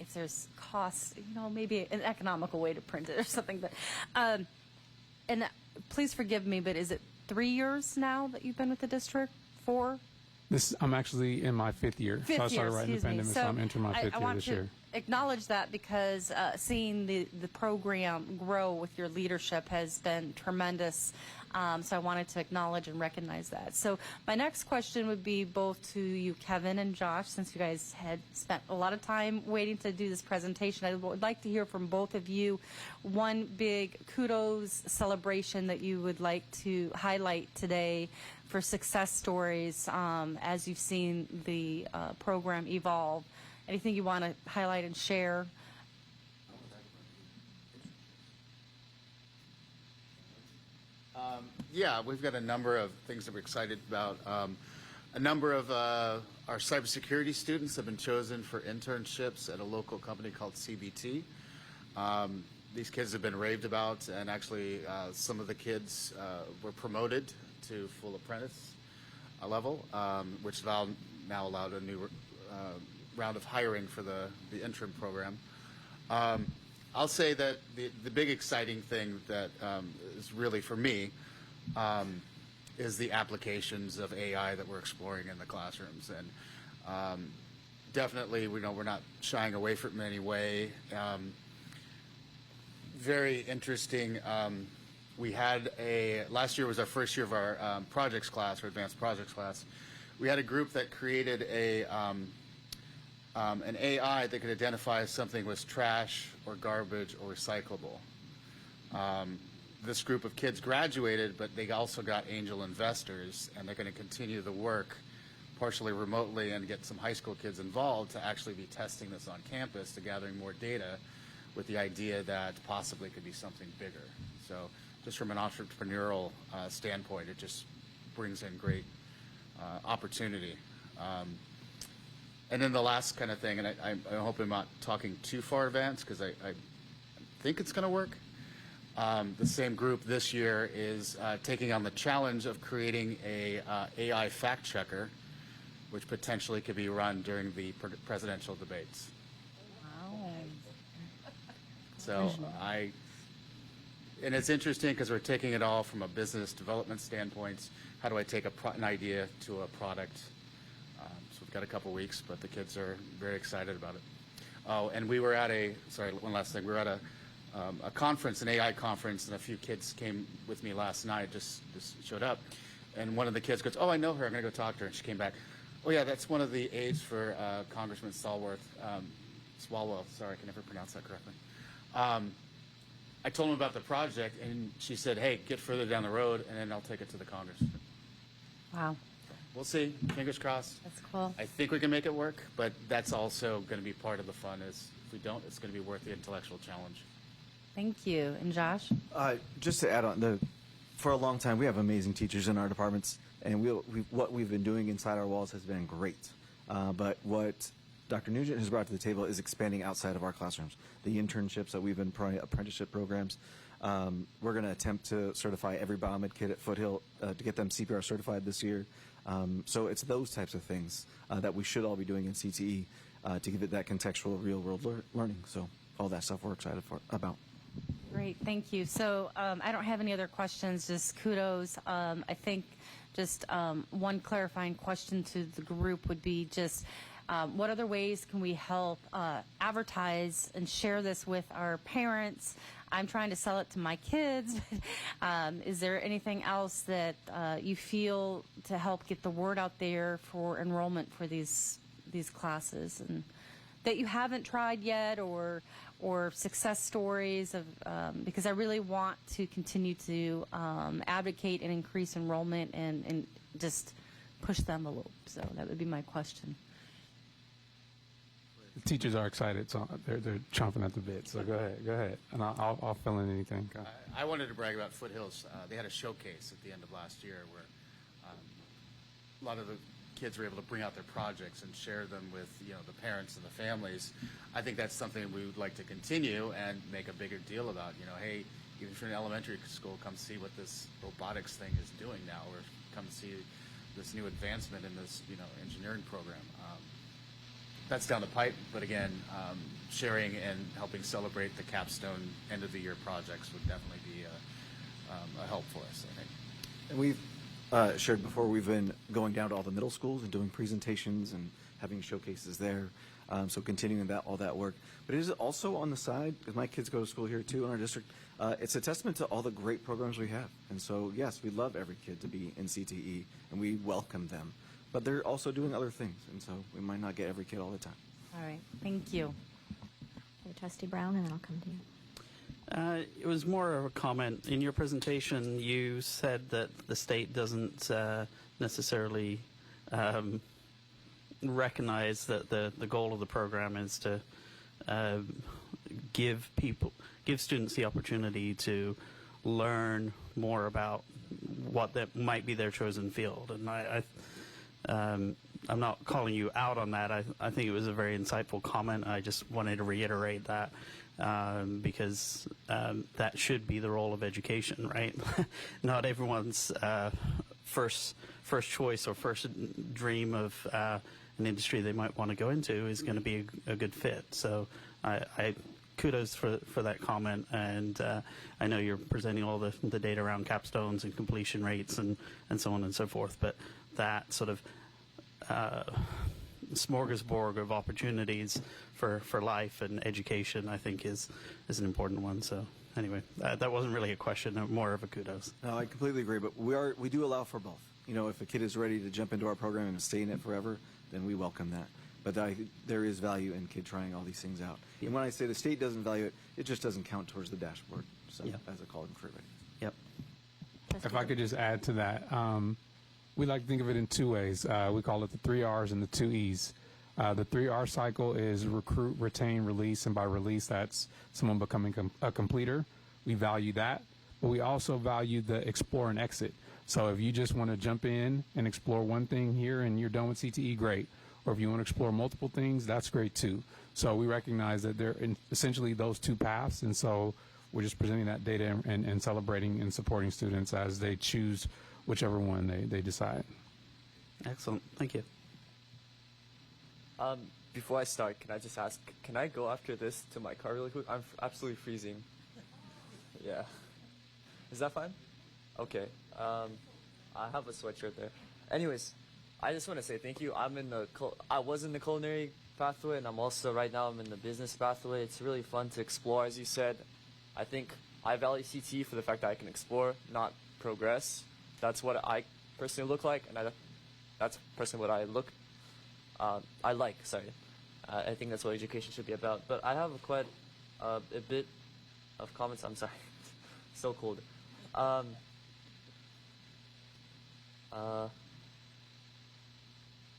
If there's costs, maybe an economical way to print it or something. But and please forgive me, but is it 3 years now that you've been with the district? 4? I'm actually in my 5th year. So I started right in the pandemic, so I'm entering my 5th year this year. Acknowledge that, because seeing the program grow with your leadership has been tremendous. So I wanted to acknowledge and recognize that. So my next question would be both to you, Kevin and Josh, since you guys had spent a lot of time waiting to do this presentation. I would like to hear from both of you one big kudos celebration that you would like to highlight today for success stories as you've seen the program evolve. Anything you want to highlight and share? Yeah, we've got a number of things that we're excited about. A number of our cybersecurity students have been chosen for internships at a local company called CBT. These kids have been raved about, and actually some of the kids were promoted to full apprentice level, which now allowed a new round of hiring for the interim program. I'll say that the big exciting thing that is really for me is the applications of AI that we're exploring in the classrooms. And definitely, we're not shying away from it in any way. Very interesting. We had last year was our first year of our projects class, or advanced projects class. We had a group that created an AI that could identify if something was trash or garbage or recyclable. This group of kids graduated, but they also got angel investors, and they're going to continue the work partially remotely and get some high school kids involved to actually be testing this on campus to gathering more data with the idea that possibly it could be something bigger. So just from an entrepreneurial standpoint, it just brings in great opportunity. And then the last kind of thing, and I hope I'm not talking too far advanced because I think it's going to work. The same group this year is taking on the challenge of creating a AI fact checker, which potentially could be run during the presidential debates. Wow. So and it's interesting because we're taking it all from a business development standpoint. How do I take an idea to a product? So we've got a couple weeks, but the kids are very excited about it. Oh, and we were at one last thing. We were at a conference, an AI conference, and a few kids came with me last night, just showed up. And one of the kids goes, "Oh, I know her. I'm going to go talk to her." And she came back, "Oh, yeah, that's one of the aides for Congressman Swalwell. Sorry, I can never pronounce that correctly." I told him about the project, and she said, "Hey, get further down the road, and then I'll take it to the Congress." Wow. We'll see. Fingers crossed. That's cool. I think we can make it work, but that's also going to be part of the fun. Is if we don't, it's going to be worth the intellectual challenge. Thank you. And Josh? Just to add on, for a long time, we have amazing teachers in our departments, and what we've been doing inside our walls has been great. But what Dr. Nugent has brought to the table is expanding outside of our classrooms. The internships that we've been apprenticeship programs. We're going to attempt to certify every biomed kid at Foothill to get them CPR certified this year. So it's those types of things that we should all be doing in CTE to give it that contextual, real-world learning. So all that stuff we're excited about. Great, thank you. So I don't have any other questions, just kudos. I think just one clarifying question to the group would be just what other ways can we help advertise and share this with our parents? I'm trying to sell it to my kids. Is there anything else that you feel to help get the word out there for enrollment for these classes, and that you haven't tried yet, or success stories of because I really want to continue to advocate and increase enrollment and just push the envelope. So that would be my question. The teachers are excited, so they're chomping at the bit. So go ahead, and I'll fill in anything. Go. I wanted to brag about Foothills. They had a showcase at the end of last year where a lot of the kids were able to bring out their projects and share them with the parents and the families. I think that's something we would like to continue and make a bigger deal about. Hey, even from an elementary school, come see what this robotics thing is doing now, or come see this new advancement in this engineering program. That's down the pipe, but again, sharing and helping celebrate the capstone end of the year projects would definitely be a help for us, I think. And we've shared before, we've been going down to all the middle schools and doing presentations and having showcases there. So continuing all that work. But it is also on the side, because my kids go to school here too in our district, it's a testament to all the great programs we have. And so, yes, we love every kid to be in CTE, and we welcome them. But they're also doing other things, and so we might not get every kid all the time. All right, thank you. Okay, Trustee Brown, and then I'll come to you. It was more of a comment. In your presentation, you said that the state doesn't necessarily recognize that the goal of the program is to give students the opportunity to learn more about what that might be their chosen field. And I'm not calling you out on that. I think it was a very insightful comment. I just wanted to reiterate that because that should be the role of education, right? Not everyone's first choice or first dream of an industry they might want to go into is going to be a good fit. So I kudos for that comment, and I know you're presenting all the data around capstones and completion rates and so on and so forth, but that sort of smorgasbord of opportunities for life and education, I think, is an important one. So anyway, that wasn't really a question, more of a kudos. No, I completely agree, but we do allow for both. If a kid is ready to jump into our program and stay in it forever, then we welcome that. But there is value in kid trying all these things out. And when I say the state doesn't value it, it just doesn't count towards the dashboard. So as a calling for everybody. Yep. If I could just add to that, we like to think of it in two ways. We call it the 3 R's and the 2 E's. The 3R cycle is recruit, retain, release, and by release, that's someone becoming a completer. We value that, but we also value the explore and exit. So if you just want to jump in and explore one thing here and you're done with CTE, great. Or if you want to explore multiple things, that's great too. So we recognize that they're essentially those two paths, and so we're just presenting that data and celebrating and supporting students as they choose whichever one they decide. Excellent. Thank you. Before I start, can I just ask, can I go after this to my car really quick? I'm absolutely freezing. Yeah. Is that fine? Okay. I have a sweatshirt there. Anyways, I just want to say thank you. I was in the culinary pathway, and I'm in the business pathway. It's really fun to explore, as you said. I think I value CTE for the fact that I can explore, not progress. That's what I personally look like, and that's personally what I like. Sorry, I think that's what education should be about. But I have quite a bit of comments. I'm sorry, so cold.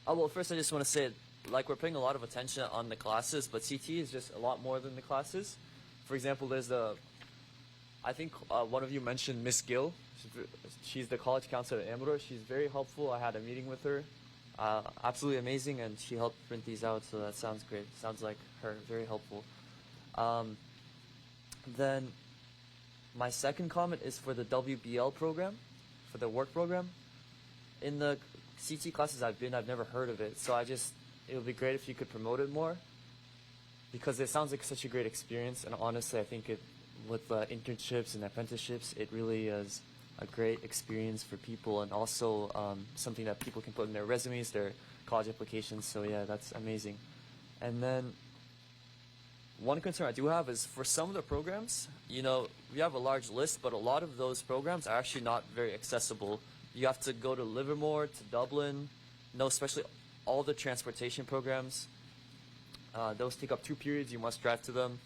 Well, first I just want to say, like, we're paying a lot of attention on the classes, but CTE is just a lot more than the classes. For example, there's I think one of you mentioned Miss Gill. She's the college counselor at Amador. She's very helpful. I had a meeting with her. Absolutely amazing, and she helped print these out, so that sounds great. Sounds like her, very helpful. Then my second comment is for the WBL program, for the work program. In the CT classes I've never heard of it, so it would be great if you could promote it more, because it sounds like such a great experience, and honestly I think with internships and apprenticeships, it really is a great experience for people, and also something that people can put in their resumes, their college applications. So yeah, that's amazing. And then one concern I do have is for some of the programs, we have a large list, but a lot of those programs are actually not very accessible. You have to go to Livermore, to Dublin, especially all the transportation programs. Those take up 2 periods. You must drive to them.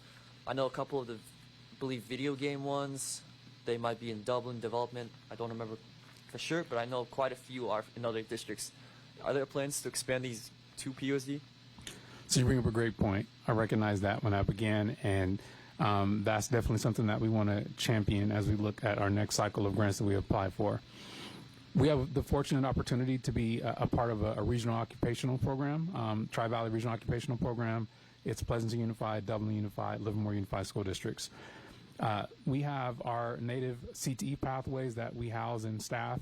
I know a couple of the, I believe, video game ones. They might be in Dublin development. I don't remember for sure, but I know quite a few are in other districts. Are there plans to expand these to PUSD? So you bring up a great point. I recognize that when I began, and that's definitely something that we want to champion as we look at our next cycle of grants that we apply for. We have the fortunate opportunity to be a part of a regional occupational program, Tri-Valley Regional Occupational Program. It's Pleasanton Unified, Dublin Unified, Livermore Unified School Districts. We have our native CTE pathways that we house and staff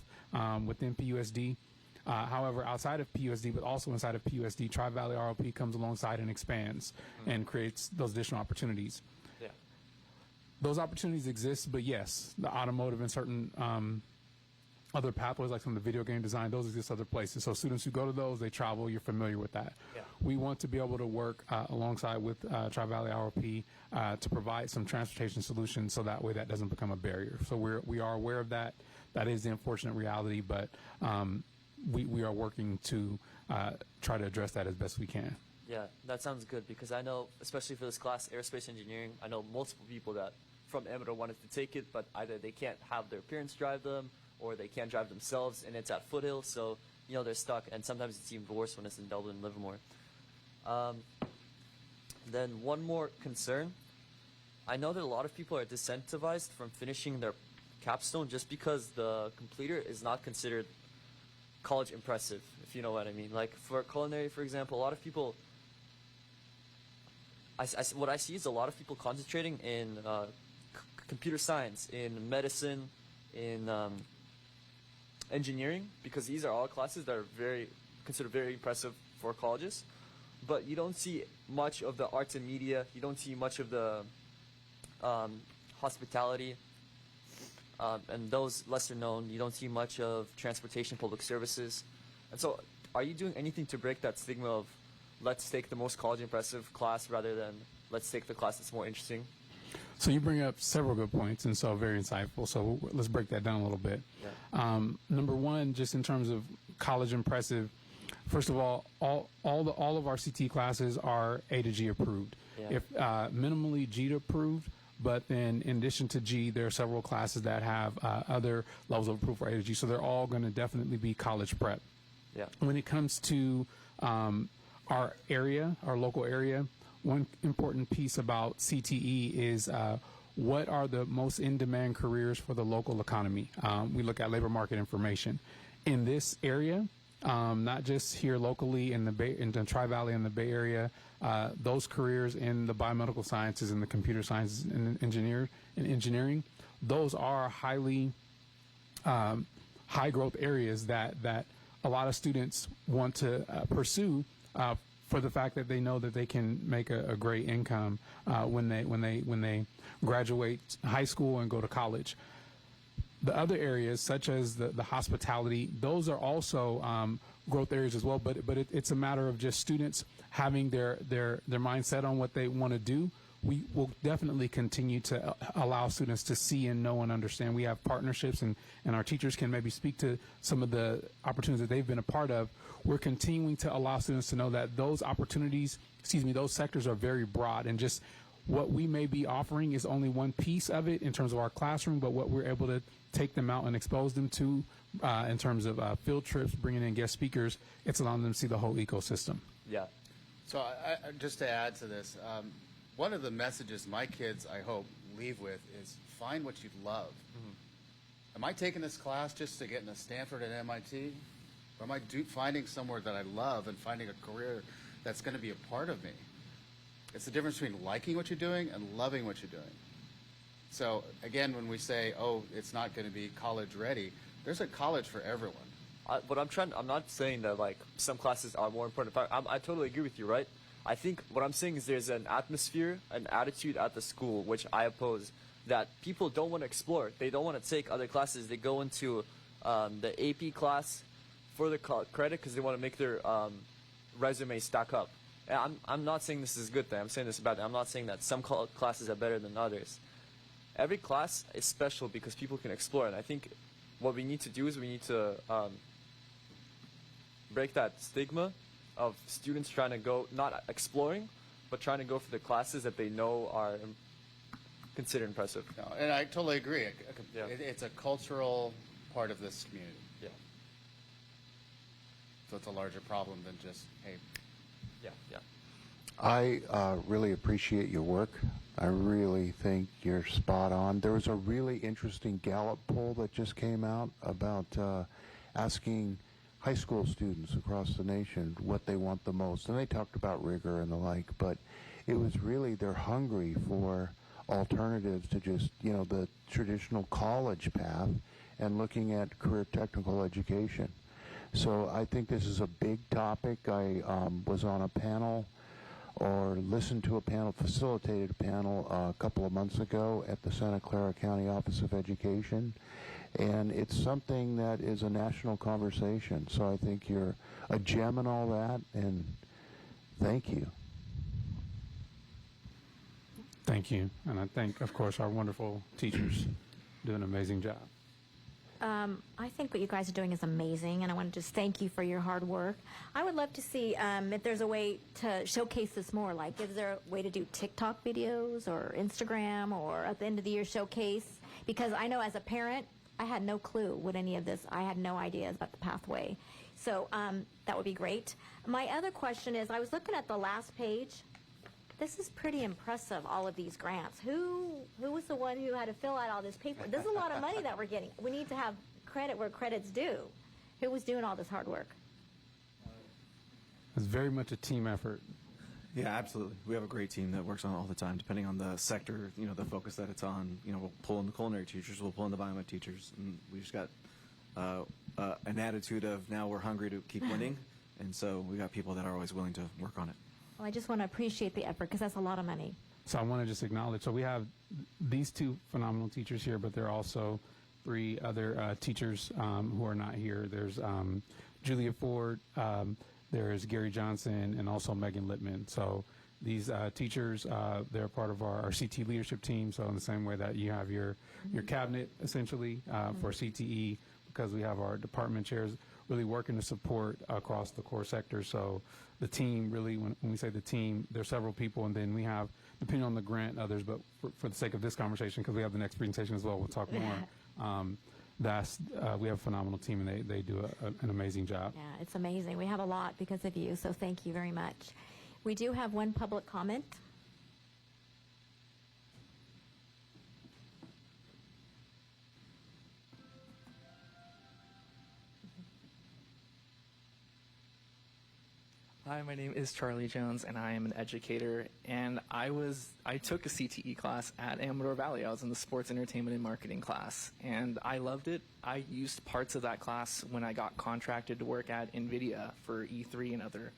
within PUSD. However, outside of PUSD, but also inside of PUSD, Tri-Valley ROP comes alongside and expands and creates those additional opportunities. Yeah. Those opportunities exist, but yes, the automotive and certain other pathways, like some of the video game design, those exist other places. So students who go to those, they travel, you're familiar with that. Yeah. We want to be able to work alongside with Tri-Valley ROP to provide some transportation solutions, so that way that doesn't become a barrier. So we are aware of that. That is the unfortunate reality, but we are working to try to address that as best we can. Yeah, that sounds good, because I know, especially for this class, aerospace engineering, I know multiple people that from Amador wanted to take it, but either they can't have their parents drive them, or they can't drive themselves, and it's at Foothill, so they're stuck. And sometimes it's even worse when it's in Dublin and Livermore. Then one more concern. I know that a lot of people are disincentivized from finishing their capstone just because the completer is not considered college impressive, if you know what I mean. Like for culinary, for example, a lot of people, what I see is a lot of people concentrating in computer science, in medicine, in engineering, because these are all classes that are considered very impressive for colleges. But you don't see much of the arts and media. You don't see much of the hospitality, and those lesser known. You don't see much of transportation, public services. And so are you doing anything to break that stigma of let's take the most college impressive class rather than let's take the class that's more interesting? So you bring up several good points, and so very insightful. So let's break that down a little bit. Yeah. Number one, just in terms of college impressive, first of all of our CT classes are A to G approved. Yeah. If minimally G approved, but then in addition to G, there are several classes that have other levels of approval for A to G. So they're all going to definitely be college prep. Yeah. When it comes to our area, our local area, one important piece about CTE is what are the most in-demand careers for the local economy. We look at labor market information. In this area, not just here locally in the Tri-Valley and the Bay Area, those careers in the biomedical sciences and the computer sciences and engineering, those are highly high growth areas that a lot of students want to pursue for the fact that they know that they can make a great income when they graduate high school and go to college. The other areas, such as the hospitality, those are also growth areas as well. But it's a matter of just students having their mindset on what they want to do we will definitely continue to allow students to see and know and understand. We have partnerships, and our teachers can maybe speak to some of the opportunities that they've been a part of. We're continuing to allow students to know that those opportunities, those sectors are very broad, and just what we may be offering is only one piece of it in terms of our classroom, but what we're able to take them out and expose them to in terms of field trips, bringing in guest speakers, it's allowing them to see the whole ecosystem. Yeah. So just to add to this, one of the messages my kids, I hope, leave with is find what you love. Am I taking this class just to get into Stanford and MIT? Or am I finding somewhere that I love and finding a career that's going to be a part of me? It's the difference between liking what you're doing and loving what you're doing. So again, when we say, oh, it's not going to be college ready, there's a college for everyone. But I'm not saying that like some classes are more important. In fact, I totally agree with you, right? I think what I'm saying is there's an atmosphere, an attitude at the school, which I oppose, that people don't want to explore. They don't want to take other classes. They go into the AP class for the credit because they want to make their resume stack up. And I'm not saying this is a good thing. I'm saying this about it. I'm not saying that some classes are better than others. Every class is special because people can explore. And I think what we need to do is we need to break that stigma of students trying to go, not exploring, but trying to go for the classes that they know are considered impressive. No, and I totally agree. It's a cultural part of this community. Yeah. So it's a larger problem than just, hey. Yeah. I really appreciate your work. I really think you're spot on. There was a really interesting Gallup poll that just came out about asking high school students across the nation what they want the most. And they talked about rigor and the like, but it was really they're hungry for alternatives to just, the traditional college path and looking at career technical education. So I think this is a big topic. I was on a panel or listened to a panel, facilitated a panel a couple of months ago at the Santa Clara County Office of Education. And it's something that is a national conversation. So I think you're a gem in all that, and thank you. Thank you. And I thank, of course, our wonderful teachers do an amazing job. I think what you guys are doing is amazing, and I want to just thank you for your hard work. I would love to see if there's a way to showcase this more. Like, is there a way to do TikTok videos or Instagram or at the end of the year showcase? Because I know as a parent, I had no clue what any of this. I had no ideas about the pathway. So that would be great. My other question is, I was looking at the last page. This is pretty impressive, all of these grants. Who was the one who had to fill out all this paper? This is a lot of money that we're getting. We need to have credit where credit's due. Who was doing all this hard work? It's very much a team effort. Yeah, absolutely. We have a great team that works on it all the time, depending on the sector, the focus that it's on. We'll pull in the culinary teachers, we'll pull in the biomed teachers, and we just got an attitude of now we're hungry to keep winning, and so we got people that are always willing to work on it. Well, I just want to appreciate the effort because that's a lot of money. So I want to just acknowledge, so we have these two phenomenal teachers here, but there are also 3 other teachers who are not here. There's Julia Ford, there's Gary Johnson, and also Megan Littman. So these teachers, they're part of our CT leadership team. So in the same way that you have your cabinet, essentially, for CTE, because we have our department chairs really working to support across the core sector. So the team really, when we say the team, there's several people, and then we have, depending on the grant, others, but for the sake of this conversation, because we have the next presentation as well, we'll talk more. We have a phenomenal team, and they do an amazing job. Yeah, it's amazing. We have a lot because of you, so thank you very much. We do have one public comment. Hi, my name is Charlie Jones, and I am an educator. And I took a CTE class at Amador Valley. I was in the sports, entertainment, and marketing class, and I loved it. I used parts of that class when I got contracted to work at NVIDIA for E3 and other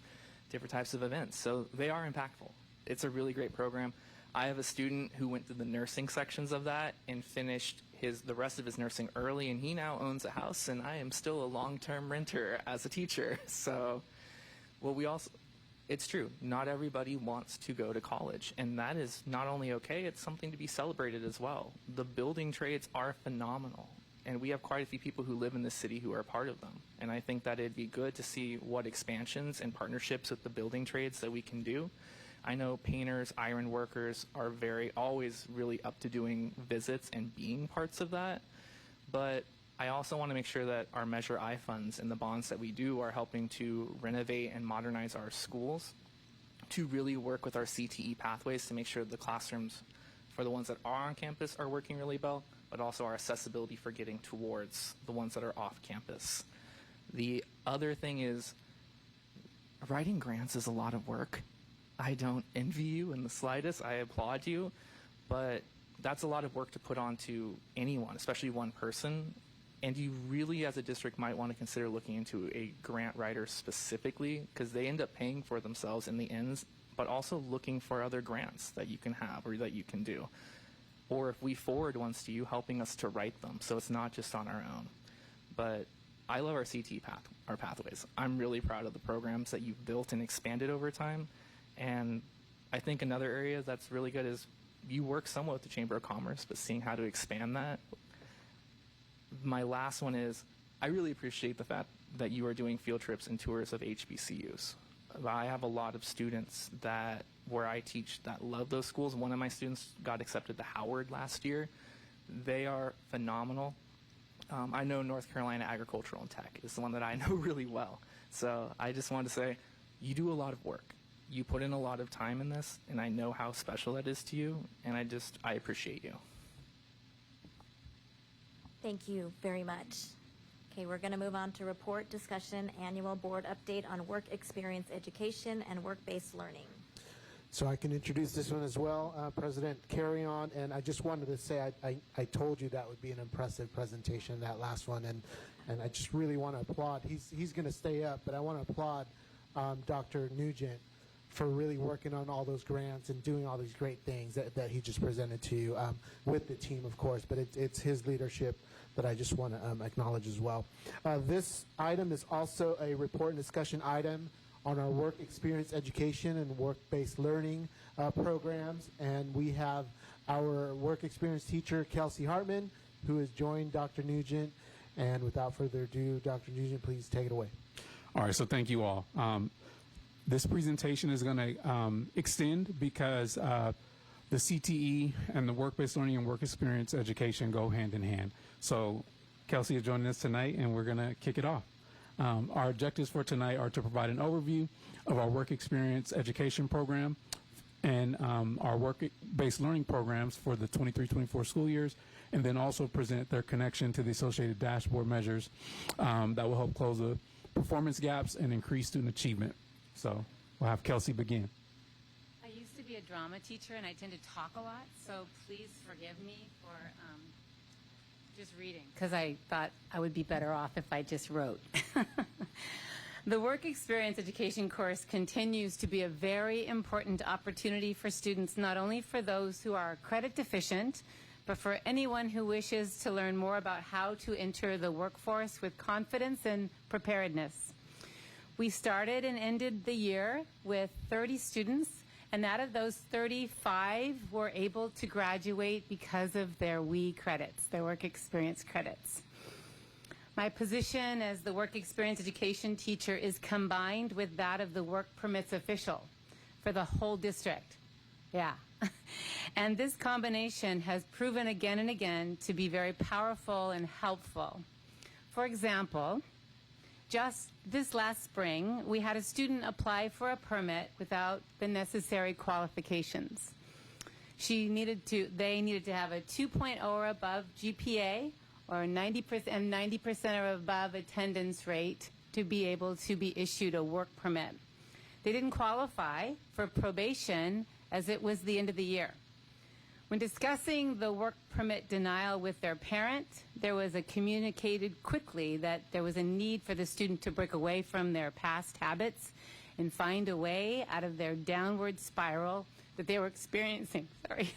different types of events. So they are impactful. It's a really great program. I have a student who went through the nursing sections of that and finished the rest of his nursing early, and he now owns a house, and I am still a long-term renter as a teacher. So. Well, we also, it's true. Not everybody wants to go to college, and that is not only okay, it's something to be celebrated as well. The building trades are phenomenal, and we have quite a few people who live in the city who are a part of them. And I think that it'd be good to see what expansions and partnerships with the building trades that we can do. I know painters, iron workers are always really up to doing visits and being parts of that, but I also want to make sure that our Measure I funds and the bonds that we do are helping to renovate and modernize our schools, to really work with our CTE pathways to make sure the classrooms for the ones that are on campus are working really well, but also our accessibility for getting towards the ones that are off campus. The other thing is, writing grants is a lot of work. I don't envy you in the slightest. I applaud you, but that's a lot of work to put onto anyone, especially one person. And you really, as a district, might want to consider looking into a grant writer specifically, because they end up paying for themselves in the ends, but also looking for other grants that you can have or that you can do. Or if we forward ones to you, helping us to write them, so it's not just on our own. But I love our CT our pathways. I'm really proud of the programs that you've built and expanded over time. And I think another area that's really good is you work somewhat with the Chamber of Commerce, but seeing how to expand that. My last one is, I really appreciate the fact that you are doing field trips and tours of HBCUs. I have a lot of students where I teach that love those schools. One of my students got accepted to Howard last year. They are phenomenal. I know North Carolina Agricultural and Tech is the one that I know really well. So I just wanted to say, you do a lot of work. You put in a lot of time in this, and I know how special that is to you, and I appreciate you. Thank you very much. Okay, we're going to move on to report, discussion, annual board update on work experience education and work-based learning. So I can introduce this one as well, President Carry On, and I just wanted to say I told you that would be an impressive presentation, that last one, and I just really want to applaud. He's going to stay up, but I want to applaud Dr. Nugent for really working on all those grants and doing all these great things that he just presented to you with the team, of course, but it's his leadership that I just want to acknowledge as well. This item is also a report and discussion item on our work experience education and work-based learning programs, and we have our work experience teacher, Kelsey Hartman, who has joined Dr. Nugent, and without further ado, Dr. Nugent, please take it away. All right, so thank you all. This presentation is going to extend because the CTE and the work-based learning and work experience education go hand in hand. So Kelsey is joining us tonight, and we're going to kick it off. Our objectives for tonight are to provide an overview of our work experience education program and our work-based learning programs for the 23-24 school years, and then also present their connection to the associated dashboard measures that will help close the performance gaps and increase student achievement. So we'll have Kelsey begin. I used to be a drama teacher, and I tend to talk a lot, so please forgive me for just reading, because I thought I would be better off if I just wrote. The Work Experience Education course continues to be a very important opportunity for students, not only for those who are credit deficient, but for anyone who wishes to learn more about how to enter the workforce with confidence and preparedness. We started and ended the year with 30 students, and out of those 35 were able to graduate because of their WE credits, their work experience credits. My position as the work experience education teacher is combined with that of the work permits official for the whole district. Yeah. And this combination has proven again and again to be very powerful and helpful. For example, just this last spring, we had a student apply for a permit without the necessary qualifications. They needed to have a 2.0 or above GPA or 90% or above attendance rate to be able to be issued a work permit. They didn't qualify for probation as it was the end of the year. When discussing the work permit denial with their parent, there was communicated quickly that there was a need for the student to break away from their past habits and find a way out of their downward spiral that they were experiencing. Sorry,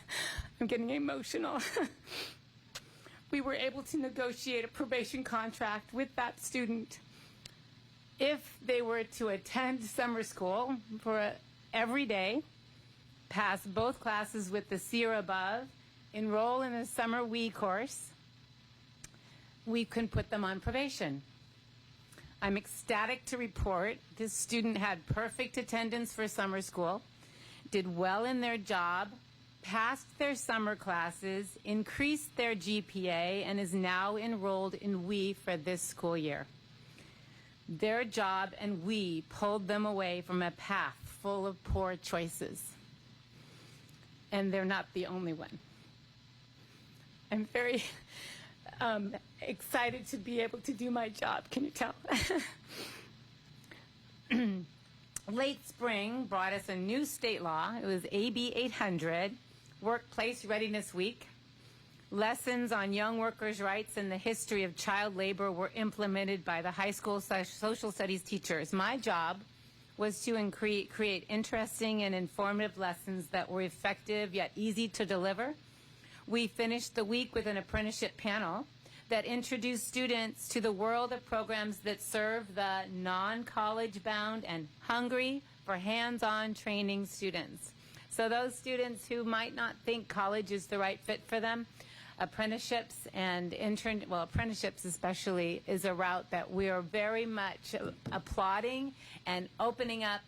I'm getting emotional. We were able to negotiate a probation contract with that student. if they were to attend summer school for every day, pass both classes with the C or above, enroll in a summer WE course, we can put them on probation. I'm ecstatic to report this student had perfect attendance for summer school, did well in their job, passed their summer classes, increased their GPA, and is now enrolled in WE for this school year. Their job and WE pulled them away from a path full of poor choices. And they're not the only one. I'm very excited to be able to do my job, can you tell? Late spring brought us a new state law. It was AB 800, Workplace Readiness Week. Lessons on young workers' rights and the history of child labor were implemented by the high school social studies teachers. My job was to create interesting and informative lessons that were effective yet easy to deliver. We finished the week with an apprenticeship panel that introduced students to the world of programs that serve the non-college bound and hungry for hands-on training students. So those students who might not think college is the right fit for them, apprenticeships and apprenticeships especially is a route that we are very much applauding and opening up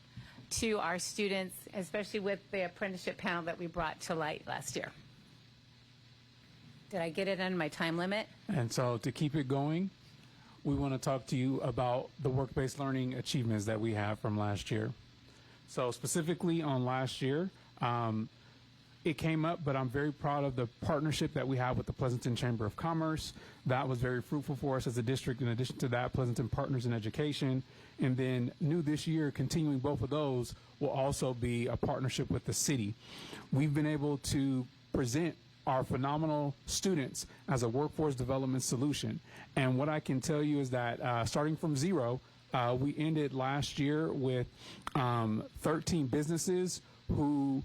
to our students, especially with the apprenticeship panel that we brought to light last year. Did I get it on my time limit? And so to keep it going, we want to talk to you about the work-based learning achievements that we have from last year. So specifically on last year, it came up, but I'm very proud of the partnership that we have with the Pleasanton Chamber of Commerce. That was very fruitful for us as a district. In addition to that, Pleasanton Partners in Education. And then new this year, continuing both of those, will also be a partnership with the city. We've been able to present our phenomenal students as a workforce development solution. And what I can tell you is that starting from zero, we ended last year with 13 businesses who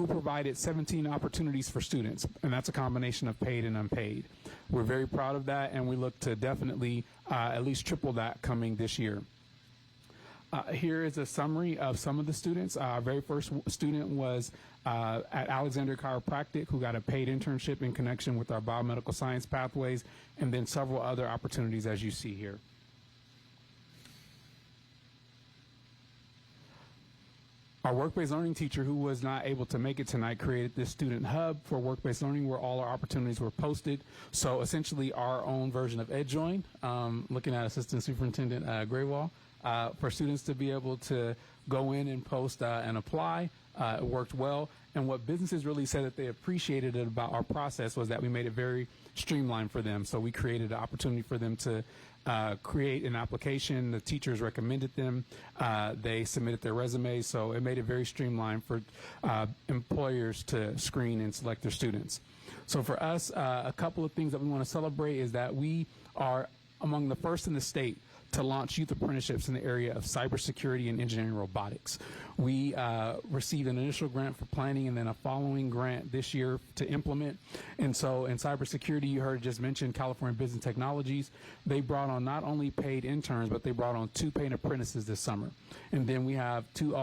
provided 17 opportunities for students, and that's a combination of paid and unpaid. We're very proud of that, and we look to definitely at least triple that coming this year. Here is a summary of some of the students. Our very first student was at Alexander Chiropractic, who got a paid internship in connection with our biomedical science pathways, and then several other opportunities as you see here. Our work-based learning teacher, who was not able to make it tonight, created this student hub for work-based learning where all our opportunities were posted. So essentially our own version of EdJoin, looking at Assistant Superintendent Graywall, for students to be able to go in and post and apply. It worked well. And what businesses really said that they appreciated about our process was that we made it very streamlined for them. So we created an opportunity for them to create an application. The teachers recommended them. They submitted their resumes. So it made it very streamlined for employers to screen and select their students. So for us, a couple of things that we want to celebrate is that we are among the first in the state to launch youth apprenticeships in the area of cybersecurity and engineering robotics. We received an initial grant for planning and then a following grant this year to implement. And so in cybersecurity, you heard just mentioned California Business Technologies. They brought on not only paid interns, but they brought on 2 paid apprentices this summer. And then we have two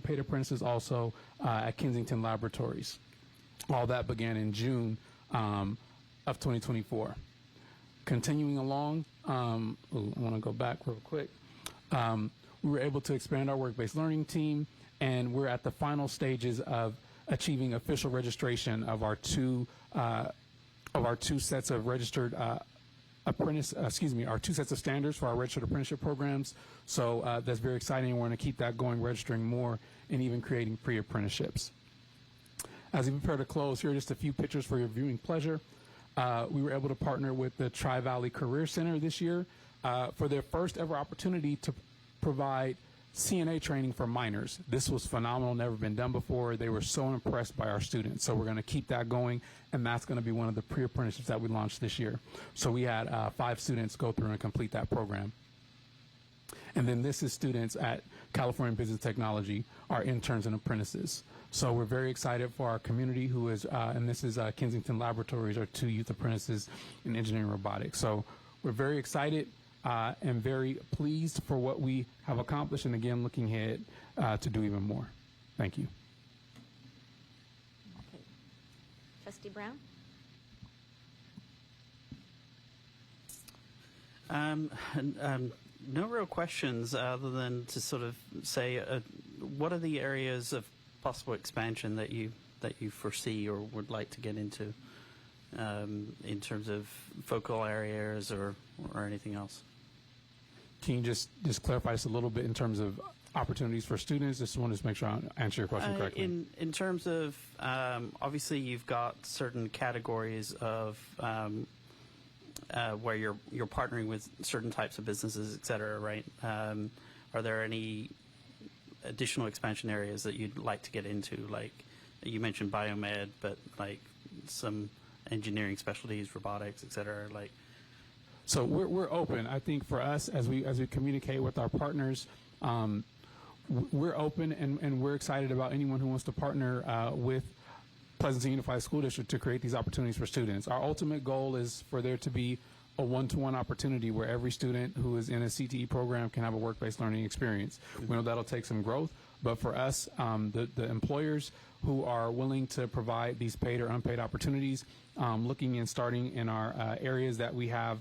paid apprentices also at Kensington Laboratories. All that began in June of 2024. Continuing along, I want to go back real quick. We were able to expand our work-based learning team, and we're at the final stages of achieving official registration of our two sets of registered our 2 sets of standards for our registered apprenticeship programs. So that's very exciting. We're going to keep that going, registering more, and even creating pre-apprenticeships. As we prepare to close, here are just a few pictures for your viewing pleasure. We were able to partner with the Tri-Valley Career Center this year for their first ever opportunity to provide CNA training for minors. This was phenomenal, never been done before. They were so impressed by our students. So we're going to keep that going, and that's going to be one of the pre-apprenticeships that we launched this year. So we had 5 students go through and complete that program. And then this is students at California Business Technology, our interns and apprentices. So we're very excited for our community who is, and this is Kensington Laboratories, our 2 youth apprentices in engineering robotics. So we're very excited. am very pleased for what we have accomplished, and again, looking ahead to do even more. Thank you. Okay. Trustee Brown? No real questions other than to sort of say, what are the areas of possible expansion that you foresee or would like to get into in terms of focal areas or anything else? Can you just clarify this a little bit in terms of opportunities for students? Just wanted to make sure I answer your question correctly. In terms of, obviously you've got certain categories of where you're partnering with certain types of businesses, et cetera, right? Are there any additional expansion areas that you'd like to get into? Like you mentioned biomed, but like some engineering specialties, robotics, et cetera, like. So we're open. I think for us, as we communicate with our partners, we're open and we're excited about anyone who wants to partner with Pleasanton Unified School District to create these opportunities for students. Our ultimate goal is for there to be a one-to-one opportunity where every student who is in a CTE program can have a work-based learning experience. We know that'll take some growth, but for us, the employers who are willing to provide these paid or unpaid opportunities, looking and starting in our areas that we have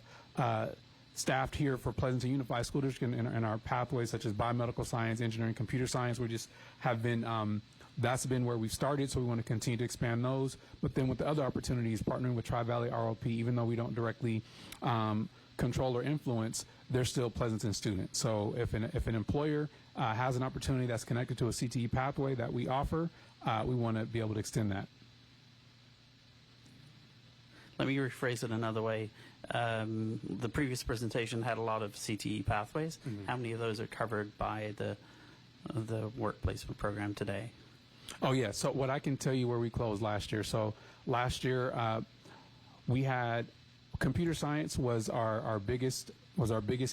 staffed here for Pleasanton Unified School District in our pathways such as biomedical science, engineering, computer science. We just have been, that's been where we've started, so we want to continue to expand those. But then with the other opportunities, partnering with Tri-Valley ROP, even though we don't directly control or influence, they're still Pleasanton students. So if an employer has an opportunity that's connected to a CTE pathway that we offer, we want to be able to extend that. Let me rephrase it another way. The previous presentation had a lot of CTE pathways. Mm-hmm. How many of those are covered by the work placement program today? Oh, yeah. So what I can tell you where we closed last year. So last year we had computer science was our biggest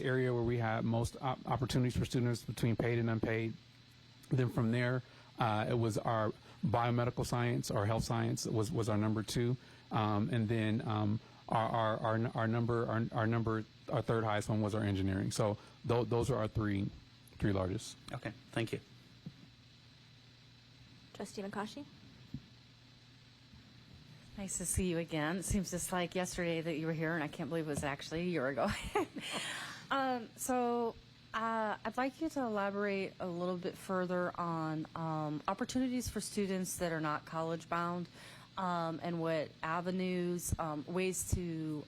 area where we had most opportunities for students between paid and unpaid. Then from there, it was our biomedical science or health science was our number 2. And then our third highest one was our engineering. So those are our three largest. Okay, thank you. Trustee Nakashi? Nice to see you again. It seems just like yesterday that you were here, and I can't believe it was actually a year ago. I'd like you to elaborate a little bit further on opportunities for students that are not college-bound. And what avenues, ways to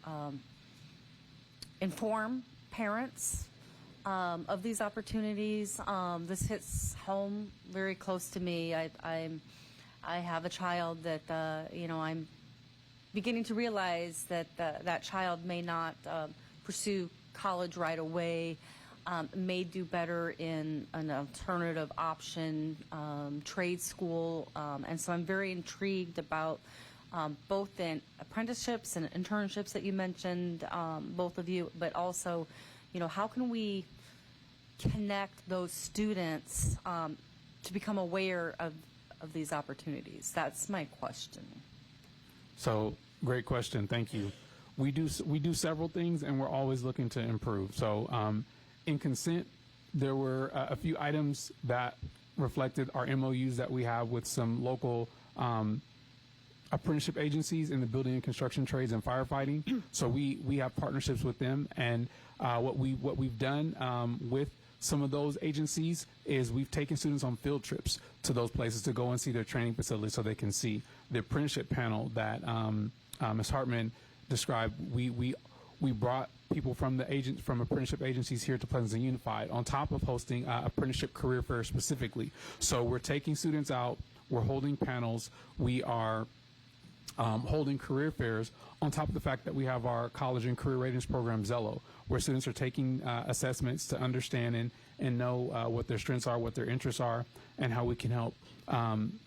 inform parents of these opportunities. This hits home very close to me. I have a child that I'm beginning to realize that that child may not pursue college right away. May do better in an alternative option, trade school, and so I'm very intrigued about both in apprenticeships and internships that you mentioned, both of you, but also, how can we connect those students to become aware of these opportunities? That's my question. So, great question. Thank you. We do several things, and we're always looking to improve. So, in consent, there were a few items that reflected our MOUs that we have with some local apprenticeship agencies in the building and construction trades and firefighting. So we have partnerships with them, and what we've done with some of those agencies is we've taken students on field trips to those places to go and see their training facilities so they can see the apprenticeship panel that Ms. Hartman described. We brought people from apprenticeship agencies here to Pleasanton Unified, on top of hosting apprenticeship career fairs specifically. So we're taking students out, we're holding panels, we are holding career fairs, on top of the fact that we have our college and career ratings program, Zello, where students are taking assessments to understand and know what their strengths are, what their interests are, and how we can help them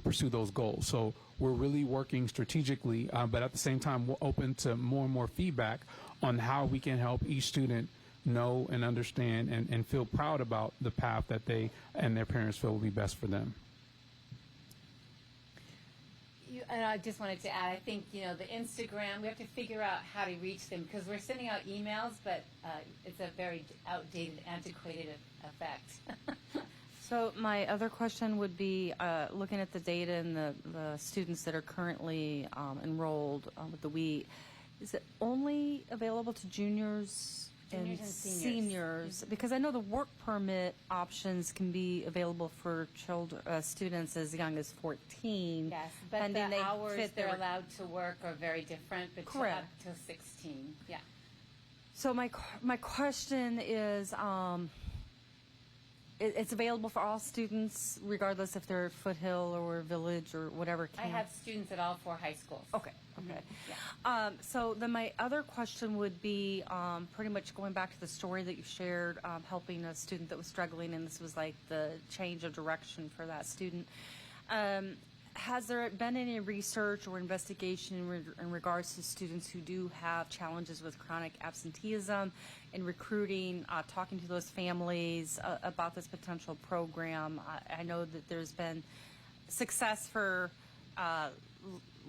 pursue those goals. So we're really working strategically, but at the same time, we're open to more and more feedback on how we can help each student know and understand and feel proud about the path that they and their parents feel will be best for them. And I just wanted to add, I think, the Instagram, we have to figure out how to reach them because we're sending out emails, but it's a very outdated, antiquated effect. So my other question would be, looking at the data and the students that are currently enrolled with the WE, is it only available to juniors Juniors and seniors. Because I know the work permit options can be available for students as young as 14. Yes, but pending the they hours fit they're their- allowed to work are very different, but Correct. up to 16. Yeah. So my question is, it's available for all students, regardless if they're Foothill or Village or whatever I camp? have students at all 4 high schools. Okay. So then my other question would be pretty much going back to the story that you shared, helping a student that was struggling, and this was like the change of direction for that student. Has there been any research or investigation in regards to students who do have challenges with chronic absenteeism and recruiting, talking to those families about this potential program? I know that there's been success for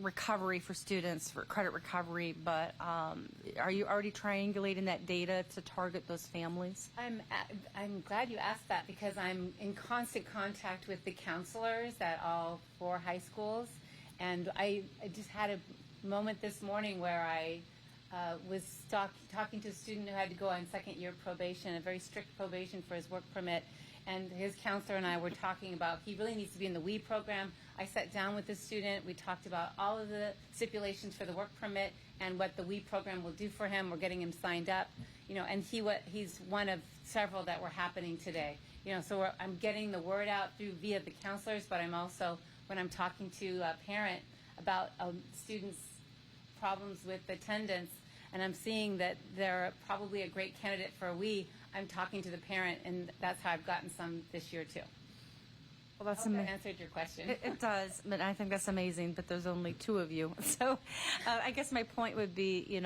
recovery for students, for credit recovery, but are you already triangulating that data to target those families? I'm glad you asked that because I'm in constant contact with the counselors at all 4 high schools, and I just had a moment this morning where I was talking to a student who had to go on second-year probation, a very strict probation for his work permit, and his counselor and I were talking about he really needs to be in the WE program. I sat down with the student. We talked about all of the stipulations for the work permit and what the WE program will do for him. We're getting him signed up, and he's one of several that were happening today. So I'm getting the word out via the counselors, but I'm also, when I'm talking to a parent about a student's problems with attendance, and I'm seeing that they're probably a great candidate for a WE, I'm talking to the parent, and that's how I've gotten some this year too. Well, that's I hope that answered your question. It does, but I think that's amazing. But there's only 2 of you, so I guess my point would be,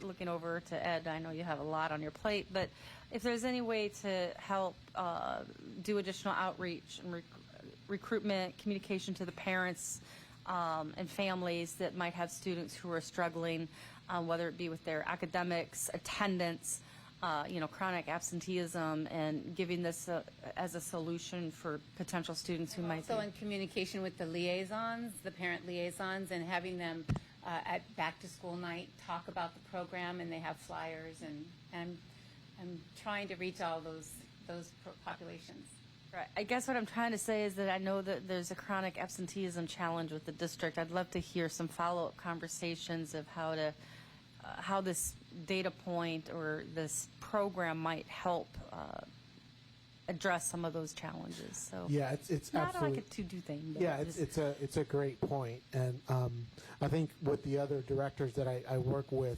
looking over to Ed. I know you have a lot on your plate, but if there's any way to help do additional outreach and recruitment, communication to the parents and families that might have students who are struggling, whether it be with their academics, attendance. Chronic absenteeism, and giving this as a solution for potential students who might Also in communication with the liaisons, the parent liaisons, and having them at back-to-school night talk about the program, and they have flyers, and I'm trying to reach all those populations. Right. I guess what I'm trying to say is that I know that there's a chronic absenteeism challenge with the district. I'd love to hear some follow-up conversations of how this data point or this program might help address some of those challenges. So yeah, it's not absolutely like a to-do thing. But Yeah, it's a great point, and I think with the other directors that I work with,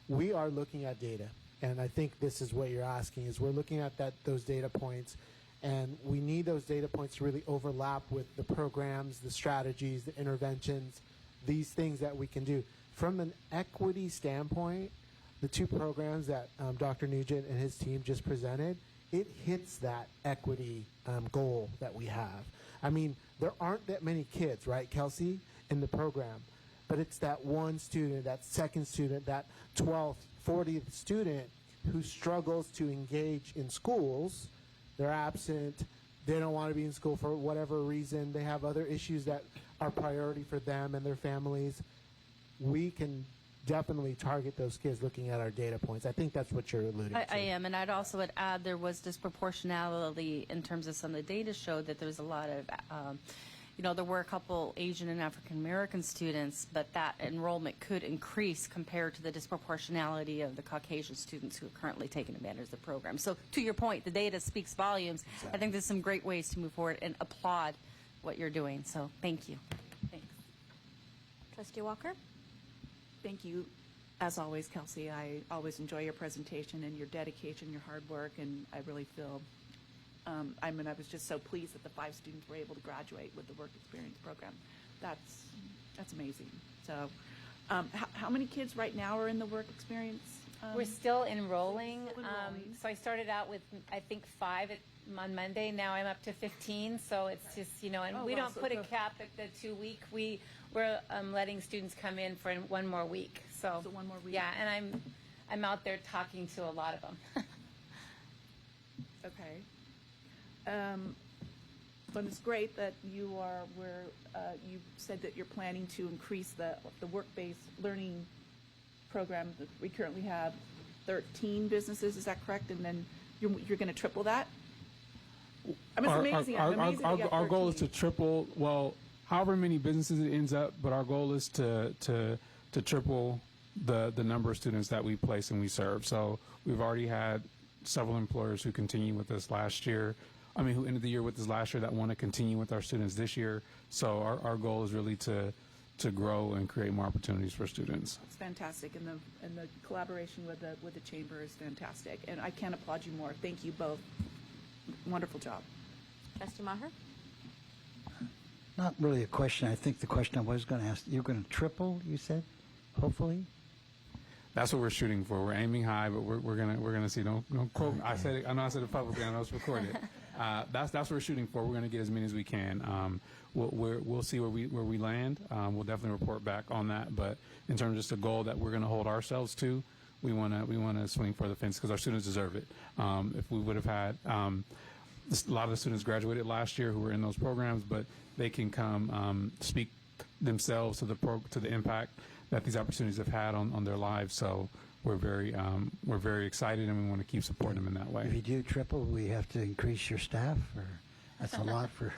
we are looking at data, and I think this is what you're asking: is we're looking at those data points, and we need those data points to really overlap with the programs, the strategies, the interventions, these things that we can do from an equity standpoint. The 2 programs that Dr. Nugent and his team just presented, it hits that equity goal that we have. I mean, there aren't that many kids, right, Kelsey, in the program, but it's that one student, that second student, that 12th, 40th student who struggles to engage in schools. They're absent. They don't want to be in school for whatever reason. They have other issues that are priority for them and their families. We can definitely target those kids looking at our data points. I think that's what you're alluding to. I am, and I'd also add there was disproportionality in terms of some of the data showed that there was a lot of, there were a couple Asian and African American students, but that enrollment could increase compared to the disproportionality of the Caucasian students who are currently taking advantage of the program. So to your point, the data speaks volumes. Exactly. I think there's some great ways to move forward and applaud what you're doing. So thank you. Thanks. Trustee Walker? Thank you, as always, Kelsey. I always enjoy your presentation and your dedication, your hard work, and I really feel, I was just so pleased that the 5 students were able to graduate with the work experience program. That's amazing. So, how many kids right now are in the work experience? We're still enrolling. So I started out with, I think, 5 on Monday. Now I'm up to 15, so it's just, and Oh, we wow, don't so put a it's a- cap at the 2-week. We're letting students come in for one more week. So one more week. Yeah, and I'm out there talking to a lot of them. Okay. But it's great that you you said that you're planning to increase the work-based learning program. That we currently have 13 businesses, is that correct? And then you're going to triple that? I mean, it's amazing. I'm amazed that you got Our goal is 13. to triple, well, however many businesses it ends up, but our goal is to triple the number of students that we place and we serve. So we've already had several employers who continue with us last year. Who ended the year with us last year that want to continue with our students this year. So our goal is really to grow and create more opportunities for students. It's fantastic, and the collaboration with the chamber is fantastic, and I can't applaud you more. Thank you both. Wonderful job. Trustee Maher? Not really a question. I think the question I was going to ask, you're going to triple, you said, hopefully? That's what we're shooting for. We're aiming high, but we're gonna see. Don't quote. I said it. I know I said it publicly. I know it's recorded. That's what we're shooting for. We're gonna get as many as we can. We'll see where we land. We'll definitely report back on that. But in terms of just a goal that we're gonna hold ourselves to, we wanna swing for the fence because our students deserve it. If we would have had a lot of the students graduated last year who were in those programs, but they can come speak themselves to the impact that these opportunities have had on their lives. So we're very excited, and we want to keep supporting them in that way. If you do triple, we have to increase your staff, or that's a lot for...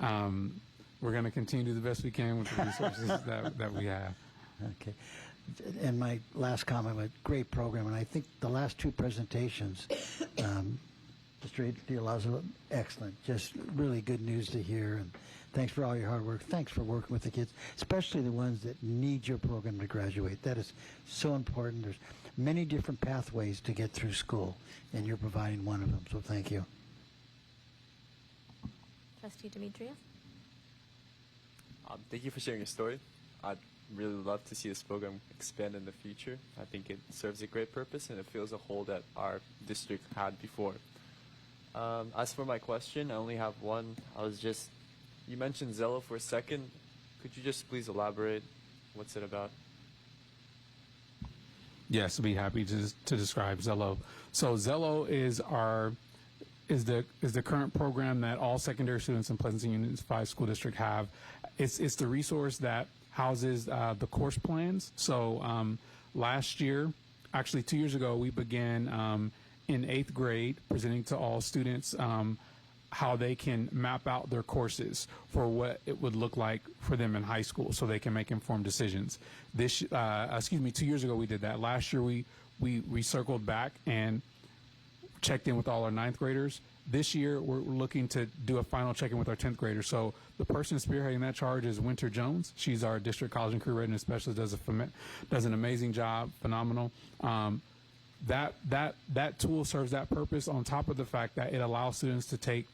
We're going to continue to do the best we can with the resources that we have. Okay. And my last comment, a great program, and I think the last two presentations, Mr. Dialazo, excellent. Just really good news to hear, and thanks for all your hard work. Thanks for working with the kids, especially the ones that need your program to graduate. That is so important. There's many different pathways to get through school, and you're providing one of them, so thank you. Trustee Demetriou? Thank you for sharing your story. I'd really love to see this program expand in the future. I think it serves a great purpose, and it fills a hole that our district had before. As for my question, I only have one. You mentioned Zello for a second. Could you just please elaborate? What's it about? Yes, I'd be happy to describe Zello. So Zello is the current program that all secondary students in Pleasanton Unified School District have. It's the resource that houses the course plans. So last year, actually 2 years ago, we began in 8th grade presenting to all students how they can map out their courses for what it would look like for them in high school so they can make informed decisions. 2 years ago we did that. Last year we circled back and checked in with all our 9th graders. This year we're looking to do a final check-in with our 10th graders. So the person spearheading that charge is Winter Jones. She's our district college and career readiness specialist, does an amazing job, phenomenal. That tool serves that purpose on top of the fact that it allows students to take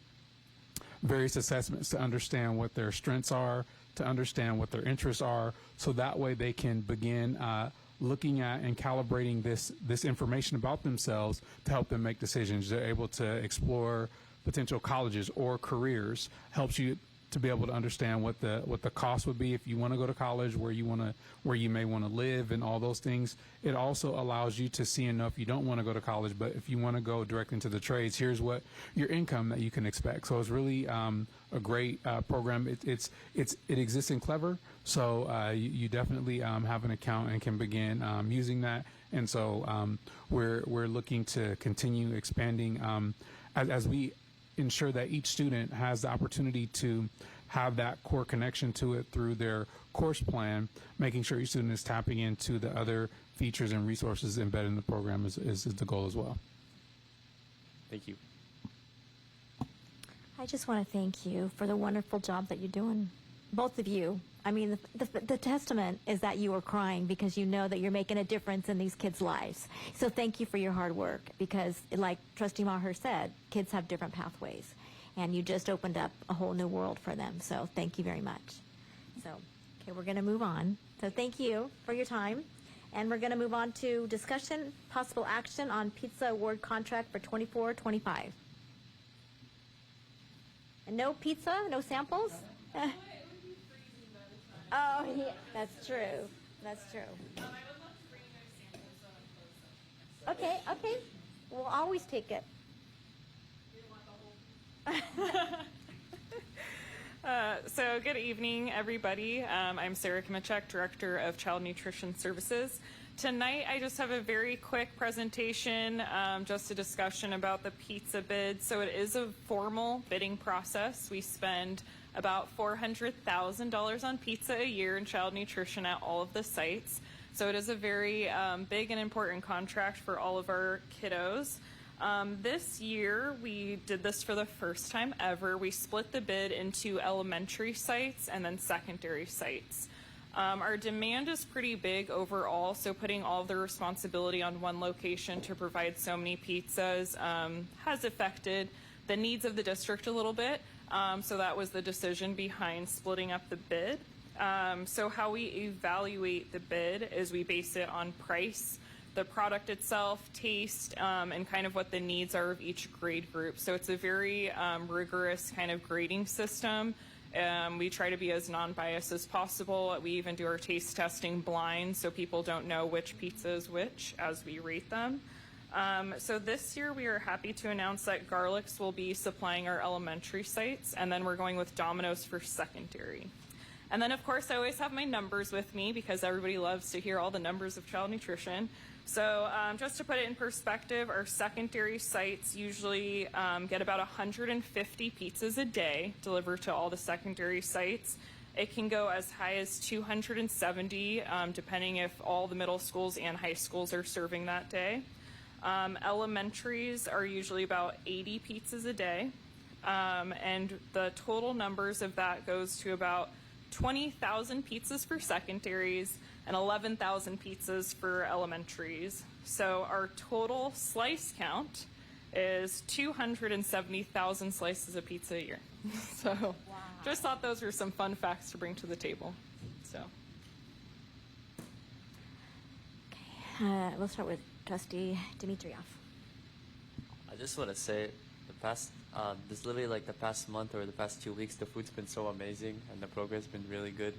various assessments to understand what their strengths are, to understand what their interests are, so that way they can begin looking at and calibrating this information about themselves to help them make decisions. They're able to explore potential colleges or careers, helps you to be able to understand what the cost would be if you want to go to college, where you may want to live, and all those things. It also allows you to see and know if you don't want to go to college, but if you want to go directly into the trades, here's what your income that you can expect. So it's really a great program. It exists in Clever, so you definitely have an account and can begin using that. And so we're looking to continue expanding as we ensure that each student has the opportunity to have that core connection to it through their course plan. Making sure each student is tapping into the other features and resources embedded in the program is the goal as well. Thank you. I just want to thank you for the wonderful job that you're doing, both of you. I mean, the testament is that you are crying because you know that you're making a difference in these kids' lives. So thank you for your hard work because, like Trustee Maher said, kids have different pathways, and you just opened up a whole new world for them. So thank you very much. So, okay, we're going to move on. So thank you for your time. And we're going to move on to discussion, possible action on pizza award contract for 24-25. And no pizza? No samples? Oh, yeah, that's true. That's true. Okay, okay. We'll always take it. So good evening, everybody. I'm Sarah Kimichek, Director of Child Nutrition Services. Tonight, I just have a very quick presentation, just a discussion about the pizza bid. So it is a formal bidding process. We spend about $400,000 on pizza a year in child nutrition at all of the sites. So it is a very big and important contract for all of our kiddos. This year, we did this for the first time ever. We split the bid into elementary sites and then secondary sites. Our demand is pretty big overall, so putting all the responsibility on one location to provide so many pizzas has affected the needs of the district a little bit. So that was the decision behind splitting up the bid. So how we evaluate the bid is we base it on price, the product itself, taste, and kind of what the needs are of each grade group. So it's a very rigorous kind of grading system. We try to be as non-biased as possible. We even do our taste testing blind so people don't know which pizza is which as we rate them. So this year we are happy to announce that Garlic's will be supplying our elementary sites, and then we're going with Domino's for secondary. And then, of course, I always have my numbers with me because everybody loves to hear all the numbers of child nutrition. So just to put it in perspective, our secondary sites usually get about 150 pizzas a day delivered to all the secondary sites. It can go as high as 270, depending if all the middle schools and high schools are serving that day. Elementaries are usually about 80 pizzas a day. And the total numbers of that goes to about 20,000 pizzas for secondaries and 11,000 pizzas for elementaries. So our total slice count is 270,000 slices of pizza a year. So just thought those were some fun facts to bring to the table. So we'll start with Trustee Dimitrioff. I just want to say this literally like the past month or the past 2 weeks, the food's been so amazing and the program's been really good.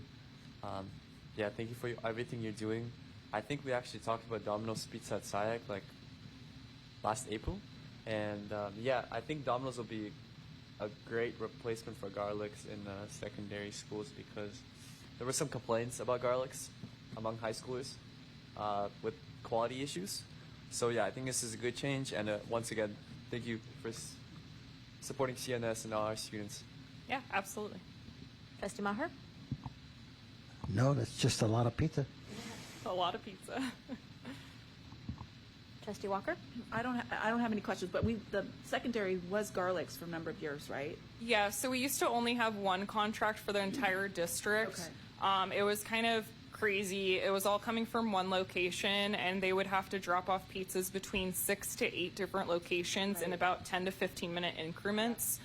Yeah, thank you for everything you're doing. I think we actually talked about Domino's Pizza at SIAC like last April. And yeah, I think Domino's will be a great replacement for Garlic's in secondary schools because there were some complaints about Garlic's among high schoolers with quality issues. So yeah, I think this is a good change. And once again, thank you for supporting CNS and all our students. yeah, absolutely. Trustee Maher? No, that's just a lot of pizza. A lot of pizza. Trustee Walker? I don't have any questions, but the secondary was Garlic's for a number of years, right? Yeah, so we used to only have one contract for the entire district. Okay. It was kind of crazy. It was all coming from one location, and they would have to drop off pizzas between 6 to 8 different locations in about 10 to 15-minute increments.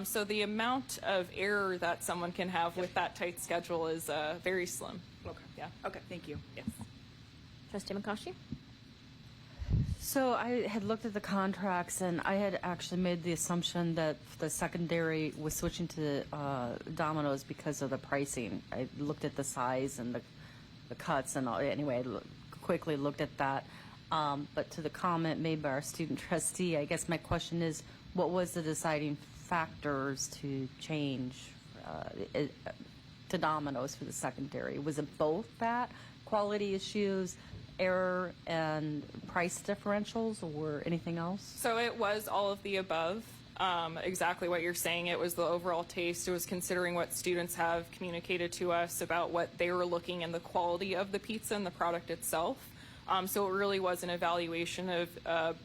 So the amount of error that someone can have with that tight schedule is very slim. Okay. Yeah. Okay, thank you. Yes. Trustee McCoskey? So I had looked at the contracts, and I had actually made the assumption that the secondary was switching to Domino's because of the pricing. I looked at the size and the cuts and all. Anyway, I quickly looked at that. But to the comment made by our student trustee, I guess my question is, what was the deciding factors to change to Domino's for the secondary? Was it both that, quality issues, error, and price differentials, or anything else? So it was all of the above. Exactly what you're saying. It was the overall taste. It was considering what students have communicated to us about what they were looking and the quality of the pizza and the product itself. So it really was an evaluation of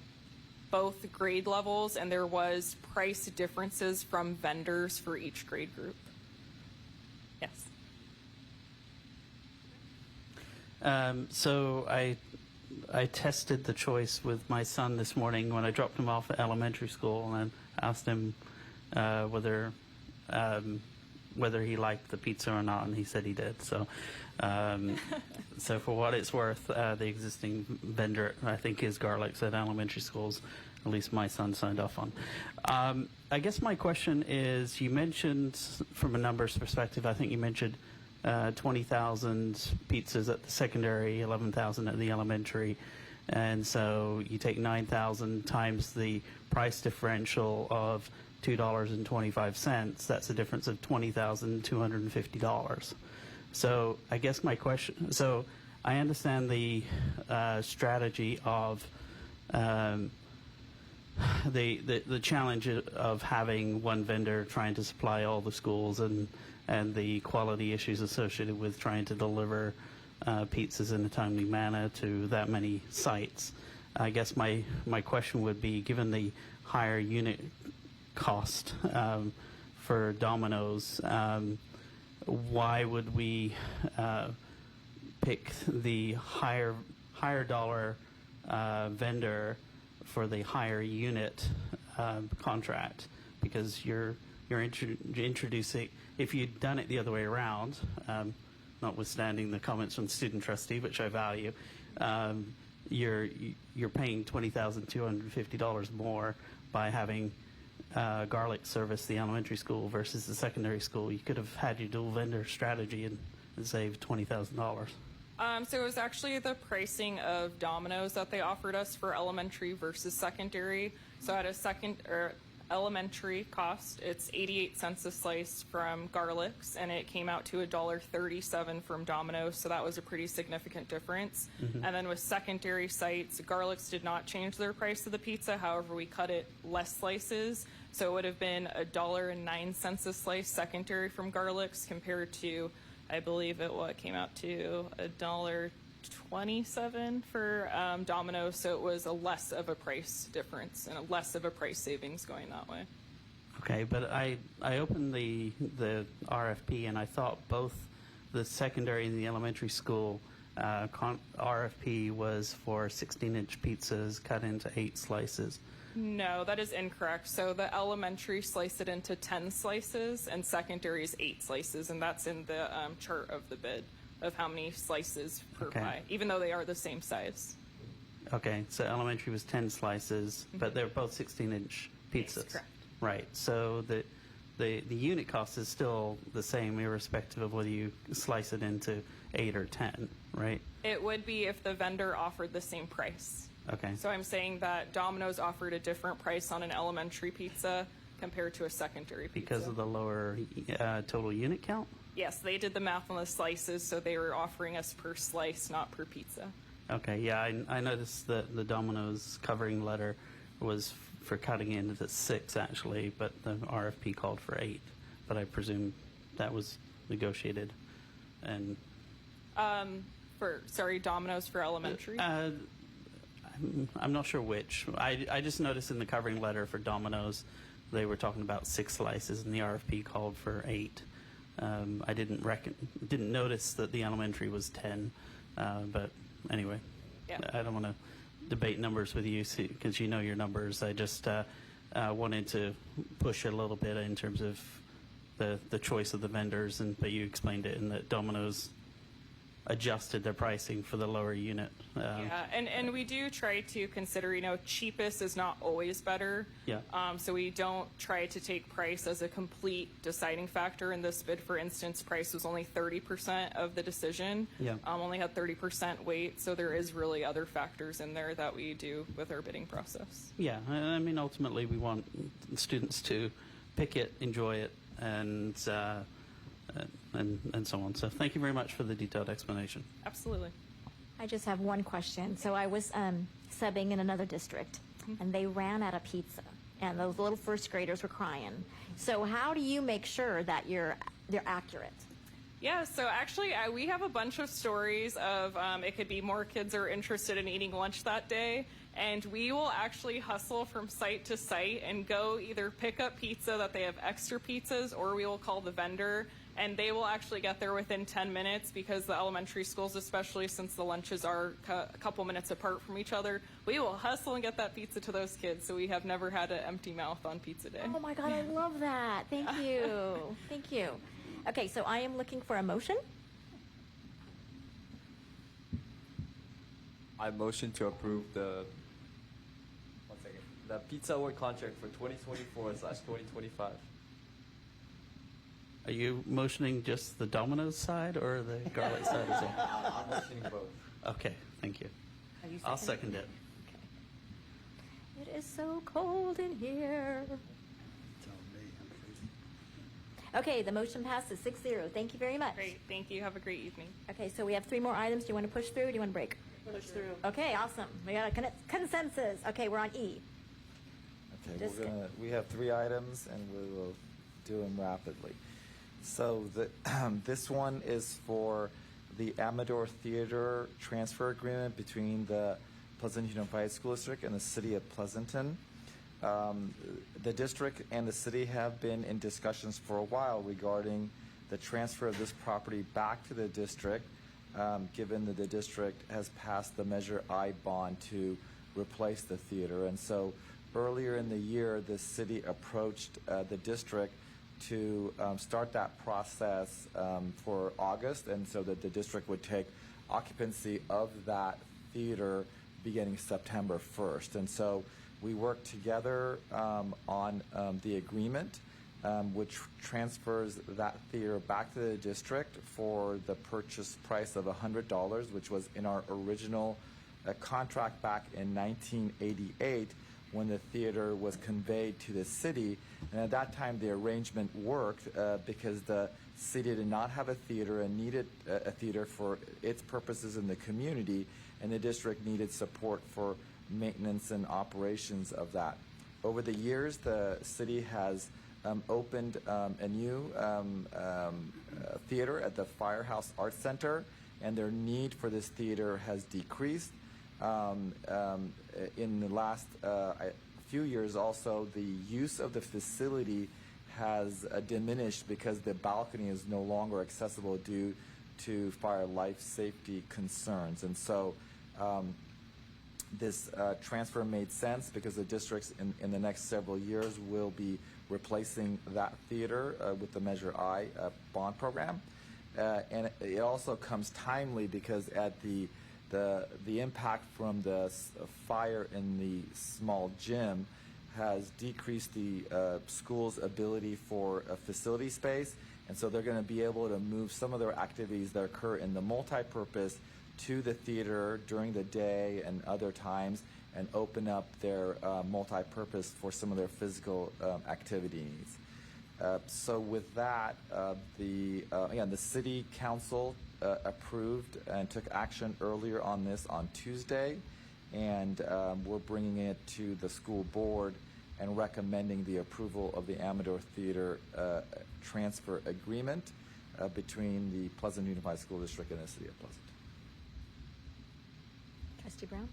both grade levels, and there was price differences from vendors for each grade group. Yes. So I tested the choice with my son this morning when I dropped him off at elementary school and asked him whether he liked the pizza or not, and he said he did. So, so for what it's worth, the existing vendor I think is Garlic's at elementary schools. At least my son signed off on. I guess my question is, you mentioned from a numbers perspective, I think you mentioned 20,000 pizzas at the secondary, 11,000 at the elementary. And so you take 9,000 times the price differential of $2.25. That's a difference of $20,250. So I guess my question, so I understand the strategy of the challenge of having one vendor trying to supply all the schools and the quality issues associated with trying to deliver pizzas in a timely manner to that many sites. I guess my question would be, given the higher unit cost for Domino's, why would we pick the higher dollar vendor for the higher unit contract? Because you're introducing, if you'd done it the other way around, notwithstanding the comments from the student trustee, which I value, you're paying $20,250 more by having garlic service the elementary school versus the secondary school. You could have had your dual vendor strategy and saved $20,000. So it was actually the pricing of Domino's that they offered us for elementary versus secondary. So at a elementary cost, it's 88 cents a slice from Garlic's, and it came out to $1.37 from Domino's, so that was a pretty significant difference. Mm-hmm. And then with secondary sites, Garlic's did not change their price of the pizza. However, we cut it less slices, so it would have been $1.09 a slice secondary from Garlic's compared to, I believe it came out to $1.27 for Domino's, so it was a less of a price difference and a less of a price savings going that way. Okay, but I opened the RFP and I thought both the secondary and the elementary school RFP was for 16-inch pizzas cut into 8 slices. No, that is incorrect. So the elementary sliced it into 10 slices and secondary is 8 slices, and that's in the chart of the bid of how many slices per pie, even though they are the same size. Okay, so elementary was 10 slices, but they're both 16-inch pizzas. Yes, correct. Right, so the unit cost is still the same irrespective of whether you slice it into 8 or 10, right? It would be if the vendor offered the same price. Okay. So I'm saying that Domino's offered a different price on an elementary pizza compared to a secondary pizza. Because of the lower total unit count? Yes, they did the math on the slices, so they were offering us per slice, not per pizza. Okay, yeah, I noticed that the Domino's covering letter was for cutting it into 6, actually, but the RFP called for 8. But I presume that was negotiated. And Domino's for elementary? I'm not sure which. I just noticed in the covering letter for Domino's, they were talking about 6 slices, and the RFP called for 8. I didn't notice that the elementary was 10, but anyway, I don't want to debate numbers with you because you know your numbers. I just wanted to push it a little bit in terms of the choice of the vendors, but you explained it in that Domino's adjusted their pricing for the lower unit. And we do try to consider, cheapest is not always better. Yeah. So we don't try to take price as a complete deciding factor. In this bid, for instance, price was only 30% of the decision. Yeah. Only had 30% weight, so there is really other factors in there that we do with our bidding process. Yeah, I mean, ultimately we want students to pick it, enjoy it, and so on. So thank you very much for the detailed explanation. Absolutely. I just have one question. So I was subbing in another district, and they ran out of pizza, and those little first graders were crying. So how do you make sure that they're accurate? Yeah, so actually we have a bunch of stories of it could be more kids are interested in eating lunch that day, and we will actually hustle from site to site and go either pick up pizza that they have extra pizzas, or we will call the vendor, and they will actually get there within 10 minutes because the elementary schools, especially since the lunches are a couple minutes apart from each other, we will hustle and get that pizza to those kids, so we have never had an empty mouth on pizza day. Oh my God, I love that. Thank you. Thank you. Okay, so I am looking for a motion. I motion to approve the that Pizza Award contract for 2024/2025. Are you motioning just the Domino's side or the Garlic side as well? I'm motioning both. Okay, thank you. Are you I'll seconding? second it. It is so cold in here. Okay, the motion passes 6-0. Thank you very much. Great, thank you. Have a great evening. Okay, so we have 3 more items. Do you want to push through or do you want to break? Push through. Okay, awesome. We got a consensus. Okay, we're on E. Okay, Just- we have 3 items, and we will do them rapidly. So this one is for the Amador Theater transfer agreement between the Pleasanton Unified School District and the City of Pleasanton. The district and the city have been in discussions for a while regarding the transfer of this property back to the district, given that the district has passed the Measure I bond to replace the theater. And so earlier in the year, the city approached the district to start that process for August, and so that the district would take occupancy of that theater beginning September 1st. And so we worked together on the agreement, which transfers that theater back to the district for the purchase price of $100, which was in our original contract back in 1988 when the theater was conveyed to the city. And at that time, the arrangement worked because the city did not have a theater and needed a theater for its purposes in the community, and the district needed support for maintenance and operations of that. Over the years, the city has opened a new theater at the Firehouse Arts Center, and their need for this theater has decreased. In the last few years also, the use of the facility has diminished because the balcony is no longer accessible due to fire life safety concerns. And so this transfer made sense because the districts in the next several years will be replacing that theater with the Measure I bond program. And it also comes timely because at the impact from the fire in the small gym has decreased the school's ability for a facility space, and so they're going to be able to move some of their activities that occur in the multi-purpose to the theater during the day and other times, and open up their multi-purpose for some of their physical activity needs. So with that, the city council approved and took action earlier on this on Tuesday, and we're bringing it to the school board and recommending the approval of the Amador Theater transfer agreement between the Pleasanton Unified School District and the City of Pleasanton. Trustee Brown?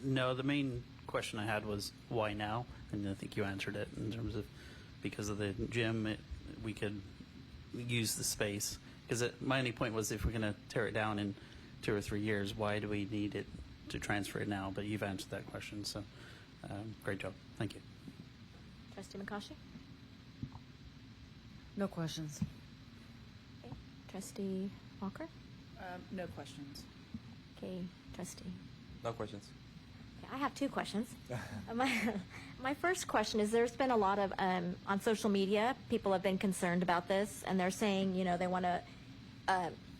No, the main question I had was why now, and I think you answered it in terms of because of the gym, we could use the space. Because my only point was if we're going to tear it down in 2 or 3 years, why do we need it to transfer it now? But you've answered that question, so great job. Thank you. Trustee McCoshey? No questions. Okay. Trustee Walker? No questions. Okay. Trustee? No questions. I have 2 questions. My first question is there's been a lot of, on social media, people have been concerned about this, and they're saying, they want to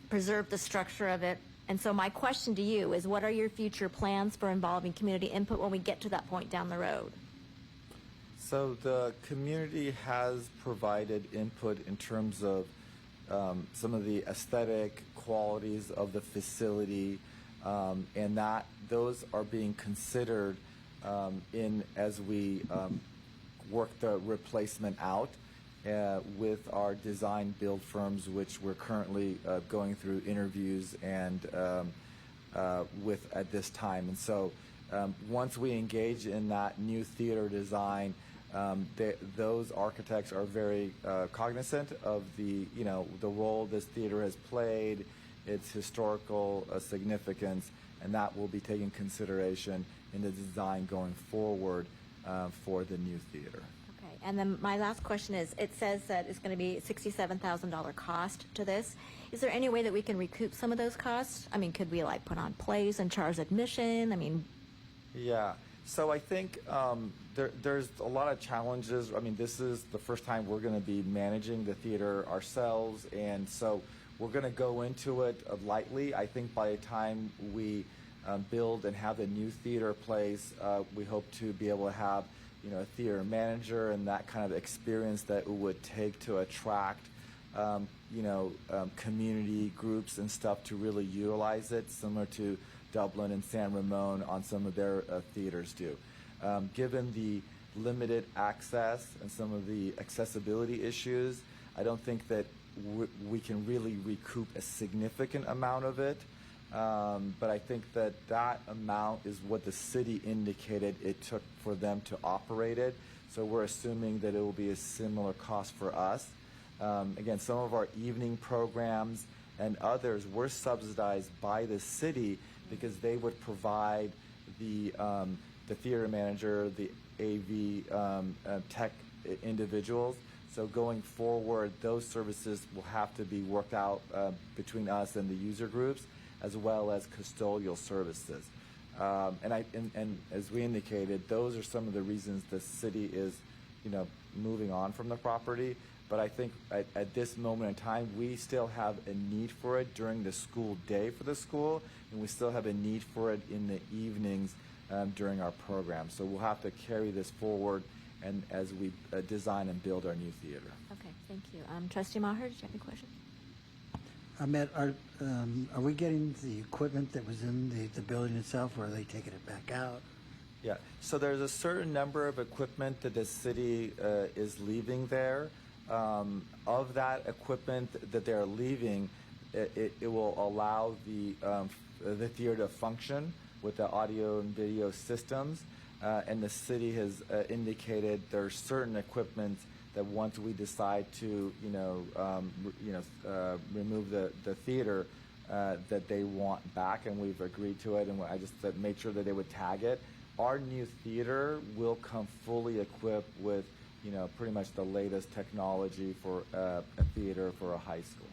preserve the structure of it. And so my question to you is, what are your future plans for involving community input when we get to that point down the road? So the community has provided input in terms of some of the aesthetic qualities of the facility, and that those are being considered as we work the replacement out with our design build firms, which we're currently going through interviews and with at this time. And so once we engage in that new theater design, those architects are very cognizant of the role this theater has played, its historical significance, and that will be taken consideration in the design going forward for the new theater. Okay. And then my last question is, it says that it's going to be $67,000 cost to this. Is there any way that we can recoup some of those costs? I mean, could we put on plays and charge admission? I mean, Yeah. So I think there's a lot of challenges. I mean, this is the first time we're going to be managing the theater ourselves, and so we're going to go into it lightly. I think by the time we build and have the new theater place, we hope to be able to have, a theater manager and that kind of experience that it would take to attract, community groups and stuff to really utilize it, similar to Dublin and San Ramon on some of their theaters do. Given the limited access and some of the accessibility issues, I don't think that we can really recoup a significant amount of it. But I think that amount is what the city indicated it took for them to operate it. So we're assuming that it will be a similar cost for us. Again, some of our evening programs and others were subsidized by the city because they would provide the theater manager, the AV tech individuals. So going forward, those services will have to be worked out between us and the user groups, as well as custodial services. And as we indicated, those are some of the reasons the city is, moving on from the property. But I think at this moment in time, we still have a need for it during the school day for the school, and we still have a need for it in the evenings during our program. So we'll have to carry this forward and as we design and build our new theater. Okay, thank you. Trustee Maher, did you have any questions? Ahmed, are we getting the equipment that was in the building itself, or are they taking it back out? Yeah, so there's a certain number of equipment that the city is leaving there. Of that equipment that they're leaving, it will allow the theater to function with the audio and video systems. And the city has indicated there's certain equipment that once we decide to, remove the theater, that they want back, and we've agreed to it. And I just made sure that they would tag it. Our new theater will come fully equipped with, pretty much the latest technology for a theater for a high school.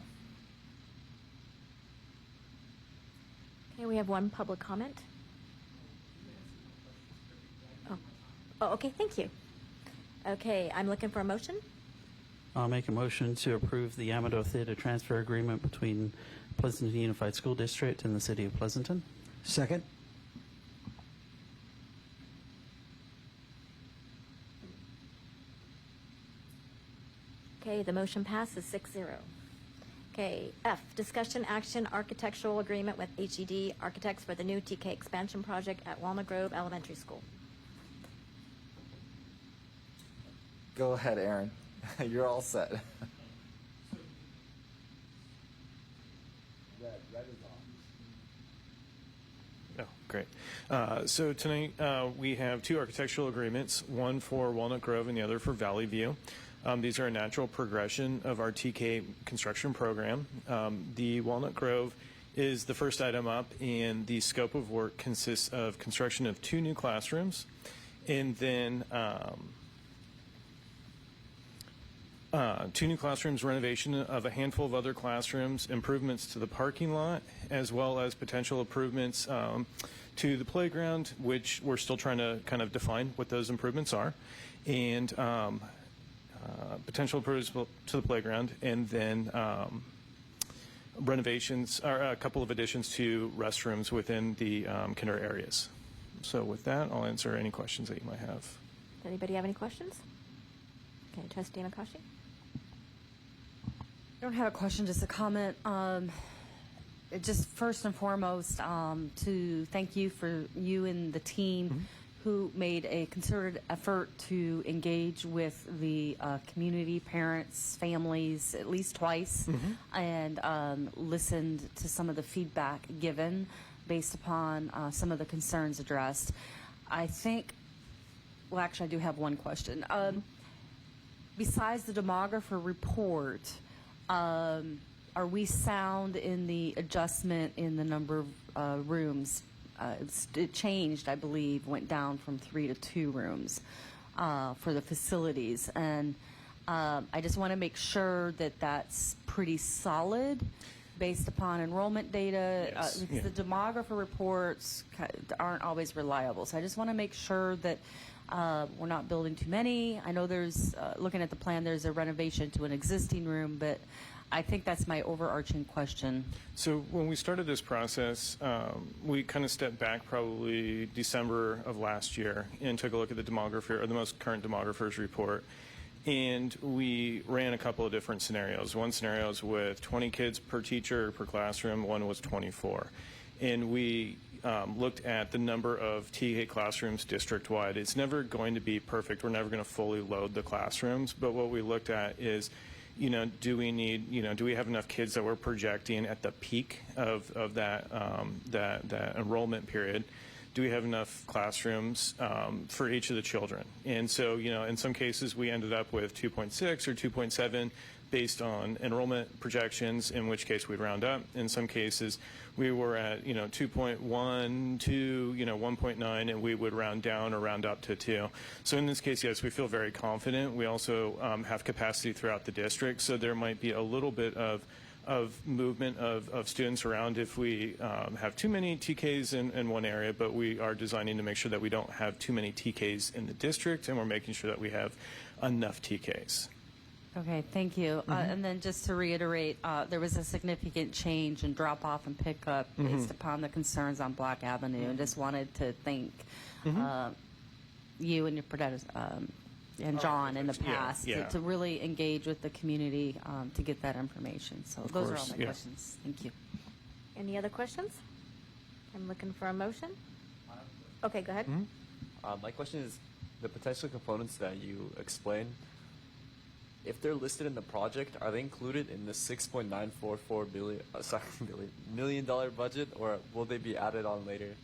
Okay, we have one public comment. Oh, okay, thank you. Okay, I'm looking for a motion. I'll make a motion to approve the Amador Theater transfer agreement between Pleasanton Unified School District and the City of Pleasanton. Second. Okay, the motion passes 6-0. Okay, F, discussion action architectural agreement with HED Architects for the new TK expansion project at Walnut Grove Elementary School. Go ahead, Aaron. You're all set. Oh, great. So tonight we have two architectural agreements, one for Walnut Grove and the other for Valley View. These are a natural progression of our TK construction program. The Walnut Grove is the first item up, and the scope of work consists of construction of 2 new classrooms, and then 2 new classrooms, renovation of a handful of other classrooms, improvements to the parking lot, as well as potential improvements to the playground, which we're still trying to kind of define what those improvements are, and potential improvements to the playground, and then renovations, or a couple of additions to restrooms within the kinder areas. So with that, I'll answer any questions that you might have. Does anybody have any questions? Okay, Trustee Makashi. I don't have a question, just a comment. Just first and foremost, to thank you for you and the team who made a concerted effort to engage with the community, parents, families, at least twice, and listened to some of the feedback given based upon some of the concerns addressed. I think, well, actually, I do have one question. Besides the demographer report, are we sound in the adjustment in the number of rooms? It changed, I believe, went down from 3 to 2 rooms for the facilities. And I just want to make sure that that's pretty solid. based upon enrollment data? Yes. Because Yeah. the demographer reports aren't always reliable. So I just want to make sure that we're not building too many. I know there's, looking at the plan, there's a renovation to an existing room, but I think that's my overarching question. So when we started this process, we kind of stepped back probably December of last year and took a look at the demographer, or the most current demographer's report. And we ran a couple of different scenarios. One scenario was with 20 kids per teacher per classroom. One was 24. And we looked at the number of TK classrooms district-wide. It's never going to be perfect. We're never going to fully load the classrooms. But what we looked at is, do we have enough kids that we're projecting at the peak of that enrollment period? Do we have enough classrooms for each of the children? And so, in some cases, we ended up with 2.6 or 2.7 based on enrollment projections, in which case we'd round up. In some cases, we were at, 2.1, 2, 1.9, and we would round down or round up to 2. So in this case, yes, we feel very confident. We also have capacity throughout the district, so there might be a little bit of movement of students around if we have too many TKs in one area, but we are designing to make sure that we don't have too many TKs in the district, and we're making sure that we have enough TKs. Okay, thank you. And then just to reiterate, there was a significant change in drop-off and pickup based upon the concerns on Black Avenue, and just wanted to thank you and your predecessor, and John in the past to really engage with the community to get that information. So those are all my questions. Thank you. Any other questions? I'm looking for a motion. Okay, go ahead. My question is, the potential components that you explained, if they're listed in the project, are they included in the $6.944 million budget, or will they be added on later?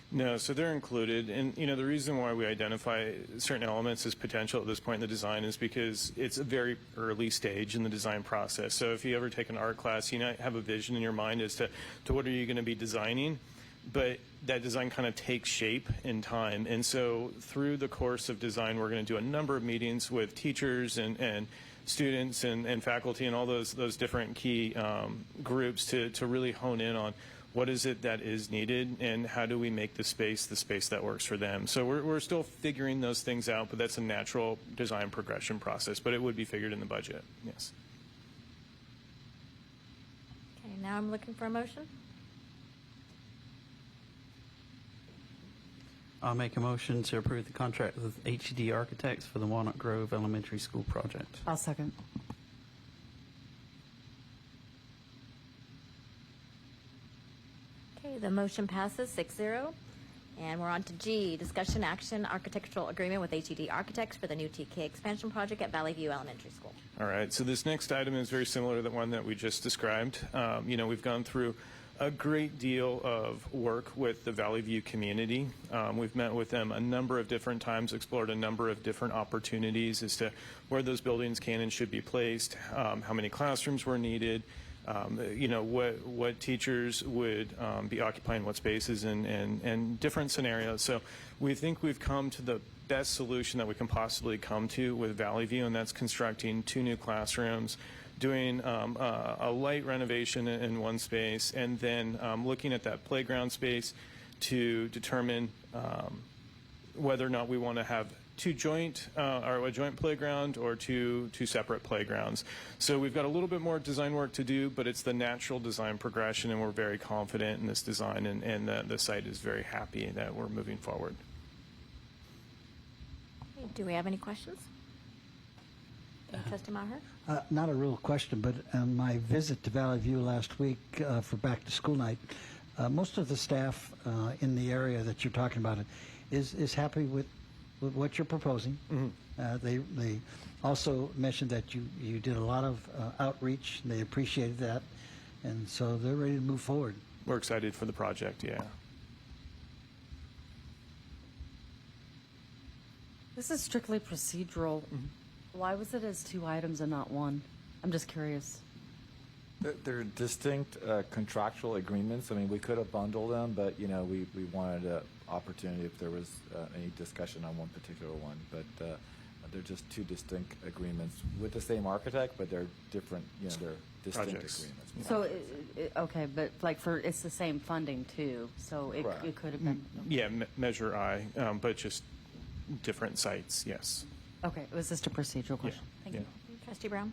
No, so they're included. And, the reason why we identify certain elements as potential at this point in the design is because it's a very early stage in the design process. So if you ever take an art class, you have a vision in your mind as to what are you going to be designing. But that design kind of takes shape in time. And so through the course of design, we're going to do a number of meetings with teachers and students and faculty and all those different key groups to really hone in on what is it that is needed and how do we make the space that works for them. So we're still figuring those things out, but that's a natural design progression process, but it would be figured in the budget, yes. Okay, now I'm looking for a motion. I'll make a motion to approve the contract with HED Architects for the Walnut Grove Elementary School project. I'll second. Okay, the motion passes 6-0. And we're on to G, discussion action architectural agreement with HED Architects for the new TK expansion project at Valley View Elementary School. All right, so this next item is very similar to the one that we just described. We've gone through a great deal of work with the Valley View community. We've met with them a number of different times, explored a number of different opportunities as to where those buildings can and should be placed, how many classrooms were needed, what teachers would be occupying what spaces and different scenarios. So we think we've come to the best solution that we can possibly come to with Valley View, and that's constructing 2 new classrooms, doing a light renovation in one space, and then looking at that playground space to determine whether or not we want to have a joint playground or two separate playgrounds. So we've got a little bit more design work to do, but it's the natural design progression, and we're very confident in this design, and the site is very happy that we're moving forward. Okay, do we have any questions? Trustee Maher? Not a real question, but on my visit to Valley View last week for back to school night, most of the staff in the area that you're talking about is happy with what you're proposing. They also mentioned that you did a lot of outreach, and they appreciated that, and so they're ready to move forward. We're excited for the project, yeah. This is strictly procedural. Why was it as 2 items and not 1? I'm just curious. They're distinct contractual agreements. I mean, we could have bundled them, but, we wanted an opportunity if there was any discussion on one particular one. But They're just two distinct agreements with the same architect, but they're different. They're distinct Projects. agreements. So, okay, but like it's the same funding too, so it could have been. Yeah, Measure I, but just different sites, yes. Okay, it was just a procedural question. Thank you. Trustee Brown?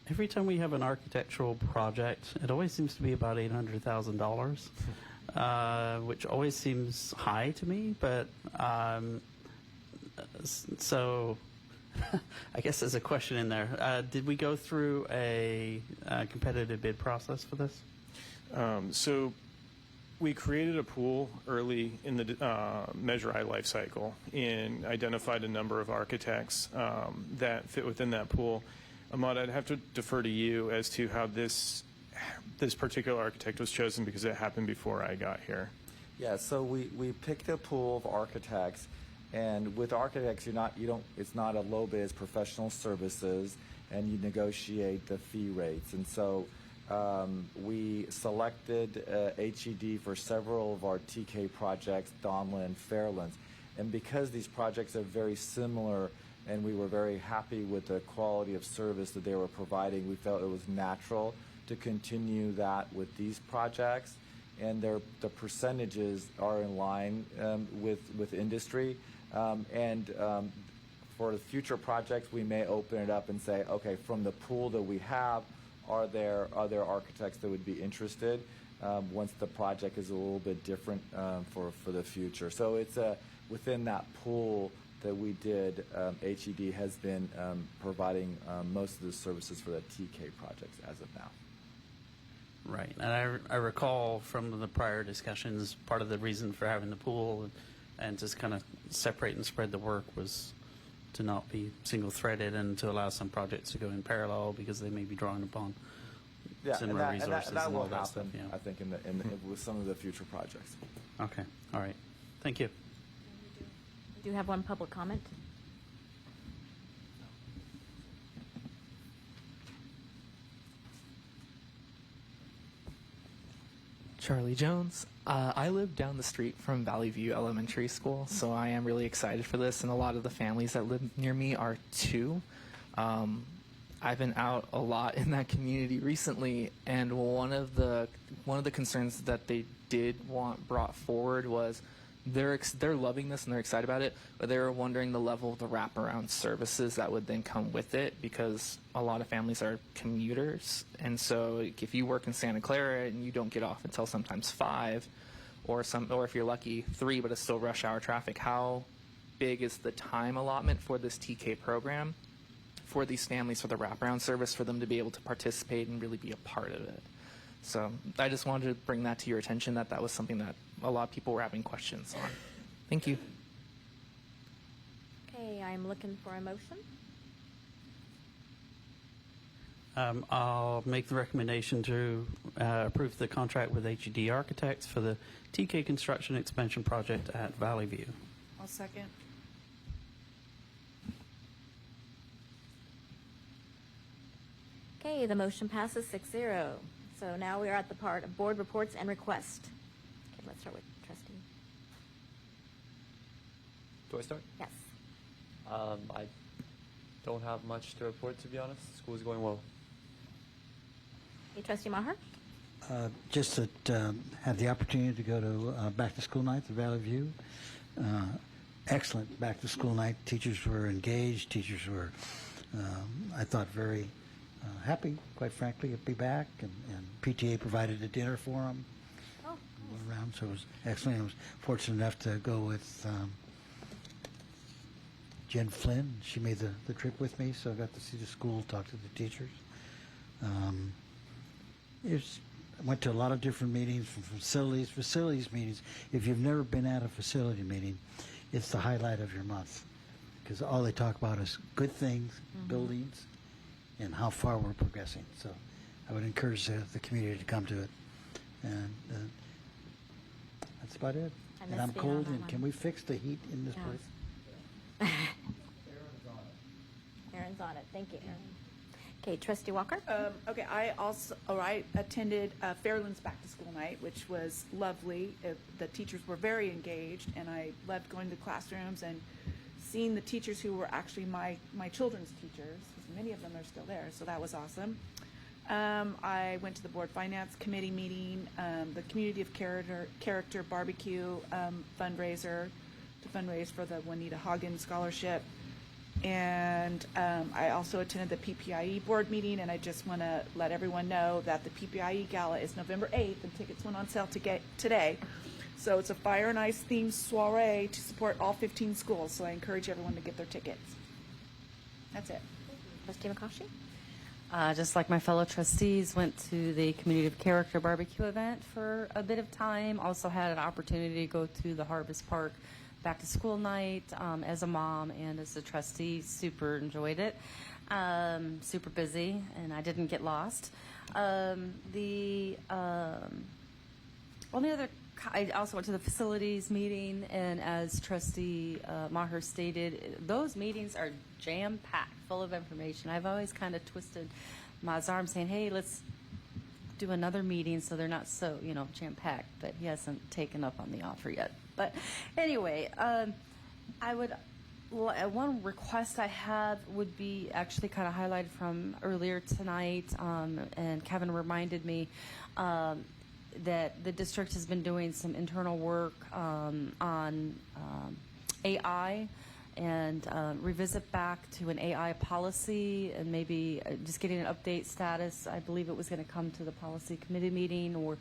Every time we have an architectural project, it always seems to be about $800,000, which always seems high to me. But so, I guess there's a question in there. Did we go through a competitive bid process for this? So we created a pool early in the Measure I life cycle and identified a number of architects that fit within that pool. Ahmad, I'd have to defer to you as to how this particular architect was chosen because it happened before I got here. Yeah, so we picked a pool of architects, and with architects, it's not a low bid, it's professional services, and you negotiate the fee rates. And so we selected HED for several of our TK projects, Donlin, Fairlands. And because these projects are very similar and we were very happy with the quality of service that they were providing, we felt it was natural to continue that with these projects. And the percentages are in line with industry. For the future projects, we may open it up and say, okay, from the pool that we have, are there other architects that would be interested once the project is a little bit different for the future. So it's within that pool that we did, HED has been providing most of the services for the TK projects as of now. Right, and I recall from the prior discussions, part of the reason for having the pool and just kind of separate and spread the work was to not be single-threaded and to allow some projects to go in parallel because they may be drawing upon similar resources and that and will all that happen, stuff. Yeah. I think, with some of the future projects. Okay, all right. Thank you. We do have one public comment. Charlie Jones. I live down the street from Valley View Elementary School, so I am really excited for this, and a lot of the families that live near me are too. I've been out a lot in that community recently, and one of the concerns that they did want brought forward was they're loving this and they're excited about it, but they were wondering the level of the wraparound services that would then come with it, because a lot of families are commuters, and so if you work in Santa Clara and you don't get off until sometimes 5, or if you're lucky 3, but it's still rush hour traffic, how big is the time allotment for this TK program for these families, for the wraparound service, for them to be able to participate and really be a part of it? So I just wanted to bring that to your attention, that was something that a lot of people were having questions on. Thank you. Okay, I'm looking for a motion. I'll make the recommendation to approve the contract with HED Architects for the TK Construction Expansion Project at Valley View. I'll second. Okay, the motion passes 6-0. So now we are at the part of board reports and requests. Okay, let's start with trustee. Do I start? Yes. I don't have much to report, to be honest. School's going well. Okay, trustee Maher? Just that had the opportunity to go to back to school night at Valley View. Excellent back to school night. Teachers were engaged. Teachers were, I thought, very happy, quite frankly, to be back. And PTA provided a dinner for them. Oh, nice. Around, so it was excellent. I was fortunate enough to go with Jen Flynn. She made the trip with me, so I got to see the school, talk to the teachers. I went to a lot of different meetings, from facilities meetings. If you've never been at a facility meeting, it's the highlight of your month, because all they talk about is good things, buildings, and how far we're progressing. So I would encourage the community to come to it. And that's about it. And I'm cold, and can we fix the heat in this place? Aaron's on it. Thank you, Aaron. Okay, trustee Walker? Okay, I attended Fairlands Back to School Night, which was lovely. The teachers were very engaged, and I loved going to classrooms and seeing the teachers who were actually my children's teachers, because many of them are still there, so that was awesome. I went to the Board Finance Committee meeting, the Community of Character Barbecue fundraiser to fundraise for the Juanita Hagen Scholarship. And I also attended the PPIE board meeting, and I just want to let everyone know that the PPIE Gala is November 8th, and tickets went on sale today. So it's a Fire and Ice themed soiree to support all 15 schools, so I encourage everyone to get their tickets. That's it. Trustee McCoshy? Just like my fellow trustees, went to the Community of Character barbecue event for a bit of time. Also had an opportunity to go to the Harvest Park back to school night as a mom and as a trustee. Super enjoyed it. Super busy, and I didn't get lost. The only other, I also went to the facilities meeting, and as Trustee Maher stated, those meetings are jam-packed, full of information. I've always kind of twisted my arm saying, hey, let's do another meeting so they're not so, jam-packed, but he hasn't taken up on the offer yet. But anyway, one request I have would be actually kind of highlighted from earlier tonight, and Kevin reminded me that the district has been doing some internal work on AI and revisit back to an AI policy and maybe just getting an update status. I believe it was going to come to the policy committee meeting, or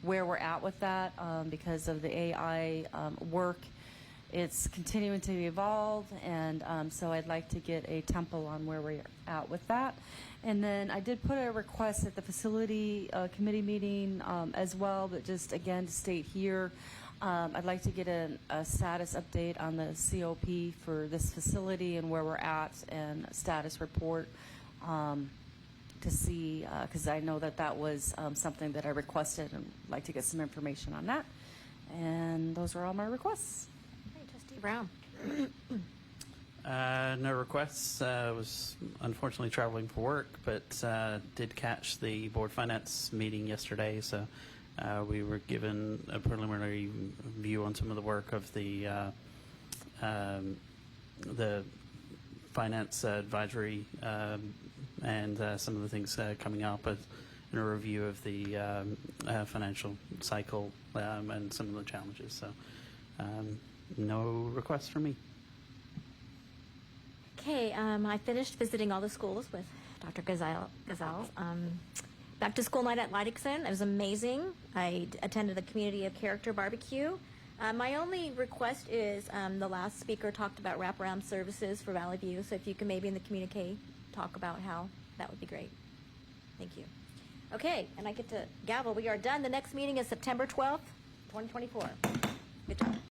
where we're at with that because of the AI work. It's continuing to evolve, and so I'd like to get a tempo on where we're at with that. And then I did put a request at the facility committee meeting as well, but just again to state here, I'd like to get a status update on the COP for this facility and where we're at, and a status report to see, because I know that was something that I requested, and I'd like to get some information on that. And those are all my requests. Trustee Brown. No requests. Was unfortunately traveling for work, but did catch the board finance meeting yesterday. So we were given a preliminary view on some of the work of the finance advisory and some of the things coming up, and a review of the financial cycle and some of the challenges. So no requests from me. Okay, I finished visiting all the schools with Dr. Gazal. Back to school night at Leidington. It was amazing. I attended the Community of Character barbecue. My only request is the last speaker talked about wraparound services for Valley View, so if you can maybe in the communique talk about how, that would be great. Thank you. Okay, and I get to gavel. We are done. The next meeting is September 12th, 2024. Good job.